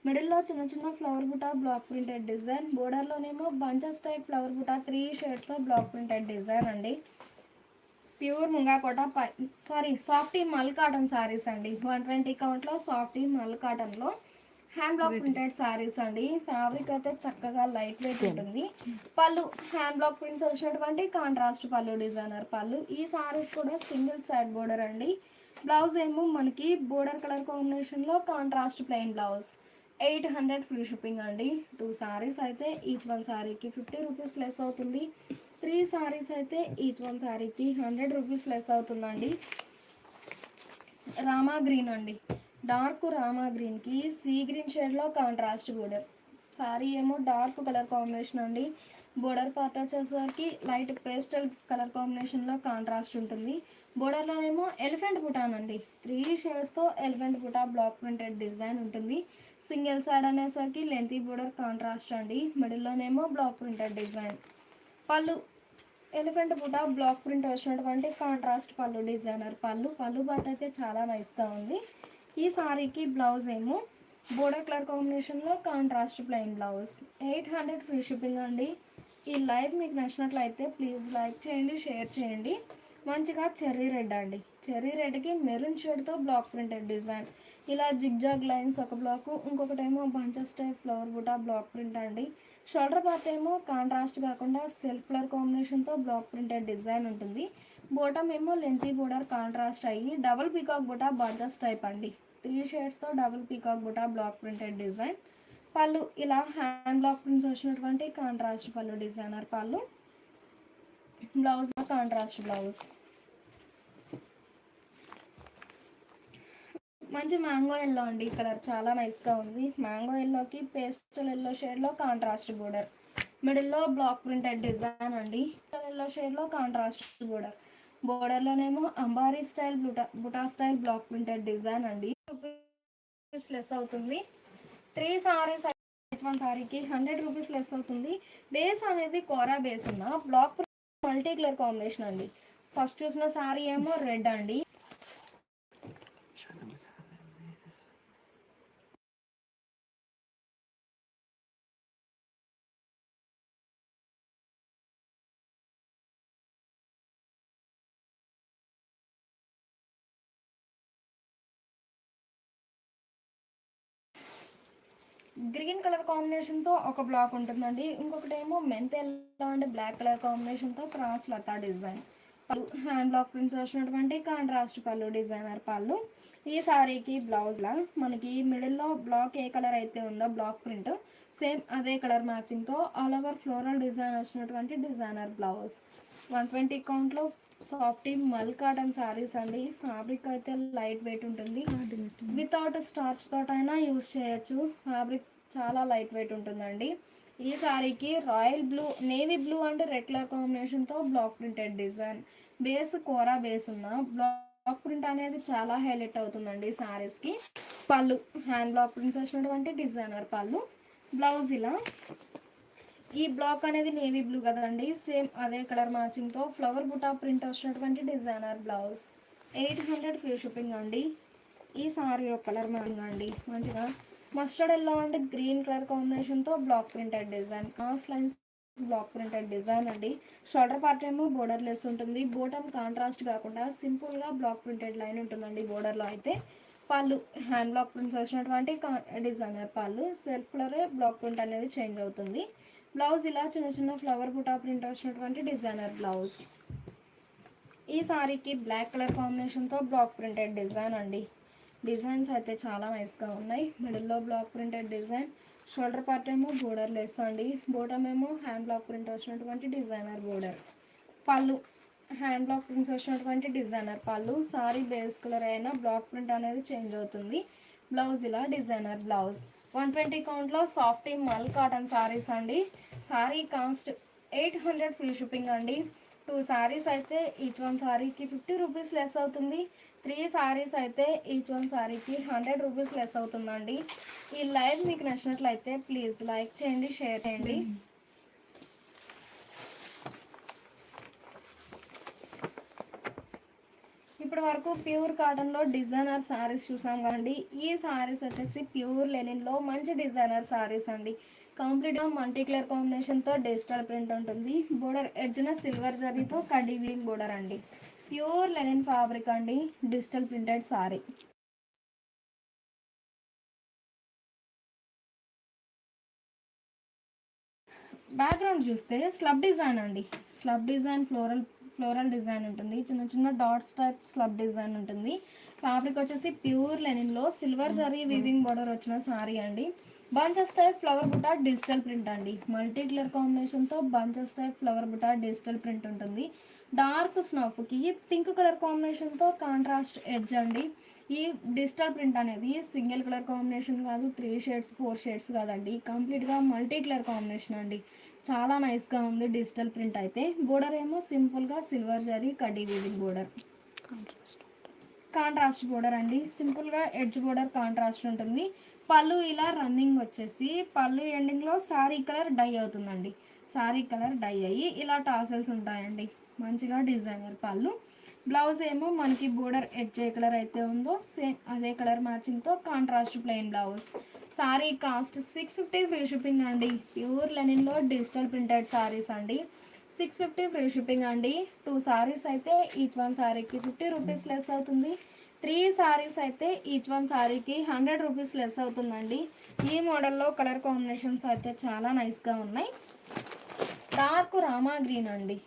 S3: మిడిల్లో చిన్న చిన్న ఫ్లవర్ బుటా బ్లాక్ ప్రింటెడ్ డిజైన్, బోర్డర్లోనేమో బంచెస్ టైప్ ఫ్లవర్ బుటా 3 షేడ్స్తో బ్లాక్ ప్రింటెడ్ డిజైన్ అండి. ప్యూర్ ముంగా కోట సాఫ్టీ మల్ కాటన్ సారీస్ అండి. 120 కౌంట్లో సాఫ్టీ మల్ కాటన్లో హ్యాండ్ బ్లాక్ ప్రింటెడ్ సారీస్ అండి. ఫ్యాబ్రిక్ అయితే చక్కగా లైట్ వెయిట్ ఉంటుంది. పళ్ళు హ్యాండ్ బ్లాక్ ప్రింట్స్ వచ్చినటువంటి కాంట్రాస్ట్ పళ్ళు, డిజైనర్ పళ్ళు. ఈ సారీస్ కూడా సింగిల్ సైడ్ బోర్డర్ అండి. బ్లౌజ్ ఏమో మనకి బోర్డర్ కలర్ కాంబినేషన్లో contrast plain blouse. 800 free shipping అండి. 2 సారీస్ అయితే ఈచ్ వన్ సారీకి 50 రూపీస్ లెస్ అవుతుంది. 3 సారీస్ అయితే ఈచ్ వన్ సారీకి 100 రూపీస్ లెస్ అవుతుందండి. రామా గ్రీన్ అండి, డార్క్ రామా గ్రీన్కి సీ గ్రీన్ షేడ్లో కాంట్రాస్ట్ బోర్డర్. సారీ ఏమో డార్క్ కలర్ కాంబినేషన్ అండి. బోర్డర్ పార్ట్ వచ్చేసరికి లైట్ పేస్టల్ కలర్ కాంబినేషన్లో కాంట్రాస్ట్ ఉంటుంది. బోర్డర్లోనేమో ఎలిఫెంట్ బుటాన్ అండి, 3 షేడ్స్తో ఎలిఫెంట్ బుటా బ్లాక్ ప్రింటెడ్ డిజైన్ ఉంటుంది. సింగిల్ సైడ్ అనేసరికి లెంతీ బోర్డర్ కాంట్రాస్ట్ అండి. మిడిల్లోనేమో బ్లాక్ ప్రింటెడ్ డిజైన్. పళ్ళు ఎలిఫెంట్ బుటా బ్లాక్ ప్రింట్ వచ్చినటువంటి కాంట్రాస్ట్ పళ్ళు, డిజైనర్ పళ్ళు. పళ్ళు బట్ అయితే చాలా నైస్గా ఉంది. ఈ సారీకి బ్లౌజ్ ఏమో బోర్డర్ కలర్ కాంబినేషన్లో contrast plain blouse. 800 free shipping అండి. ఈ లైవ్ మీకు నచ్చినట్లయితే ప్లీజ్ లైక్ చేయండి, షేర్ చేయండి. మంచిగా చెర్రీ రెడ్ అండి, చెర్రీ రెడ్కి మెరూన్ షేడ్తో బ్లాక్ ప్రింటెడ్ డిజైన్. ఇలా జిగ్జాగ్ లైన్స్ ఒక బ్లాక్, ఇంకొకటేమో బంచెస్ టైప్ ఫ్లవర్ బుటా బ్లాక్ ప్రింట్ అండి. షోల్డర్ పార్ట్ ఏమో కాంట్రాస్ట్ కాకుండా సెల్ఫ్ కలర్ కాంబినేషన్తో బ్లాక్ ప్రింటెడ్ డిజైన్ ఉంటుంది. బోటమ్ ఏమో లెంతీ బోర్డర్ కాంట్రాస్ట్ అయ్యి డబుల్ పీకాక్ బుటా బంచెస్ టైప్ అండి. 3 షేడ్స్తో డబుల్ పీకాక్ బుటా బ్లాక్ ప్రింటెడ్ డిజైన్. పళ్ళు ఇలా హ్యాండ్ బ్లాక్ ప్రింట్స్ వచ్చినటువంటి కాంట్రాస్ట్ పళ్ళు, డిజైనర్ పళ్ళు. Blouse contrast blouse. మంచి మ్యాంగో ఎల్లో అండి, కలర్ చాలా నైస్గా ఉంది. మ్యాంగో ఎల్లోకి పేస్టల్ ఎల్లో షేడ్లో కాంట్రాస్ట్ బోర్డర్, మిడిల్లో బ్లాక్ ప్రింటెడ్ డిజైన్ అండి. ఎల్లో షేడ్లో కాంట్రాస్ట్ బోర్డర్, బోర్డర్లోనేమో అంబారీ స్టైల్ బుటా స్టైల్ బ్లాక్ ప్రింటెడ్ డిజైన్ అండి. రూపీస్ లెస్ అవుతుంది. 3 సారీస్ వన్ సారీకి 100 రూపీస్ లెస్ అవుతుంది. బేస్ అనేది కోరా బేస్ ఉన్న బ్లాక్ మల్టీ కలర్ కాంబినేషన్ అండి. ఫస్ట్ చూసిన సారీ ఏమో రెడ్ అండి. గ్రీన్ కలర్ కాంబినేషన్తో ఒక బ్లాక్ ఉంటుందండి. ఇంకొకటి ఏమో mint yellow and black colour కాంబినేషన్తో క్రాస్ లతా డిజైన్. పళ్ళు హ్యాండ్ బ్లాక్ ప్రింట్స్ వచ్చినటువంటి కాంట్రాస్ట్ పళ్ళు, డిజైనర్ పళ్ళు. ఈ సారీకి బ్లౌజ్లా మనకి మిడిల్లో బ్లాక్ ఏ కలర్ అయితే ఉందో బ్లాక్ ప్రింట్ సేమ్ అదే కలర్ మ్యాచింగ్తో ఆల్ ఓవర్ ఫ్లోరల్ డిజైన్ వచ్చినటువంటి డిజైనర్ బ్లౌజ్. 120 కౌంట్లో సాఫ్టీ మల్ కాటన్ సారీస్ అండి. ఫ్యాబ్రిక్ అయితే లైట్ వెయిట్ ఉంటుంది. వితౌట్ స్టార్చ్ తోటైనా యూస్ చేయొచ్చు. ఫ్యాబ్రిక్ చాలా లైట్ వెయిట్ ఉంటుందండి. ఈ సారీకి royal blue, navy blue and red colour కాంబినేషన్తో బ్లాక్ ప్రింటెడ్ డిజైన్. బేస్ కోరా బేస్ ఉన్న బ్లాక్ ప్రింట్ అనేది చాలా హైలైట్ అవుతుందండి సారీస్కి. పళ్ళు హ్యాండ్ బ్లాక్ ప్రింట్స్ వచ్చినటువంటి డిజైనర్ పళ్ళు. బ్లౌజ్ ఇలా ఈ బ్లాక్ అనేది నేవీ బ్లూ కదండి, సేమ్ అదే కలర్ మ్యాచింగ్తో ఫ్లవర్ బుటా ప్రింట్ వచ్చినటువంటి డిజైనర్ బ్లౌజ్. 800 ఫ్రీ షిప్పింగ్ అండి. ఈ సారీ ఒక కలర్ మ్యాచింగ్ అండి, మంచిగా mustard yellow and green colour కాంబినేషన్తో block printed design. Cross lines block printed design అండి. షోల్డర్ పార్ట్ ఏమో బోర్డర్ లెస్ ఉంటుంది. బోటమ్ కాంట్రాస్ట్ కాకుండా సింపుల్గా బ్లాక్ ప్రింటెడ్ లైన్ ఉంటుందండి బోర్డర్లో అయితే. పళ్ళు హ్యాండ్ బ్లాక్ ప్రింట్స్ వచ్చినటువంటి డిజైనర్ పళ్ళు. సెల్ఫ్ కలరే బ్లాక్ ప్రింట్ అనేది చేంజ్ అవుతుంది. బ్లౌజ్ ఇలా చిన్న చిన్న ఫ్లవర్ బుటా ప్రింట్ వచ్చినటువంటి డిజైనర్ బ్లౌజ్. ఈ సారీకి బ్లాక్ కలర్ కాంబినేషన్తో బ్లాక్ ప్రింటెడ్ డిజైన్ అండి. డిజైన్స్ అయితే చాలా నైస్గా ఉన్నాయి. మిడిల్లో block printed design. Shoulder part ఏమో బోర్డర్ లెస్ అండి. బోటమ్ ఏమో హ్యాండ్ బ్లాక్ ప్రింట్ వచ్చినటువంటి డిజైనర్ బోర్డర్. పళ్ళు హ్యాండ్ బ్లాక్ ప్రింట్స్ వచ్చినటువంటి డిజైనర్ పళ్ళు. సారీ బేస్ కలర్ అయినా బ్లాక్ ప్రింట్ అనేది చేంజ్ అవుతుంది. బ్లౌజ్ ఇలా డిజైనర్ బ్లౌజ్. 120 కౌంట్లో సాఫ్టీ మల్ కాటన్ సారీస్ అండి. సారీ కాస్ట్ 800 ఫ్రీ షిప్పింగ్ అండి. 2 సారీస్ అయితే ఈచ్ వన్ సారీకి 50 రూపీస్ లెస్ అవుతుంది. 3 సారీస్ అయితే ఈచ్ వన్ సారీకి 100 రూపీస్ లెస్ అవుతుందండి. ఈ లైవ్ మీకు నచ్చినట్లయితే ప్లీజ్ లైక్ చేయండి, షేర్ చేయండి. ఇప్పటి వరకు ప్యూర్ కాటన్లో డిజైనర్ సారీస్ చూసాం కదండి. ఈ సారీస్ వచ్చేసి ప్యూర్ లెనిన్లో మంచి డిజైనర్ సారీస్ అండి. కంప్లీట్గా మల్టీ కలర్ కాంబినేషన్తో డిజిటల్ ప్రింట్ ఉంటుంది. బోర్డర్ ఎడ్జ్న సిల్వర్ జరీతో కడ్డీ వీవింగ్ బోర్డర్ అండి. ప్యూర్ లెనిన్ ఫ్యాబ్రిక్ అండి, డిజిటల్ ప్రింటెడ్ సారీ. బ్యాక్గ్రౌండ్ చూస్తే స్లబ్ డిజైన్ అండి. స్లబ్ డిజైన్ ఫ్లోరల్ డిజైన్ ఉంటుంది. చిన్న చిన్న డాట్స్ టైప్ స్లబ్ డిజైన్ ఉంటుంది. ఫ్యాబ్రిక్ వచ్చేసి ప్యూర్ లెనిన్లో సిల్వర్ జరీ వీవింగ్ బోర్డర్ వచ్చిన సారీ అండి. బంచెస్ టైప్ ఫ్లవర్ బుటా డిజిటల్ ప్రింట్ అండి. మల్టీ కలర్ కాంబినేషన్తో బంచెస్ టైప్ ఫ్లవర్ బుటా డిజిటల్ ప్రింట్ ఉంటుంది. డార్క్ స్నఫ్కి పింక్ కలర్ కాంబినేషన్తో కాంట్రాస్ట్ ఎడ్జ్ అండి. ఈ డిజిటల్ ప్రింట్ అనేది సింగిల్ కలర్ కాంబినేషన్ కాదు, 3 షేడ్స్ 4 షేడ్స్ కాదండి, కంప్లీట్గా మల్టీ కలర్ కాంబినేషన్ అండి. చాలా నైస్గా ఉంది డిజిటల్ ప్రింట్ అయితే. బోర్డర్ ఏమో సింపుల్గా సిల్వర్ జరీ కడ్డీ వీవింగ్ బోర్డర్, కాంట్రాస్ట్ బోర్డర్ అండి. సింపుల్గా ఎడ్జ్ బోర్డర్ కాంట్రాస్ట్ ఉంటుంది. పళ్ళు ఇలా రన్నింగ్ వచ్చేసి పళ్ళు ఎండింగ్లో సారీ కలర్ డై అవుతుందండి. సారీ కలర్ డై అయ్యి ఇలా టాసల్స్ ఉంటాయండి. మంచిగా డిజైనర్ పళ్ళు. బ్లౌజ్ ఏమో మనకి బోర్డర్ ఎడ్జ్ ఏ కలర్ అయితే ఉందో సేమ్ అదే కలర్ మ్యాచింగ్తో contrast plain blouse. Sari cost 650 free shipping అండి. ప్యూర్ లెనిన్లో డిజిటల్ ప్రింటెడ్ సారీస్ అండి. 650 ఫ్రీ షిప్పింగ్ అండి. 2 సారీస్ అయితే ఈచ్ వన్ సారీకి 50 రూపీస్ లెస్ అవుతుంది. 3 సారీస్ అయితే ఈచ్ వన్ సారీకి 100 రూపీస్ లెస్ అవుతుందండి. ఈ మోడల్లో కలర్ కాంబినేషన్స్ అయితే చాలా నైస్గా ఉన్నాయి. డార్క్ రామా గ్రీన్ అండి.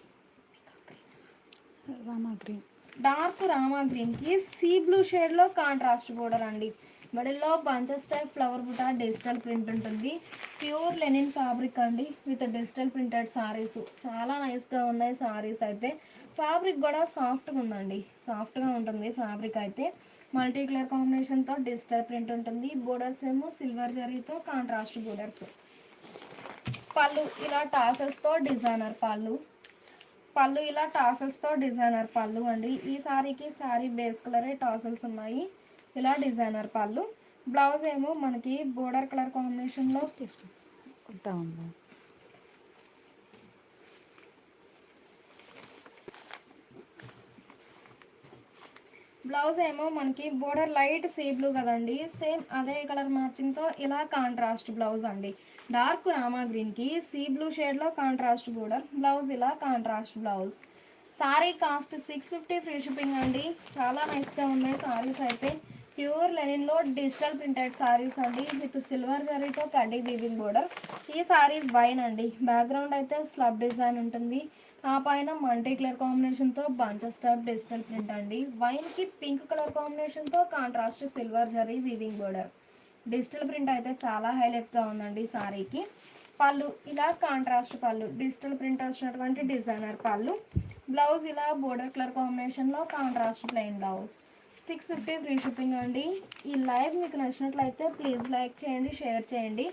S3: డార్క్ రామా గ్రీన్కి సీ బ్లూ షేడ్లో కాంట్రాస్ట్ బోర్డర్ అండి. మిడిల్లో బంచెస్ టైప్ ఫ్లవర్ బుటా డిజిటల్ ప్రింట్ ఉంటుంది. ప్యూర్ లెనిన్ ఫ్యాబ్రిక్ అండి విత్ డిజిటల్ ప్రింటెడ్ సారీస్. చాలా నైస్గా ఉన్నాయి సారీస్ అయితే. ఫ్యాబ్రిక్ కూడా సాఫ్ట్గా ఉందండి, సాఫ్ట్గా ఉంటుంది ఫ్యాబ్రిక్ అయితే. మల్టీ కలర్ కాంబినేషన్తో డిజిటల్ ప్రింట్ ఉంటుంది. బోర్డర్స్ ఏమో సిల్వర్ జరీతో కాంట్రాస్ట్ బోర్డర్స్. పళ్ళు ఇలా టాసల్స్తో డిజైనర్ పళ్ళు. పళ్ళు ఇలా టాసల్స్తో డిజైనర్ పళ్ళు అండి. ఈ సారీకి సారీ బేస్ కలరే టాసల్స్ ఉన్నాయి. ఇలా డిజైనర్ పళ్ళు. బ్లౌజ్ ఏమో మనకి బోర్డర్ కలర్ కాంబినేషన్లో బ్లౌజ్ ఏమో మనకి బోర్డర్ లైట్ సీ బ్లూ కదండి, సేమ్ అదే కలర్ మ్యాచింగ్తో ఇలా కాంట్రాస్ట్ బ్లౌజ్ అండి. డార్క్ రామా గ్రీన్కి సీ బ్లూ షేడ్లో కాంట్రాస్ట్ బోర్డర్. బ్లౌజ్ ఇలా contrast blouse. Sari cost 650 free shipping అండి. చాలా నైస్గా ఉన్నాయి సారీస్ అయితే. ప్యూర్ లెనిన్లో డిజిటల్ ప్రింటెడ్ సారీస్ అండి విత్ సిల్వర్ జరీతో కడ్డీ వీవింగ్ బోర్డర్. ఈ సారీ వైన్ అండి. బ్యాక్గ్రౌండ్ అయితే స్లబ్ డిజైన్ ఉంటుంది. ఆ పైన మల్టీ కలర్ కాంబినేషన్తో బంచెస్ టైప్ డిజిటల్ ప్రింట్ అండి. వైన్కి పింక్ కలర్ కాంబినేషన్తో contrast silver zari weaving border. Digital print అయితే చాలా హైలైట్గా ఉందండి సారీకి. పళ్ళు ఇలా కాంట్రాస్ట్ పళ్ళు, డిజిటల్ ప్రింట్ వచ్చినటువంటి డిజైనర్ పళ్ళు. బ్లౌజ్ ఇలా బోర్డర్ కలర్ కాంబినేషన్లో contrast plain blouse. 650 free shipping అండి. ఈ లైవ్ మీకు నచ్చినట్లయితే ప్లీజ్ లైక్ చేయండి, షేర్ చేయండి.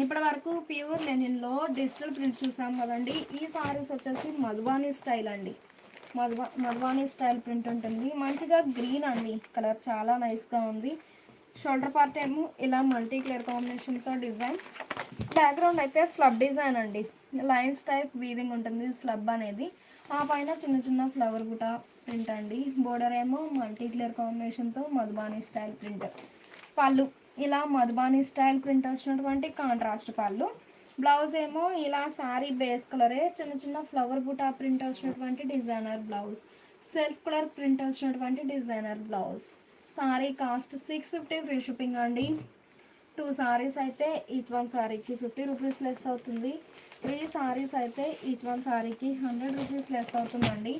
S3: ఇప్పటి వరకు ప్యూర్ లెనిన్లో డిజిటల్ ప్రింట్ చూసాం కదండి. ఈ సారీస్ వచ్చేసి మధుబానీ స్టైల్ అండి. మధుబానీ స్టైల్ ప్రింట్ ఉంటుంది. మంచిగా గ్రీన్ అండి కలర్, చాలా నైస్గా ఉంది. షోల్డర్ పార్ట్ ఏమో ఇలా మల్టీ కలర్ కాంబినేషన్తో డిజైన్. బ్యాక్గ్రౌండ్ అయితే స్లబ్ డిజైన్ అండి. లైన్స్ టైప్ వీవింగ్ ఉంటుంది స్లబ్ అనేది. ఆ పైన చిన్న చిన్న ఫ్లవర్ బుటా ప్రింట్ అండి. బోర్డర్ ఏమో మల్టీ కలర్ కాంబినేషన్తో మధుబానీ స్టైల్ ప్రింట్. పళ్ళు ఇలా మధుబానీ స్టైల్ ప్రింట్ వచ్చినటువంటి కాంట్రాస్ట్ పళ్ళు. బ్లౌజ్ ఏమో ఇలా సారీ బేస్ కలరే చిన్న చిన్న ఫ్లవర్ బుటా ప్రింట్ వచ్చినటువంటి designer blouse. Self colour print వచ్చినటువంటి designer blouse. Sari cost 650 free shipping అండి. 2 సారీస్ అయితే ఈచ్ వన్ సారీకి 50 రూపీస్ లెస్ అవుతుంది. 3 సారీస్ అయితే ఈచ్ వన్ సారీకి 100 రూపీస్ లెస్ అవుతుందండి.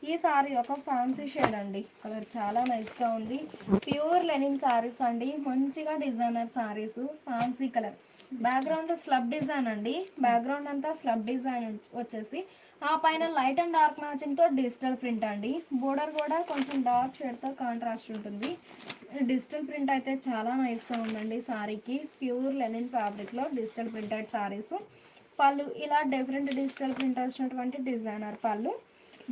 S3: ఈ సారీ ఒక ఫ్యాన్సీ షేడ్ అండి. కలర్ చాలా నైస్గా ఉంది. ప్యూర్ లెనిన్ సారీస్ అండి. మంచిగా designer saris, fancy colour. Background slub design అండి. బ్యాక్గ్రౌండ్ అంతా స్లబ్ డిజైన్ వచ్చేసి ఆ పైన లైట్ అండ్ డార్క్ మ్యాచింగ్తో డిజిటల్ ప్రింట్ అండి. బోర్డర్ కూడా కొంచెం డార్క్ షేడ్తో కాంట్రాస్ట్ ఉంటుంది. డిజిటల్ ప్రింట్ అయితే చాలా నైస్గా ఉందండి సారీకి. ప్యూర్ లెనిన్ ఫ్యాబ్రిక్లో డిజిటల్ ప్రింటెడ్ సారీస్. పళ్ళు ఇలా డిఫరెంట్ డిజిటల్ ప్రింట్ వచ్చినటువంటి డిజైనర్ పళ్ళు.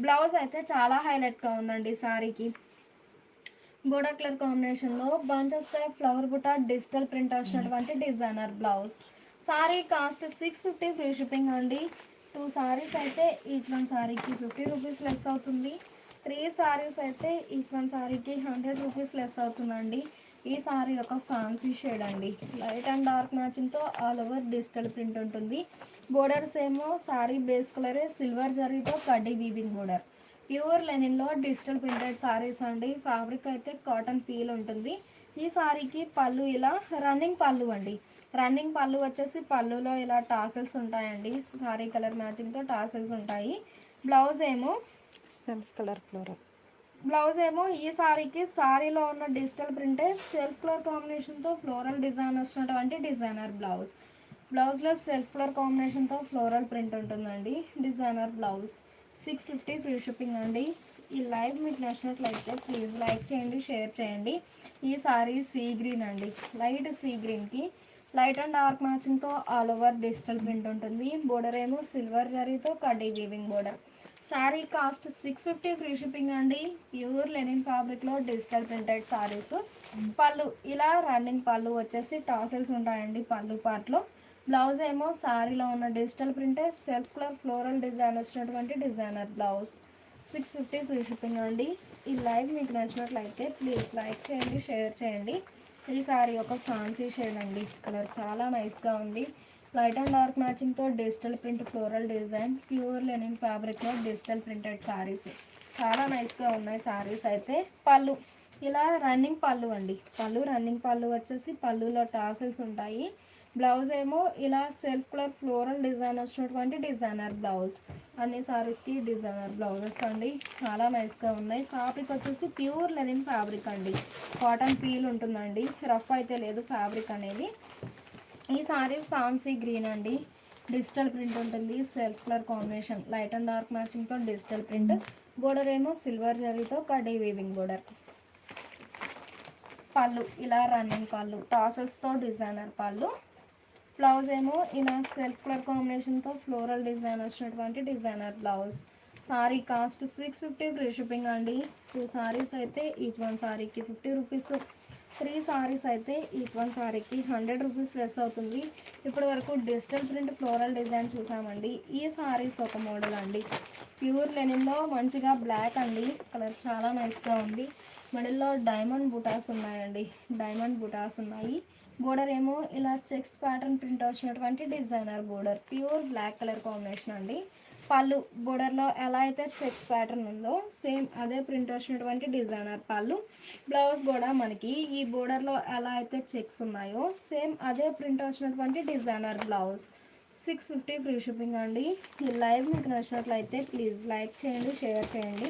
S3: బ్లౌజ్ అయితే చాలా హైలైట్గా ఉందండి సారీకి. బోర్డర్ కలర్ కాంబినేషన్లో బంచెస్ టైప్ ఫ్లవర్ బుట్ట డిజిటల్ ప్రింట్ వచ్చినటువంటి designer blouse. Sari cost 650 free shipping అండి. 2 సారీస్ అయితే ఈచ్ వన్ సారీకి 50 రూపీస్ లెస్ అవుతుంది. 3 సారీస్ అయితే ఈచ్ వన్ సారీకి 100 రూపీస్ లెస్ అవుతుందండి. ఈ సారీ ఒక ఫ్యాన్సీ షేడ్ అండి. లైట్ అండ్ డార్క్ మ్యాచింగ్తో ఆల్ ఓవర్ డిజిటల్ ప్రింట్ ఉంటుంది. బోర్డర్స్ ఏమో సారీ బేస్ కలరే సిల్వర్ జరీతో కడ్డీ వీవింగ్ బోర్డర్. ప్యూర్ లెనిన్లో డిజిటల్ ప్రింటెడ్ సారీస్ అండి. ఫ్యాబ్రిక్ అయితే కాటన్ ఫీల్ ఉంటుంది. ఈ సారీకి పళ్ళు ఇలా రన్నింగ్ పళ్ళు అండి. రన్నింగ్ పళ్ళు వచ్చేసి పళ్ళులో ఇలా టాసల్స్ ఉంటాయండి. సారీ కలర్ మ్యాచింగ్తో టాసల్స్ ఉంటాయి. బ్లౌజ్ ఏమో
S4: సెల్ఫ్ కలర్ ఫ్లోరల్.
S3: బ్లౌజ్ ఏమో ఈ సారీకి సారీలో ఉన్న డిజిటల్ ప్రింటెడ్ సెల్ఫ్ కలర్ కాంబినేషన్తో ఫ్లోరల్ డిజైన్ వచ్చినటువంటి డిజైనర్ బ్లౌజ్. బ్లౌజ్లో సెల్ఫ్ కలర్ కాంబినేషన్తో ఫ్లోరల్ ప్రింట్ ఉంటుందండి. డిజైనర్ బ్లౌజ్ 650 ఫ్రీ షిప్పింగ్ అండి. ఈ లైవ్ మీకు నచ్చినట్లయితే ప్లీజ్ లైక్ చేయండి, షేర్ చేయండి. ఈ సారీ సీ గ్రీన్ అండి. లైట్ సీ గ్రీన్కి లైట్ అండ్ డార్క్ మ్యాచింగ్తో ఆల్ ఓవర్ డిజిటల్ ప్రింట్ ఉంటుంది. బోర్డర్ ఏమో సిల్వర్ జరీతో కడ్డీ weaving border. Sari cost 650 free shipping అండి. ప్యూర్ లెనిన్ ఫ్యాబ్రిక్లో డిజిటల్ ప్రింటెడ్ సారీస్. పళ్ళు ఇలా రన్నింగ్ పళ్ళు వచ్చేసి టాసల్స్ ఉంటాయండి పళ్ళు పార్ట్లో. బ్లౌజ్ ఏమో శారీలో ఉన్న digital printed self colour floral design వచ్చినటువంటి డిజైనర్ బ్లౌజ్. 650 ఫ్రీ షిప్పింగ్ అండి. ఈ లైవ్ మీకు నచ్చినట్లయితే ప్లీజ్ లైక్ చేయండి, షేర్ చేయండి. ఈ సారీ ఒక ఫ్యాన్సీ షేడ్ అండి. కలర్ చాలా నైస్గా ఉంది. లైట్ అండ్ డార్క్ మ్యాచింగ్తో digital print floral design. Pure linen ఫ్యాబ్రిక్లో డిజిటల్ ప్రింటెడ్ సారీస్ చాలా నైస్గా ఉన్నాయి సారీస్ అయితే. పళ్ళు ఇలా రన్నింగ్ పళ్ళు అండి. పళ్ళు రన్నింగ్ పళ్ళు వచ్చేసి పళ్ళులో టాసల్స్ ఉంటాయి. బ్లౌజ్ ఏమో ఇలా సెల్ఫ్ కలర్ ఫ్లోరల్ డిజైన్ వచ్చినటువంటి డిజైనర్ బ్లౌజ్. అన్ని సారీస్కి డిజైనర్ బ్లౌజెస్ అండి. చాలా నైస్గా ఉన్నాయి. ఫ్యాబ్రిక్ వచ్చేసి ప్యూర్ లెనిన్ ఫ్యాబ్రిక్ అండి. కాటన్ ఫీల్ ఉంటుందండి. రఫ్ అయితే లేదు ఫ్యాబ్రిక్ అనేది. ఈ సారీ ఫ్యాన్సీ గ్రీన్ అండి. డిజిటల్ ప్రింట్ ఉంటుంది. Self colour combination light and dark మ్యాచింగ్తో డిజిటల్ ప్రింట్. బోర్డర్ ఏమో సిల్వర్ జరీతో కడ్డీ వీవింగ్ బోర్డర్. పళ్ళు ఇలా రన్నింగ్ పళ్ళు టాసల్స్తో డిజైనర్ పళ్ళు. బ్లౌజ్ ఏమో ఇలా సెల్ఫ్ కలర్ కాంబినేషన్తో ఫ్లోరల్ డిజైన్ వచ్చినటువంటి designer blouse. Sari cost 650 free shipping అండి. 2 సారీస్ అయితే ఈచ్ వన్ సారీకి 50 రూపీస్. 3 సారీస్ అయితే ఈచ్ వన్ సారీకి 100 రూపీస్ లెస్ అవుతుంది. ఇప్పటి వరకు డిజిటల్ ప్రింట్ ఫ్లోరల్ డిజైన్ చూసామండి. ఈ సారీస్ ఒక మోడల్ అండి. ప్యూర్ లెనిన్లో మంచిగా బ్లాక్ అండి. కలర్ చాలా నైస్గా ఉంది. మిడిల్లో డైమండ్ బుటాస్ ఉన్నాయండి. డైమండ్ బుటాస్ ఉన్నాయి. బోర్డర్ ఏమో ఇలా చెక్స్ ప్యాటర్న్ ప్రింట్ వచ్చినటువంటి designer border. Pure block colour combination అండి. పళ్ళు బోర్డర్లో ఎలా అయితే చెక్స్ ప్యాటర్న్ ఉందో సేమ్ అదే ప్రింట్ వచ్చినటువంటి డిజైనర్ పళ్ళు. బ్లౌజ్ కూడా మనకి ఈ బోర్డర్లో ఎలా అయితే చెక్స్ ఉన్నాయో సేమ్ అదే ప్రింట్ వచ్చినటువంటి డిజైనర్ బ్లౌజ్. 650 ఫ్రీ షిప్పింగ్ అండి. ఈ లైవ్ మీకు నచ్చినట్లయితే ప్లీజ్ లైక్ చేయండి, షేర్ చేయండి.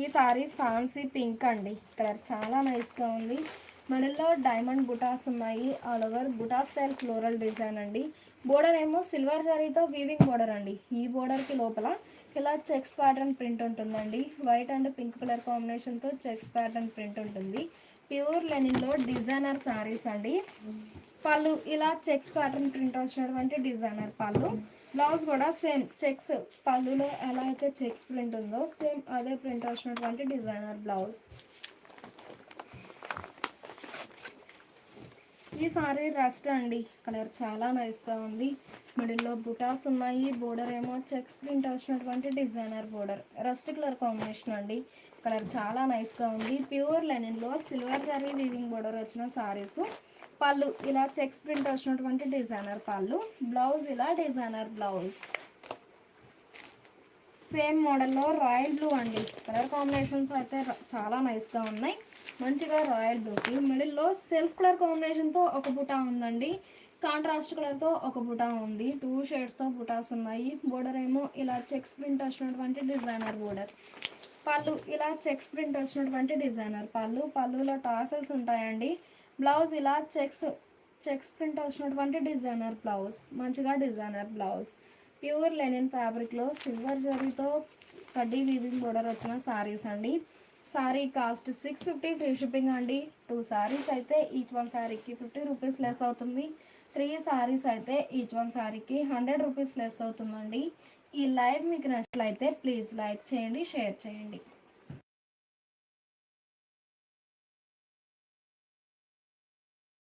S3: ఈ సారీ ఫ్యాన్సీ పింక్ అండి. కలర్ చాలా నైస్గా ఉంది. మిడిల్లో డైమండ్ బుటాస్ ఉన్నాయి. ఆల్ ఓవర్ బుటా స్టైల్ ఫ్లోరల్ డిజైన్ అండి. బోర్డర్ ఏమో సిల్వర్ జరీతో వీవింగ్ బోర్డర్ అండి. ఈ బోర్డర్కి లోపల ఇలా చెక్స్ ప్యాటర్న్ ప్రింట్ ఉంటుందండి. వైట్ అండ్ పింక్ కలర్ కాంబినేషన్తో చెక్స్ ప్యాటర్న్ ప్రింట్ ఉంటుంది. ప్యూర్ లెనిన్లో డిజైనర్ సారీస్ అండి. పళ్ళు ఇలా చెక్స్ ప్యాటర్న్ ప్రింట్ వచ్చినటువంటి డిజైనర్ పళ్ళు. బ్లౌజ్ కూడా సేమ్ చెక్స్ పళ్ళులో ఎలా అయితే చెక్స్ ప్రింట్ ఉందో సేమ్ అదే ప్రింట్ వచ్చినటువంటి డిజైనర్ బ్లౌజ్. ఈ సారీ రస్ట్ అండి. కలర్ చాలా నైస్గా ఉంది. మిడిల్లో బుటాస్ ఉన్నాయి. బోర్డర్ ఏమో చెక్స్ ప్రింట్ వచ్చినటువంటి designer border. Rust colour combination అండి. కలర్ చాలా నైస్గా ఉంది. ప్యూర్ లెనిన్లో సిల్వర్ జరీ వీవింగ్ బోర్డర్ వచ్చిన సారీస్. పళ్ళు ఇలా చెక్స్ ప్రింట్ వచ్చినటువంటి డిజైనర్ పళ్ళు. బ్లౌజ్ ఇలా డిజైనర్ బ్లౌజ్. సేమ్ మోడల్లో రాయల్ బ్లూ అండి. కలర్ కాంబినేషన్స్ అయితే చాలా నైస్గా ఉన్నాయి. మంచిగా రాయల్ బ్లూకి మిడిల్లో సెల్ఫ్ కలర్ కాంబినేషన్తో ఒక బుటా ఉందండి. కాంట్రాస్ట్ కలర్తో ఒక బుటా ఉంది. 2 షేడ్స్తో బుటాస్ ఉన్నాయి. బోర్డర్ ఏమో ఇలా చెక్స్ ప్రింట్ వచ్చినటువంటి డిజైనర్ బోర్డర్. పళ్ళు ఇలా చెక్స్ ప్రింట్ వచ్చినటువంటి డిజైనర్ పళ్ళు. పళ్ళులో టాసల్స్ ఉంటాయండి. బ్లౌజ్ ఇలా చెక్స్ ప్రింట్ వచ్చినటువంటి డిజైనర్ బ్లౌజ్. మంచిగా డిజైనర్ బ్లౌజ్. ప్యూర్ లెనిన్ ఫ్యాబ్రిక్లో సిల్వర్ జరీతో కడ్డీ వీవింగ్ బోర్డర్ వచ్చిన సారీస్ అండి. సారీ కాస్ట్ 650 ఫ్రీ షిప్పింగ్ అండి. 2 సారీస్ అయితే ఈచ్ వన్ సారీకి 50 రూపీస్ లెస్ అవుతుంది. 3 సారీస్ అయితే ఈచ్ వన్ సారీకి 100 రూపీస్ లెస్ అవుతుందండి. ఈ లైవ్ మీకు నచ్చినట్లయితే ప్లీజ్ లైక్ చేయండి, షేర్ చేయండి.